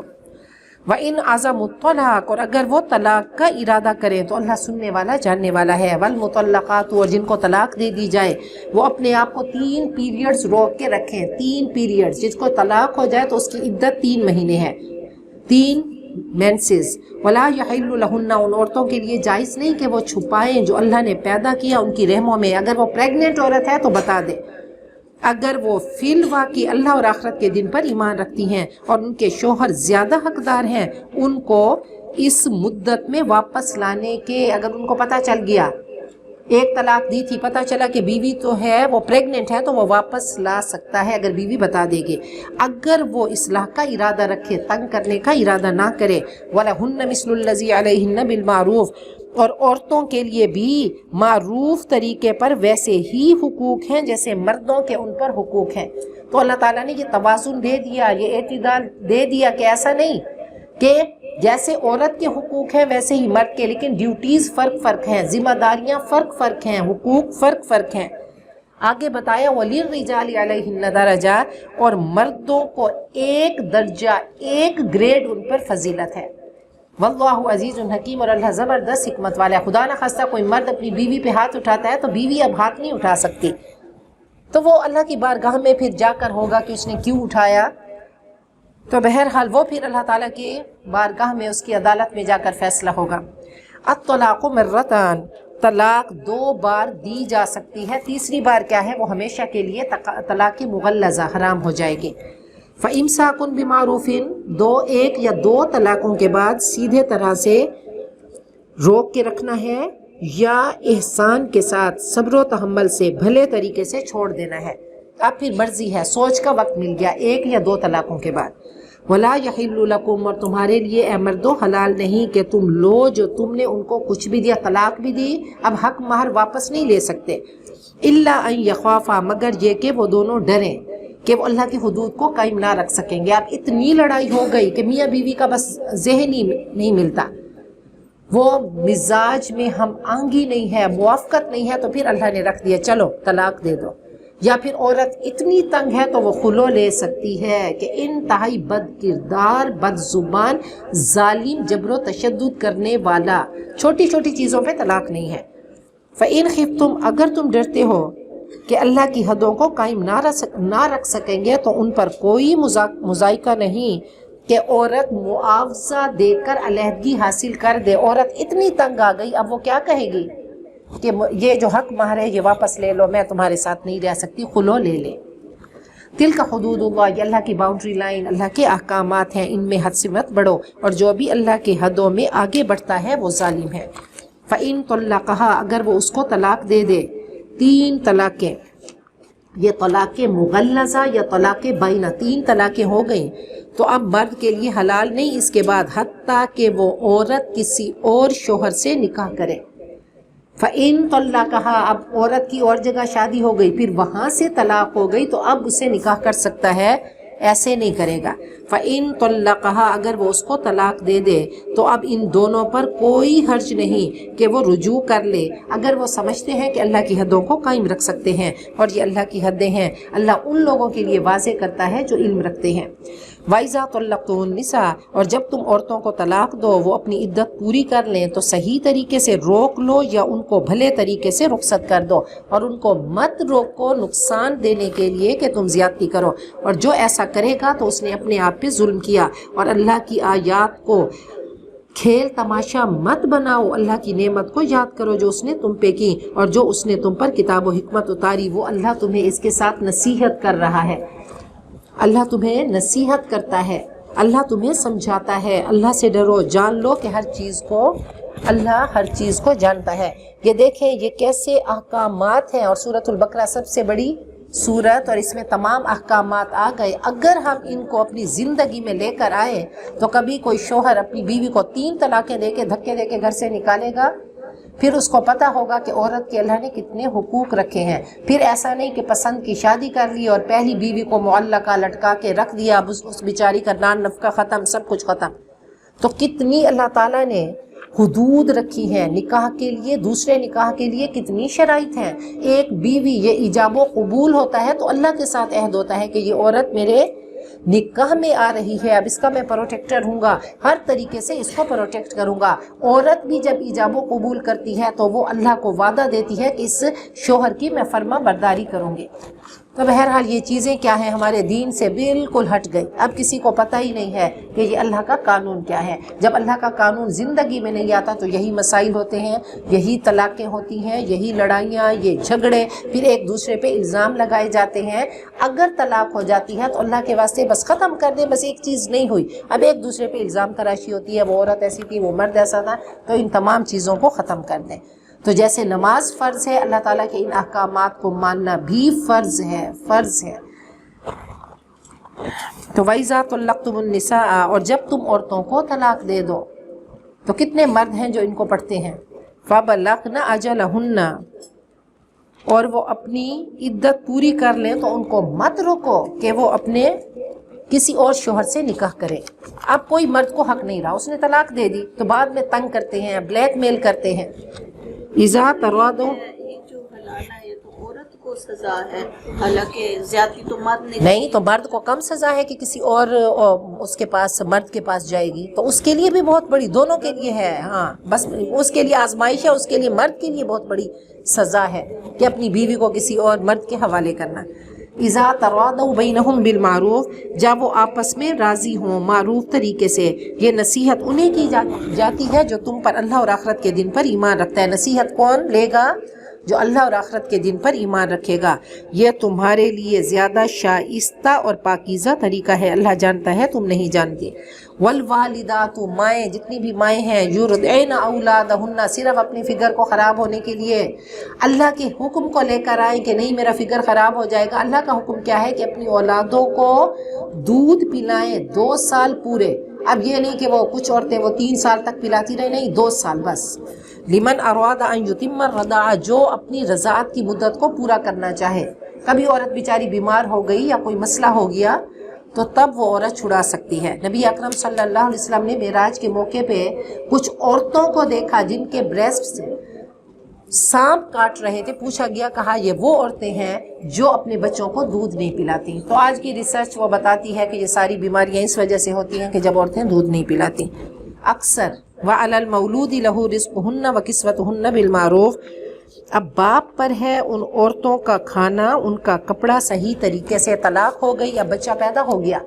وَإِنْ عَزَمُوا الطَّلَاقَ، اور اگر وہ طلاق کا ارادہ کریں تو اللہ سننے والا جاننے والا ہے۔ وَالْمُطَلَّقَاتُ، اور جن کو طلاق دے دی جائے وہ اپنے آپ کو 3 پیریڈز روک کے رکھیں، 3 پیریڈز۔ جس کو طلاق ہو جائے تو اس کی عدت 3 مہینے ہے، 3 مینسز۔ وَلَا يَحِلُّ لَهُنَّ، ان عورتوں کے لیے جائز نہیں کہ وہ چھپائیں جو اللہ نے پیدا کیا ان کی رحموں میں۔ اگر وہ پریگننٹ عورت ہے تو بتا دے، اگر وہ فی الواقع اللہ اور آخرت کے دن پر ایمان رکھتی ہیں اور ان کے شوہر زیادہ حقدار ہیں، ان کو اس مدت میں واپس لانے کے، اگر ان کو پتہ چل گیا ایک طلاق دی تھی، پتہ چلا کہ بیوی تو ہے وہ پریگننٹ ہے، تو وہ واپس لا سکتا ہے اگر بیوی بتا دے گی، اگر وہ اصلاح کا ارادہ رکھے، تنگ کرنے کا ارادہ نہ کرے۔ وَلَهُنَّ مِثْلُ الَّذِي عَلَيْهِنَّ بِالْمَعْرُوفِ، اور عورتوں کے لیے بھی معروف طریقے پر ویسے ہی حقوق ہیں جیسے مردوں کے ان پر حقوق ہیں۔ تو اللہ تعالیٰ نے یہ توازن دے دیا، یہ اعتدال دے دیا کہ ایسا نہیں کہ جیسے عورت کے حقوق ہیں ویسے ہی مرد کے، لیکن ڈیوٹیز فرق ہیں، ذمہ داریاں فرق ہیں، حقوق فرق ہیں۔ آگے بتایا وَلِلرِّجَالِ عَلَيْهِنَّ دَرَجَاتٌ، اور مردوں کو 1 درجہ، 1 گریڈ ان پر فضیلت ہے۔ واللہ عزیز حکیم، اور اللہ زبردست حکمت والا ہے۔ خدا نہ خواستہ کوئی مرد اپنی بیوی پہ ہاتھ اٹھاتا ہے تو بیوی اب ہاتھ نہیں اٹھا سکتی، تو وہ اللہ کی بارگاہ میں پھر جا کر ہوگا کہ اس نے کیوں اٹھایا، تو بہرحال وہ پھر اللہ تعالیٰ کی بارگاہ میں اس کی عدالت میں جا کر فیصلہ ہوگا۔ الطلاق مرتان، طلاق 2 بار دی جا سکتی ہے، تیسری بار کیا ہے؟ وہ ہمیشہ کے لیے طلاق مغلظہ حرام ہو جائے گی۔ فَإِمْسَاكٌ بِمَعْرُوفٍ، 1 یا 2 طلاقوں کے بعد سیدھے طرح سے روک کے رکھنا ہے، یا احسان کے ساتھ صبر و تحمل سے بھلے طریقے سے چھوڑ دینا ہے۔ اب پھر مرضی ہے، سوچ کا وقت مل گیا 1 یا 2 طلاقوں کے بعد۔ وَلَا يَحِلُّ لَكُمْ، اور تمہارے لیے اے مردو حلال نہیں کہ تم لو جو تم نے ان کو کچھ بھی دیا، طلاق بھی دی، اب حق مہر واپس نہیں لے سکتے۔ إِلَّا أَن يَخَافَا، مگر یہ کہ وہ دونوں ڈریں کہ وہ اللہ کی حدود کو قائم نہ رکھ سکیں گے. اب اتنی لڑائی ہو گئی کہ میاں بیوی کا بس ذہن ہی نہیں ملتا, وہ مزاج میں ہم آہنگی نہیں ہے, موافقت نہیں ہے, تو پھر اللہ نے رکھ دیا چلو طلاق دے دو. یا پھر عورت اتنی تنگ ہے تو وہ خلو لے سکتی ہے کہ انتہائی بد کردار, بد زبان, ظالم, جبر و تشدد کرنے والا, چھوٹی چھوٹی چیزوں پہ طلاق نہیں ہے. فَإِنْ خِفْتُمْ, اگر تم ڈرتے ہو کہ اللہ کی حدوں کو قائم نہ رکھ سکیں گے, تو ان پر کوئی مذائقہ نہیں کہ عورت معاوضہ دے کر علیحدگی حاصل کر دے. عورت اتنی تنگ آ گئی, اب وہ کیا کہے گی کہ یہ جو حق مہر ہے یہ واپس لے لو, میں تمہارے ساتھ نہیں رہ سکتی, خلو لے لے. تلک حدود اللہ, یہ اللہ کی باؤنڈری لائن, اللہ کے احکامات ہیں, ان میں حد سے مت بڑھو, اور جو بھی اللہ کے حدوں میں آگے بڑھتا ہے وہ ظالم ہے. فَإِن طَلَّقَهَا, اگر وہ اس کو طلاق دے دے, 3 طلاقیں, یہ طلاق مغلظہ یا طلاق بائنہ, 3 طلاقیں ہو گئیں, تو اب مرد کے لیے حلال نہیں اس کے بعد, حتیٰ کہ وہ عورت کسی اور شوہر سے نکاح کرے. فَإِن طَلَّقَهَا, اب عورت کی اور جگہ شادی ہو گئی, پھر وہاں سے طلاق ہو گئی, تو اب اسے نکاح کر سکتا ہے, ایسے نہیں کرے گا. فَإِن طَلَّقَهَا, اگر وہ اس کو طلاق دے دے, تو اب ان دونوں پر کوئی حرج نہیں کہ وہ رجوع کر لے, اگر وہ سمجھتے ہیں کہ اللہ کی حدوں کو قائم رکھ سکتے ہیں, اور یہ اللہ کی حدیں ہیں, اللہ ان لوگوں کے لیے واضح کرتا ہے جو علم رکھتے ہیں. وَإِذَا طَلَّقْتُمُ النِّسَاءَ, اور جب تم عورتوں کو طلاق دو, وہ اپنی عدت پوری کر لیں, تو صحیح طریقے سے روک لو یا ان کو بھلے طریقے سے رخصت کر دو, اور ان کو مت روکو نقصان دینے کے لیے کہ تم زیادتی کرو, اور جو ایسا کرے گا تو اس نے اپنے آپ پہ ظلم کیا. اور اللہ کی آیات کو کھیل تماشا مت بناؤ, اللہ کی نعمت کو یاد کرو جو اس نے تم پہ کی, اور جو اس نے تم پر کتاب و حکمت اتاری, وہ اللہ تمہیں اس کے ساتھ نصیحت کر رہا ہے. اللہ تمہیں نصیحت کرتا ہے, اللہ تمہیں سمجھاتا ہے. اللہ سے ڈرو, جان لو کہ اللہ ہر چیز کو جانتا ہے. یہ دیکھیں یہ کیسے احکامات ہیں, اور سورۃ البقرہ سب سے بڑی سورت, اور اس میں تمام احکامات آ گئے. اگر ہم ان کو اپنی زندگی میں لے کر آئے, تو کبھی کوئی شوہر اپنی بیوی کو 3 طلاقیں دے کے دھکے دے کے گھر سے نکالے گا, پھر اس کو پتہ ہوگا کہ عورت کے اللہ نے کتنے حقوق رکھے ہیں. پھر ایسا نہیں کہ پسند کی شادی کر لی اور پہلی بیوی کو معلقہ لٹکا کے رکھ دیا, اب اس بیچاری کا نان نفقہ ختم, سب کچھ ختم. تو کتنی اللہ تعالیٰ نے حدود رکھی ہیں نکاح کے لیے, دوسرے نکاح کے لیے کتنی شرائط ہیں. ایک بیوی یہ ایجاب و قبول ہوتا ہے تو اللہ کے ساتھ عہد ہوتا ہے کہ یہ عورت میرے نکاح میں آ رہی ہے, اب اس کا میں پروٹیکٹر ہوں گا, ہر طریقے سے اس کو پروٹیکٹ کروں گا. عورت بھی جب ایجاب و قبول کرتی ہے تو وہ اللہ کو وعدہ دیتی ہے کہ اس شوہر کی میں فرما برداری کروں گی. تو بہرحال یہ چیزیں کیا ہیں, ہمارے دین سے بالکل ہٹ گئی. اب کسی کو پتہ ہی نہیں ہے کہ یہ اللہ کا قانون کیا ہے. جب اللہ کا قانون زندگی میں نہیں آتا تو یہی مسائل ہوتے ہیں, یہی طلاقیں ہوتی ہیں, یہی لڑائیاں, یہ جھگڑے, پھر ایک دوسرے پہ الزام لگائے جاتے ہیں. اگر طلاق ہو جاتی ہے تو اللہ کے واسطے بس ختم کر دیں, بس ایک چیز نہیں ہوئی, اب ایک دوسرے پہ الزام تراشی ہوتی ہے, وہ عورت ایسی تھی, وہ مرد ایسا تھا, تو ان تمام چیزوں کو ختم کر دیں. تو جیسے نماز فرض ہے, اللہ تعالیٰ کے ان احکامات کو ماننا بھی فرض ہے, فرض ہے. تو وَإِذَا طَلَّقْتُمُ النِّسَاءَ, اور جب تم عورتوں کو طلاق دے دو, تو کتنے مرد ہیں جو ان کو پڑھتے ہیں, فَبَلَغْنَ أَجَلَهُنَّ, اور وہ اپنی عدت پوری کر لیں, تو ان کو مت روکو کہ وہ اپنے کسی اور شوہر سے نکاح کرے. اب کوئی مرد کو حق نہیں رہا, اس نے طلاق دے دی, تو بعد میں تنگ کرتے ہیں, بلیک میل کرتے ہیں. اذا ترادو, جو ہلانا ہے تو عورت کو سزا ہے, حالانکہ زیادتی تو مرد نہیں, تو مرد کو کم سزا ہے کہ کسی اور اس کے پاس, مرد کے پاس جائے گی, تو اس کے لیے بھی بہت بڑی, دونوں کے لیے ہے. ہاں, بس اس کے لیے آزمائش ہے, اس کے لیے, مرد کے لیے بہت بڑی سزا ہے کہ اپنی بیوی کو کسی اور مرد کے حوالے کرنا. اذا ترادوا بینہم بالمعروف, جب وہ آپس میں راضی ہوں معروف طریقے سے. یہ نصیحت انہیں کی جاتی ہے جو تم پر اللہ اور آخرت کے دن پر ایمان رکھتا ہے. نصیحت کون لے گا؟ جو اللہ اور آخرت کے دن پر ایمان رکھے گا. یہ تمہارے لیے زیادہ شائستہ اور پاکیزہ طریقہ ہے, اللہ جانتا ہے تم نہیں جانتے. والوالدات, مائیں, جتنی بھی مائیں ہیں, یرضعن اولادہن, صرف اپنی فگر کو خراب ہونے کے لیے اللہ کے حکم کو لے کر آئیں کہ نہیں میرا فگر خراب ہو جائے گا. اللہ کا حکم کیا ہے کہ اپنی اولادوں کو دودھ پلائیں 2 سال پورے. اب یہ نہیں کہ وہ کچھ عورتیں وہ 3 سال تک پلاتی رہے, نہیں, 2 سال بس. لمن اراد ان یتم الرضاعہ, جو اپنی رضاعت کی مدت کو پورا کرنا چاہے. کبھی عورت بیچاری بیمار ہو گئی یا کوئی مسئلہ ہو گیا تو تب وہ عورت چھڑا سکتی ہے۔ نبی اکرم صلی اللہ علیہ وسلم نے معراج کے موقع پہ کچھ عورتوں کو دیکھا جن کے بریسٹ سے سانپ کاٹ رہے تھے، پوچھا گیا، کہا یہ وہ عورتیں ہیں جو اپنے بچوں کو دودھ نہیں پلاتی۔ تو آج کی ریسرچ وہ بتاتی ہے کہ یہ ساری بیماریاں اس وجہ سے ہوتی ہیں کہ جب عورتیں دودھ نہیں پلاتی۔ اکثر وَعَلَى الْمَوْلُودِ لَهُ رِزْقُهُنَّ وَكِسْوَتُهُنَّ بِالْمَعْرُوفِ، اب باپ پر ہے ان عورتوں کا کھانا، ان کا کپڑا صحیح طریقے سے۔ طلاق ہو گئی یا بچہ پیدا ہو گیا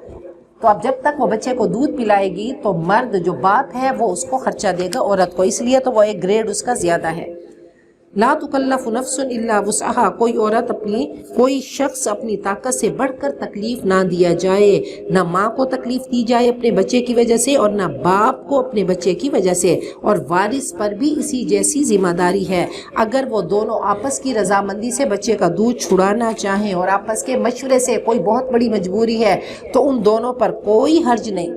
تو اب جب تک وہ بچے کو دودھ پلائے گی تو مرد جو باپ ہے وہ اس کو خرچہ دے گا عورت کو، اس لیے تو وہ ایک گریڈ اس کا زیادہ ہے۔ لا تکلف نفس الا وسعها، کوئی عورت کوئی شخص اپنی طاقت سے بڑھ کر تکلیف نہ دیا جائے، نہ ماں کو تکلیف دی جائے اپنے بچے کی وجہ سے اور نہ باپ کو اپنے بچے کی وجہ سے، اور وارث پر بھی اسی جیسی ذمہ داری ہے۔ اگر وہ دونوں آپس کی رضامندی سے بچے کا دودھ چھڑانا چاہیں اور آپس کے مشورے سے، کوئی بہت بڑی مجبوری ہے تو ان دونوں پر کوئی حرج نہیں۔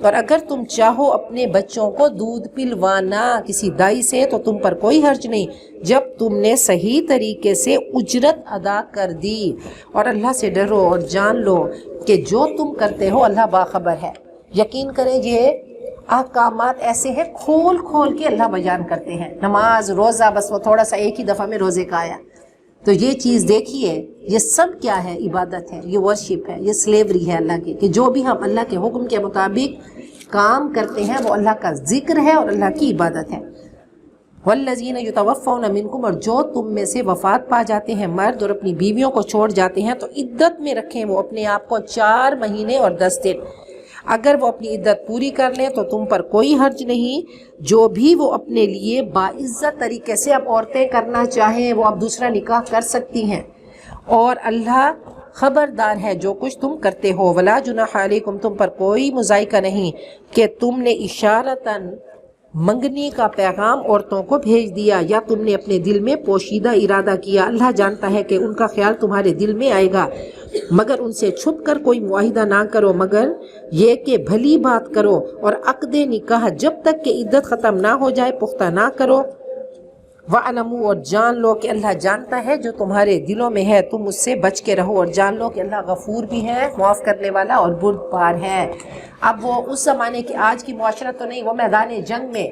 اور اگر تم چاہو اپنے بچوں کو دودھ پلوانا کسی دائی سے تو تم پر کوئی حرج نہیں، جب تم نے صحیح طریقے سے اجرت ادا کر دی۔ اور اللہ سے ڈرو اور جان لو کہ جو تم کرتے ہو اللہ باخبر ہے۔ یقین کریں یہ احکامات ایسے ہیں کھول کھول کے اللہ بیان کرتے ہیں۔ نماز روزہ بس وہ تھوڑا سا ایک ہی دفعہ میں روزے کا آیا، تو یہ چیز دیکھیے یہ سب کیا ہے، عبادت ہے، یہ ورشپ ہے، یہ سلیوری ہے اللہ کی، کہ جو بھی ہم اللہ کے حکم کے مطابق کام کرتے ہیں وہ اللہ کا ذکر ہے اور اللہ کی عبادت ہے۔ والذین یتوفون منکم، اور جو تم میں سے وفات پا جاتے ہیں مرد اور اپنی بیویوں کو چھوڑ جاتے ہیں تو عدت میں رکھیں وہ اپنے آپ کو 4 مہینے اور 10 دن۔ اگر وہ اپنی عدت پوری کر لیں تو تم پر کوئی حرج نہیں۔ جو بھی وہ اپنے لیے باعزت طریقے سے اب عورتیں کرنا چاہیں وہ اب دوسرا نکاح کر سکتی ہیں، اور اللہ خبردار ہے جو کچھ تم کرتے ہو۔ ولا جناح علیکم، تم پر کوئی مذائقہ نہیں کہ تم نے اشارتاً منگنی کا پیغام عورتوں کو بھیج دیا یا تم نے اپنے دل میں پوشیدہ ارادہ کیا۔ اللہ جانتا ہے کہ ان کا خیال تمہارے دل میں آئے گا، مگر ان سے چھپ کر کوئی معاہدہ نہ کرو مگر یہ کہ بھلی بات کرو، اور عقد نکاح جب تک کہ عدت ختم نہ ہو جائے پختہ نہ کرو۔ وَعْلَمُوا، اور جان لو کہ اللہ جانتا ہے جو تمہارے دلوں میں ہے، تم اس سے بچ کے رہو، اور جان لو کہ اللہ غفور بھی ہے، معاف کرنے والا اور بردبار ہے۔ اب وہ اس زمانے کی آج کی معاشرت تو نہیں، وہ میدان جنگ میں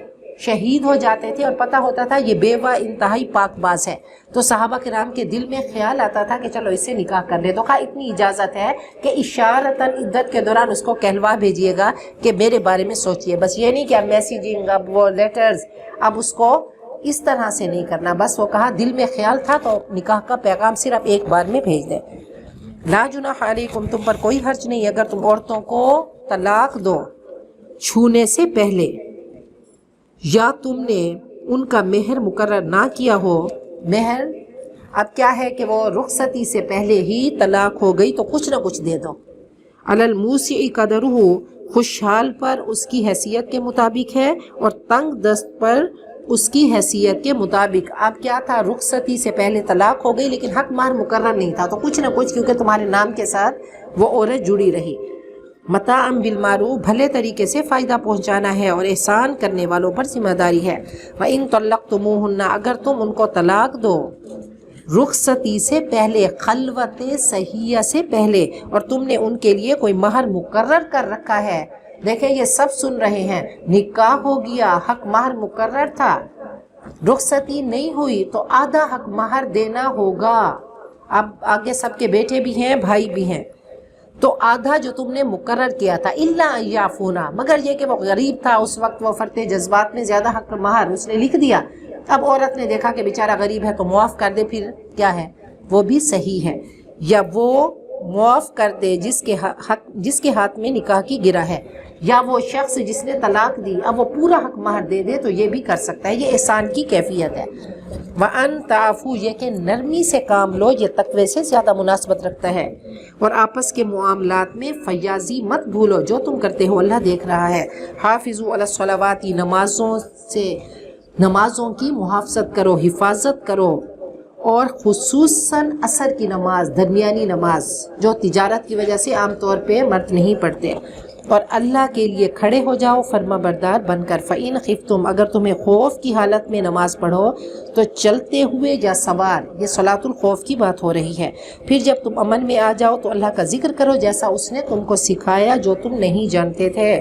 شہید ہو جاتے تھے اور پتہ ہوتا تھا یہ بیوہ انتہائی پاک باز ہے، تو صحابہ کرام کے دل میں خیال آتا تھا کہ چلو اس سے نکاح کر لے، تو کہا اتنی اجازت ہے کہ اشارتاً عدت کے دوران اس کو کہلوا بھیجیے گا کہ میرے بارے میں سوچئے، بس یہ نہیں کہ اب میسیجنگ، اب وہ لیٹرز، اب اس کو اس طرح سے نہیں کرنا، بس وہ کہا دل میں خیال تھا تو نکاح کا پیغام صرف ایک بار میں بھیج دیں۔ لا جناح علیکم، تم پر کوئی حرج نہیں اگر تم عورتوں کو طلاق دو چھونے سے پہلے، یا تم نے ان کا مہر مقرر نہ کیا ہو۔ مہر اب کیا ہے کہ وہ رخصتی سے پہلے ہی طلاق ہو گئی تو کچھ نہ کچھ دے دو۔ علی الموسع قدرہ، خوشحال پر اس کی حیثیت کے مطابق ہے اور تنگ دست پر اس کی حیثیت کے مطابق۔ اب کیا تھا، رخصتی سے پہلے طلاق ہو گئی لیکن حق مہر مقرر نہیں تھا تو کچھ نہ کچھ، کیونکہ تمہارے نام کے ساتھ وہ عورت جڑی رہی۔ متاعا بالمعروف، بھلے طریقے سے فائدہ پہنچانا ہے اور احسان کرنے والوں پر ذمہ داری ہے۔ وَإِن طَلَّقْتُمُوهُنَّ، اگر تم ان کو طلاق دو رخصتی سے پہلے، خلوت صحیحہ سے پہلے، اور تم نے ان کے لیے کوئی مہر مقرر کر رکھا ہے۔ دیکھیں یہ سب سن رہے ہیں، نکاح ہو گیا، حق مہر مقرر تھا، رخصتی نہیں ہوئی تو آدھا حق مہر دینا ہوگا۔ اب آگے سب کے بیٹے بھی ہیں، بھائی بھی ہیں، تو آدھا جو تم نے مقرر کیا تھا، الا ان یعفونا، مگر یہ کہ وہ غریب تھا اس وقت، وہ فرتے جذبات میں زیادہ حق مہر اس نے لکھ دیا۔ اب عورت نے دیکھا کہ بیچارہ غریب ہے تو معاف کر دے، پھر کیا ہے وہ بھی صحیح ہے، یا وہ معاف کر دے جس کے ہاتھ میں نکاح کی گرہ ہے، یا وہ شخص جس نے طلاق دی اب وہ پورا حق مہر دے دے تو یہ بھی کر سکتا ہے، یہ احسان کی کیفیت ہے۔ وَأَن تَعْفُوا، یہ کہ نرمی سے کام لو، یہ تقوی سے زیادہ مناسبت رکھتا ہے، اور آپس کے معاملات میں فیاضی مت بھولو، جو تم کرتے ہو اللہ دیکھ رہا ہے۔ حافظوا علی الصلوات، نمازوں کی محافظت کرو، حفاظت کرو، اور خصوصاً عصر کی نماز، درمیانی نماز جو تجارت کی وجہ سے عام طور پہ مرد نہیں پڑھتے۔ اور اللہ کے لیے کھڑے ہو جاؤ فرما بردار بن کر۔ فَإِنْ خِفْتُمْ، اگر تمہیں خوف کی حالت میں نماز پڑھو تو چلتے ہوئے یا سوار، یہ صلاۃ الخوف کی بات ہو رہی ہے۔ پھر جب تم امن میں آ جاؤ تو اللہ کا ذکر کرو جیسا اس نے تم کو سکھایا جو تم نہیں جانتے تھے۔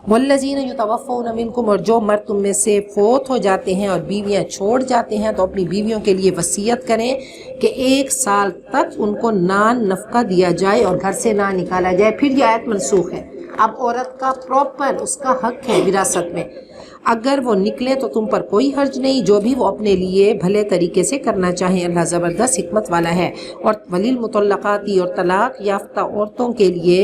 والذین یتوفون منکم، اور جو مرد تم میں سے فوت ہو جاتے ہیں اور بیویاں چھوڑ جاتے ہیں تو اپنی بیویوں کے لیے وصیت کریں کہ 1 سال تک ان کو نان نفقہ دیا جائے اور گھر سے نہ نکالا جائے۔ پھر یہ آیت منسوخ ہے، اب عورت کا پراپر اس کا حق ہے وراثت میں۔ اگر وہ نکلے تو تم پر کوئی حرج نہیں، جو بھی وہ اپنے لیے بھلے طریقے سے کرنا چاہیں، اللہ زبردست حکمت والا ہے۔ اور وللمطلقات، اور طلاق یافتہ عورتوں کے لیے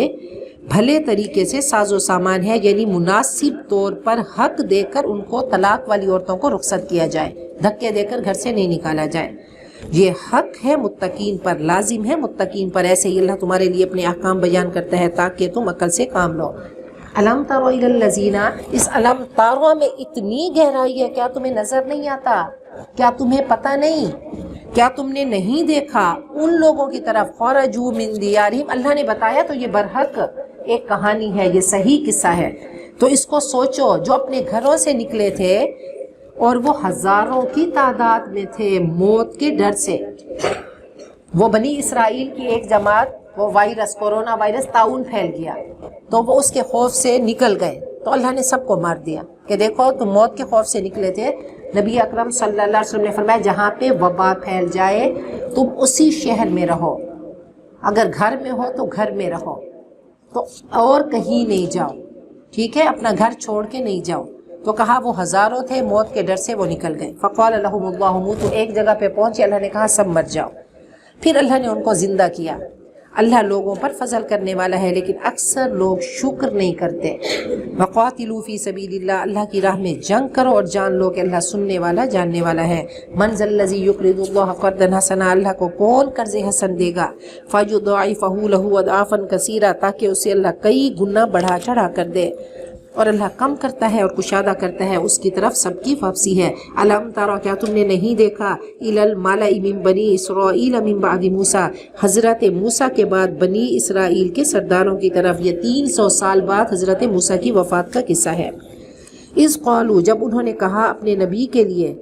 بھلے طریقے سے ساز و سامان ہے، یعنی مناسب طور پر حق دے کر ان کو طلاق والی عورتوں کو رخصت کیا جائے، دھکے دے کر گھر سے نہیں نکالا جائے۔ یہ حق ہے متقین پر، لازم ہے متقین پر۔ ایسے ہی اللہ تمہارے لیے اپنے احکام بیان کرتا ہے تاکہ تم عقل سے کام لو۔ الم تروا الی الذین، اس الم تروا میں اتنی گہرائی ہے، کیا تمہیں نظر نہیں آتا؟ کیا تمہیں پتہ نہیں؟ کیا تم نے نہیں دیکھا ان لوگوں کی طرف خرجوا من دیارہم؟ اللہ نے بتایا تو یہ برحق ایک کہانی ہے، یہ صحیح قصہ ہے، تو اس کو سوچو۔ جو اپنے گھروں سے نکلے تھے اور وہ ہزاروں کی تعداد میں تھے موت کے ڈر سے۔ وہ بنی اسرائیل کی ایک جماعت، وہ وائرس، کورونا وائرس طاعون پھیل گیا تو وہ اس کے خوف سے نکل گئے، تو اللہ نے سب کو مار دیا کہ دیکھو تم موت کے خوف سے نکلے تھے۔ نبی اکرم صلی اللہ علیہ وسلم نے فرمایا جہاں پہ وبا پھیل جائے تم اسی شہر میں رہو، اگر گھر میں ہو تو گھر میں رہو، تو اور کہیں نہیں جاؤ، ٹھیک ہے، اپنا گھر چھوڑ کے نہیں جاؤ۔ تو کہا وہ ہزاروں تھے، موت کے ڈر سے وہ نکل گئے۔ فقال لهم الله موتوا، ایک جگہ پہ پہنچے، اللہ نے کہا سب مر جاؤ، پھر اللہ نے ان کو زندہ کیا۔ اللہ لوگوں پر فضل کرنے والا ہے لیکن اکثر لوگ شکر نہیں کرتے۔ وقاتلوا فی سبیل اللہ، اللہ کی راہ میں جنگ کرو اور جان لو کہ اللہ سننے والا جاننے والا ہے۔ من ذا الذی یقرض اللہ قرضا حسنا، اللہ کو کون قرض حسن دے گا؟ فیضاعفہ لہ اضعافا کثیرا، تاکہ اسے اللہ کئی گنا بڑھا چڑھا کر دے۔ اور اللہ کم کرتا ہے اور کشادہ کرتا ہے، اس کی طرف سب کی واپسی ہے۔ الم ترى، کیا تم نے نہیں دیکھا، الی الملأ من بنی اسرائیل من بعد موسیٰ، حضرت موسیٰ کے بعد بنی اسرائیل کے سرداروں کی طرف، یہ 300 سال بعد حضرت موسیٰ کی وفات کا قصہ ہے۔ اذ قالوا، جب انہوں نے کہا اپنے نبی کے لیے،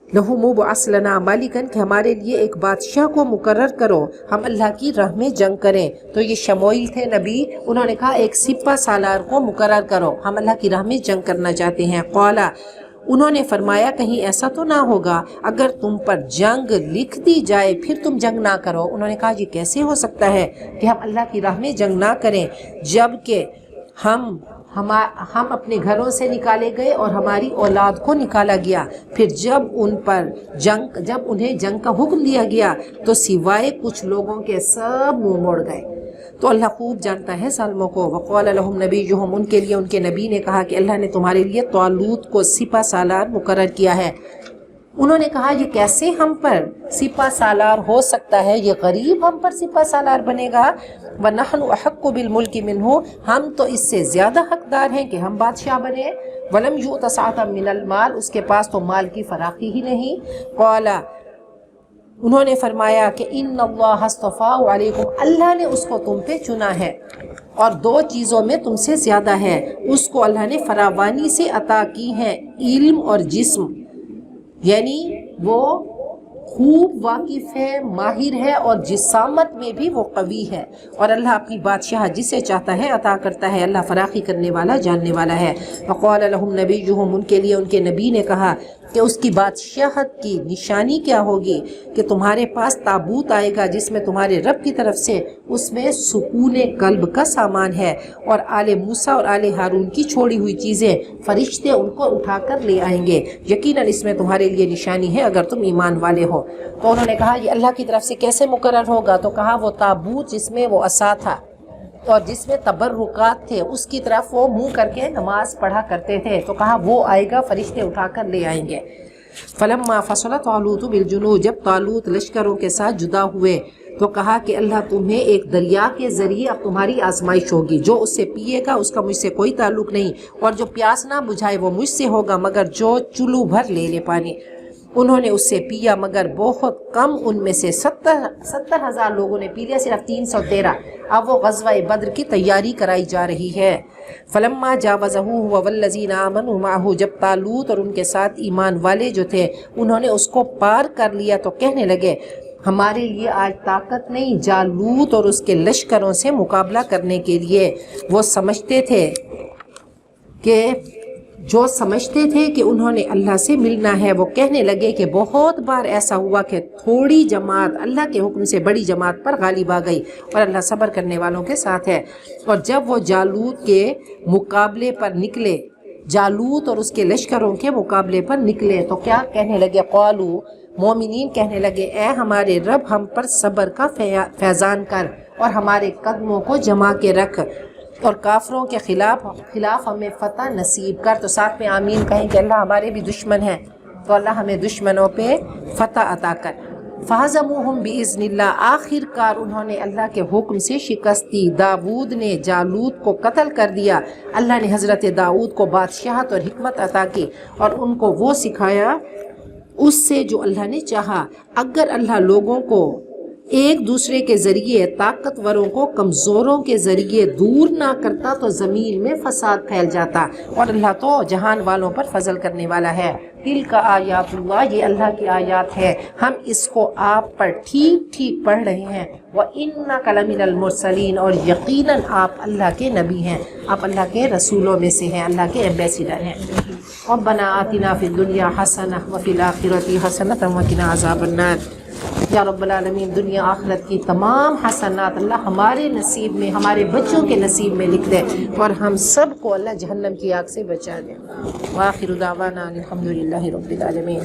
لہم ابعث لنا مالکا، کہ ہمارے لیے ایک بادشاہ کو مقرر کرو، ہم اللہ کی راہ میں جنگ کریں۔ تو یہ شموئیل تھے نبی، انہوں نے کہا ایک سپہ سالار کو مقرر کرو، ہم اللہ کی راہ میں جنگ کرنا چاہتے ہیں۔ قالا، انہوں نے فرمایا کہیں ایسا تو نہ ہوگا اگر تم پر جنگ لکھ دی جائے پھر تم جنگ نہ کرو۔ انہوں نے کہا یہ کیسے ہو سکتا ہے کہ ہم اللہ کی راہ میں جنگ نہ کریں جب کہ ہم اپنے گھروں سے نکالے گئے اور ہماری اولاد کو نکالا گیا، پھر جب انہیں جنگ کا حکم دیا گیا تو سوائے کچھ لوگوں کے سب منہ موڑ گئے۔ تو اللہ خوب جانتا ہے ظالموں کو۔ وقال لهم نبیہم، ان کے لیے ان کے نبی نے کہا کہ اللہ نے تمہارے لیے طالوت کو سپہ سالار مقرر کیا ہے۔ انہوں نے کہا یہ کیسے ہم پر سپہ سالار ہو سکتا ہے، یہ غریب ہم پر سپہ سالار بنے گا؟ وَنَحْنُ أَحَقُّ بِالْمُلْكِ مِنْهُ، ہم تو اس سے زیادہ حقدار ہیں کہ ہم بادشاہ بنے۔ وَلَمْ يُؤْتَ سَعَةً مِنَ الْمَالِ، اس کے پاس تو مال کی فراخی ہی نہیں۔ قَالَ، انہوں نے فرمایا کہ ان اللہ اصطفاہ علیکم، اللہ نے اس کو تم پہ چنا ہے اور 2 چیزوں میں تم سے زیادہ ہے، اس کو اللہ نے فراوانی سے عطا کی ہیں، علم اور جسم، یعنی وہ خوب واقف ہے، ماہر ہے اور جسامت میں بھی وہ قوی ہے، اور اللہ اپنی بادشاہ جسے چاہتا ہے عطا کرتا ہے، اللہ فراخی کرنے والا جاننے والا ہے۔ وقال لهم نبیہم، ان کے لیے ان کے نبی نے کہا کہ اس کی بادشاہت کی نشانی کیا ہوگی کہ تمہارے پاس تابوت آئے گا جس میں تمہارے رب کی طرف سے اس میں سکون قلب کا سامان ہے، اور آل موسیٰ اور آل ہارون کی چھوڑی ہوئی چیزیں فرشتے ان کو اٹھا کر لے آئیں گے، یقیناً اس میں تمہارے لیے نشانی ہے اگر تم ایمان والے ہو۔ تو انہوں نے کہا یہ اللہ کی طرف سے کیسے مقرر ہوگا؟ تو کہا وہ تابوت جس میں وہ عصا تھا اور جس میں تبرکات تھے، اس کی طرف وہ منہ کر کے نماز پڑھا کرتے تھے، تو کہا وہ آئے گا، فرشتے اٹھا کر لے آئیں گے۔ فلما فصل طالوت بالجنود، جب طالوت لشکروں کے ساتھ جدا ہوئے تو کہا کہ اللہ تمہیں ایک دریا کے ذریعے اب تمہاری آزمائش ہوگی، جو اس سے پیے گا اس کا مجھ سے کوئی تعلق نہیں، اور جو پیاس نہ بجھائے وہ مجھ سے ہوگا، مگر جو چلو بھر لے لے پانی۔ انہوں نے اس سے پیا مگر بہت کم، ان میں سے 70,000 لوگوں نے پی لیا، صرف 313۔ اب وہ غزوہ بدر کی تیاری کرائی جا رہی ہے۔ فلما جاوزہ هو والذین آمنوا معه، جب طالوت اور ان کے ساتھ ایمان والے جو تھے انہوں نے اس کو پار کر لیا تو کہنے لگے ہمارے لیے آج طاقت نہیں جالوت اور اس کے لشکروں سے مقابلہ کرنے کے لیے۔ وہ سمجھتے تھے کہ انہوں نے اللہ سے ملنا ہے، وہ کہنے لگے کہ بہت بار ایسا ہوا کہ تھوڑی جماعت اللہ کے حکم سے بڑی جماعت پر غالب آ گئی اور اللہ صبر کرنے والوں کے ساتھ ہے۔ اور جب وہ جالوت کے مقابلے پر نکلے، جالوت اور اس کے لشکروں کے مقابلے پر نکلے تو کیا کہنے لگے؟ قالو، مومنین کہنے لگے اے ہمارے رب ہم پر صبر کا فیضان کر اور ہمارے قدموں کو جما کے رکھ اور کافروں کے خلاف ہمیں فتح نصیب کر۔ تو ساتھ میں آمین کہیں کہ اللہ ہمارے بھی دشمن ہیں تو اللہ ہمیں دشمنوں پہ فتح عطا کر۔ فہزموہم بإذن اللہ، آخر کار انہوں نے اللہ کے حکم سے شکست دی۔ داود نے جالوت کو قتل کر دیا، اللہ نے حضرت داود کو بادشاہت اور حکمت عطا کی اور ان کو وہ سکھایا اس سے جو اللہ نے چاہا۔ اگر اللہ لوگوں کو ایک دوسرے کے ذریعے طاقتوروں کو کمزوروں کے ذریعے دور نہ کرتا تو زمین میں فساد پھیل جاتا، اور اللہ تو جہان والوں پر فضل کرنے والا ہے۔ تلک آیات اللہ، یہ اللہ کی آیات ہے، ہم اس کو آپ پر ٹھیک ٹھیک پڑھ رہے ہیں۔ وَإِنَّكَ لَمِنَ الْمُرْسَلِينَ، اور یقیناً آپ اللہ کے نبی ہیں، آپ اللہ کے رسولوں میں سے ہیں، اللہ کے ایمبیسیڈر ہیں۔ ربنا آتنا فی الدنیا حسنہ وفی الآخرۃ حسنۃ وقنا عذاب النار۔ یا رب العالمین، دنیا آخرت کی تمام حسنات اللہ ہمارے نصیب میں، ہمارے بچوں کے نصیب میں لکھ دے اور ہم سب کو اللہ جہنم کی آگ سے بچا دے۔ وآخر دعوانا الحمدللہ رب العالمین۔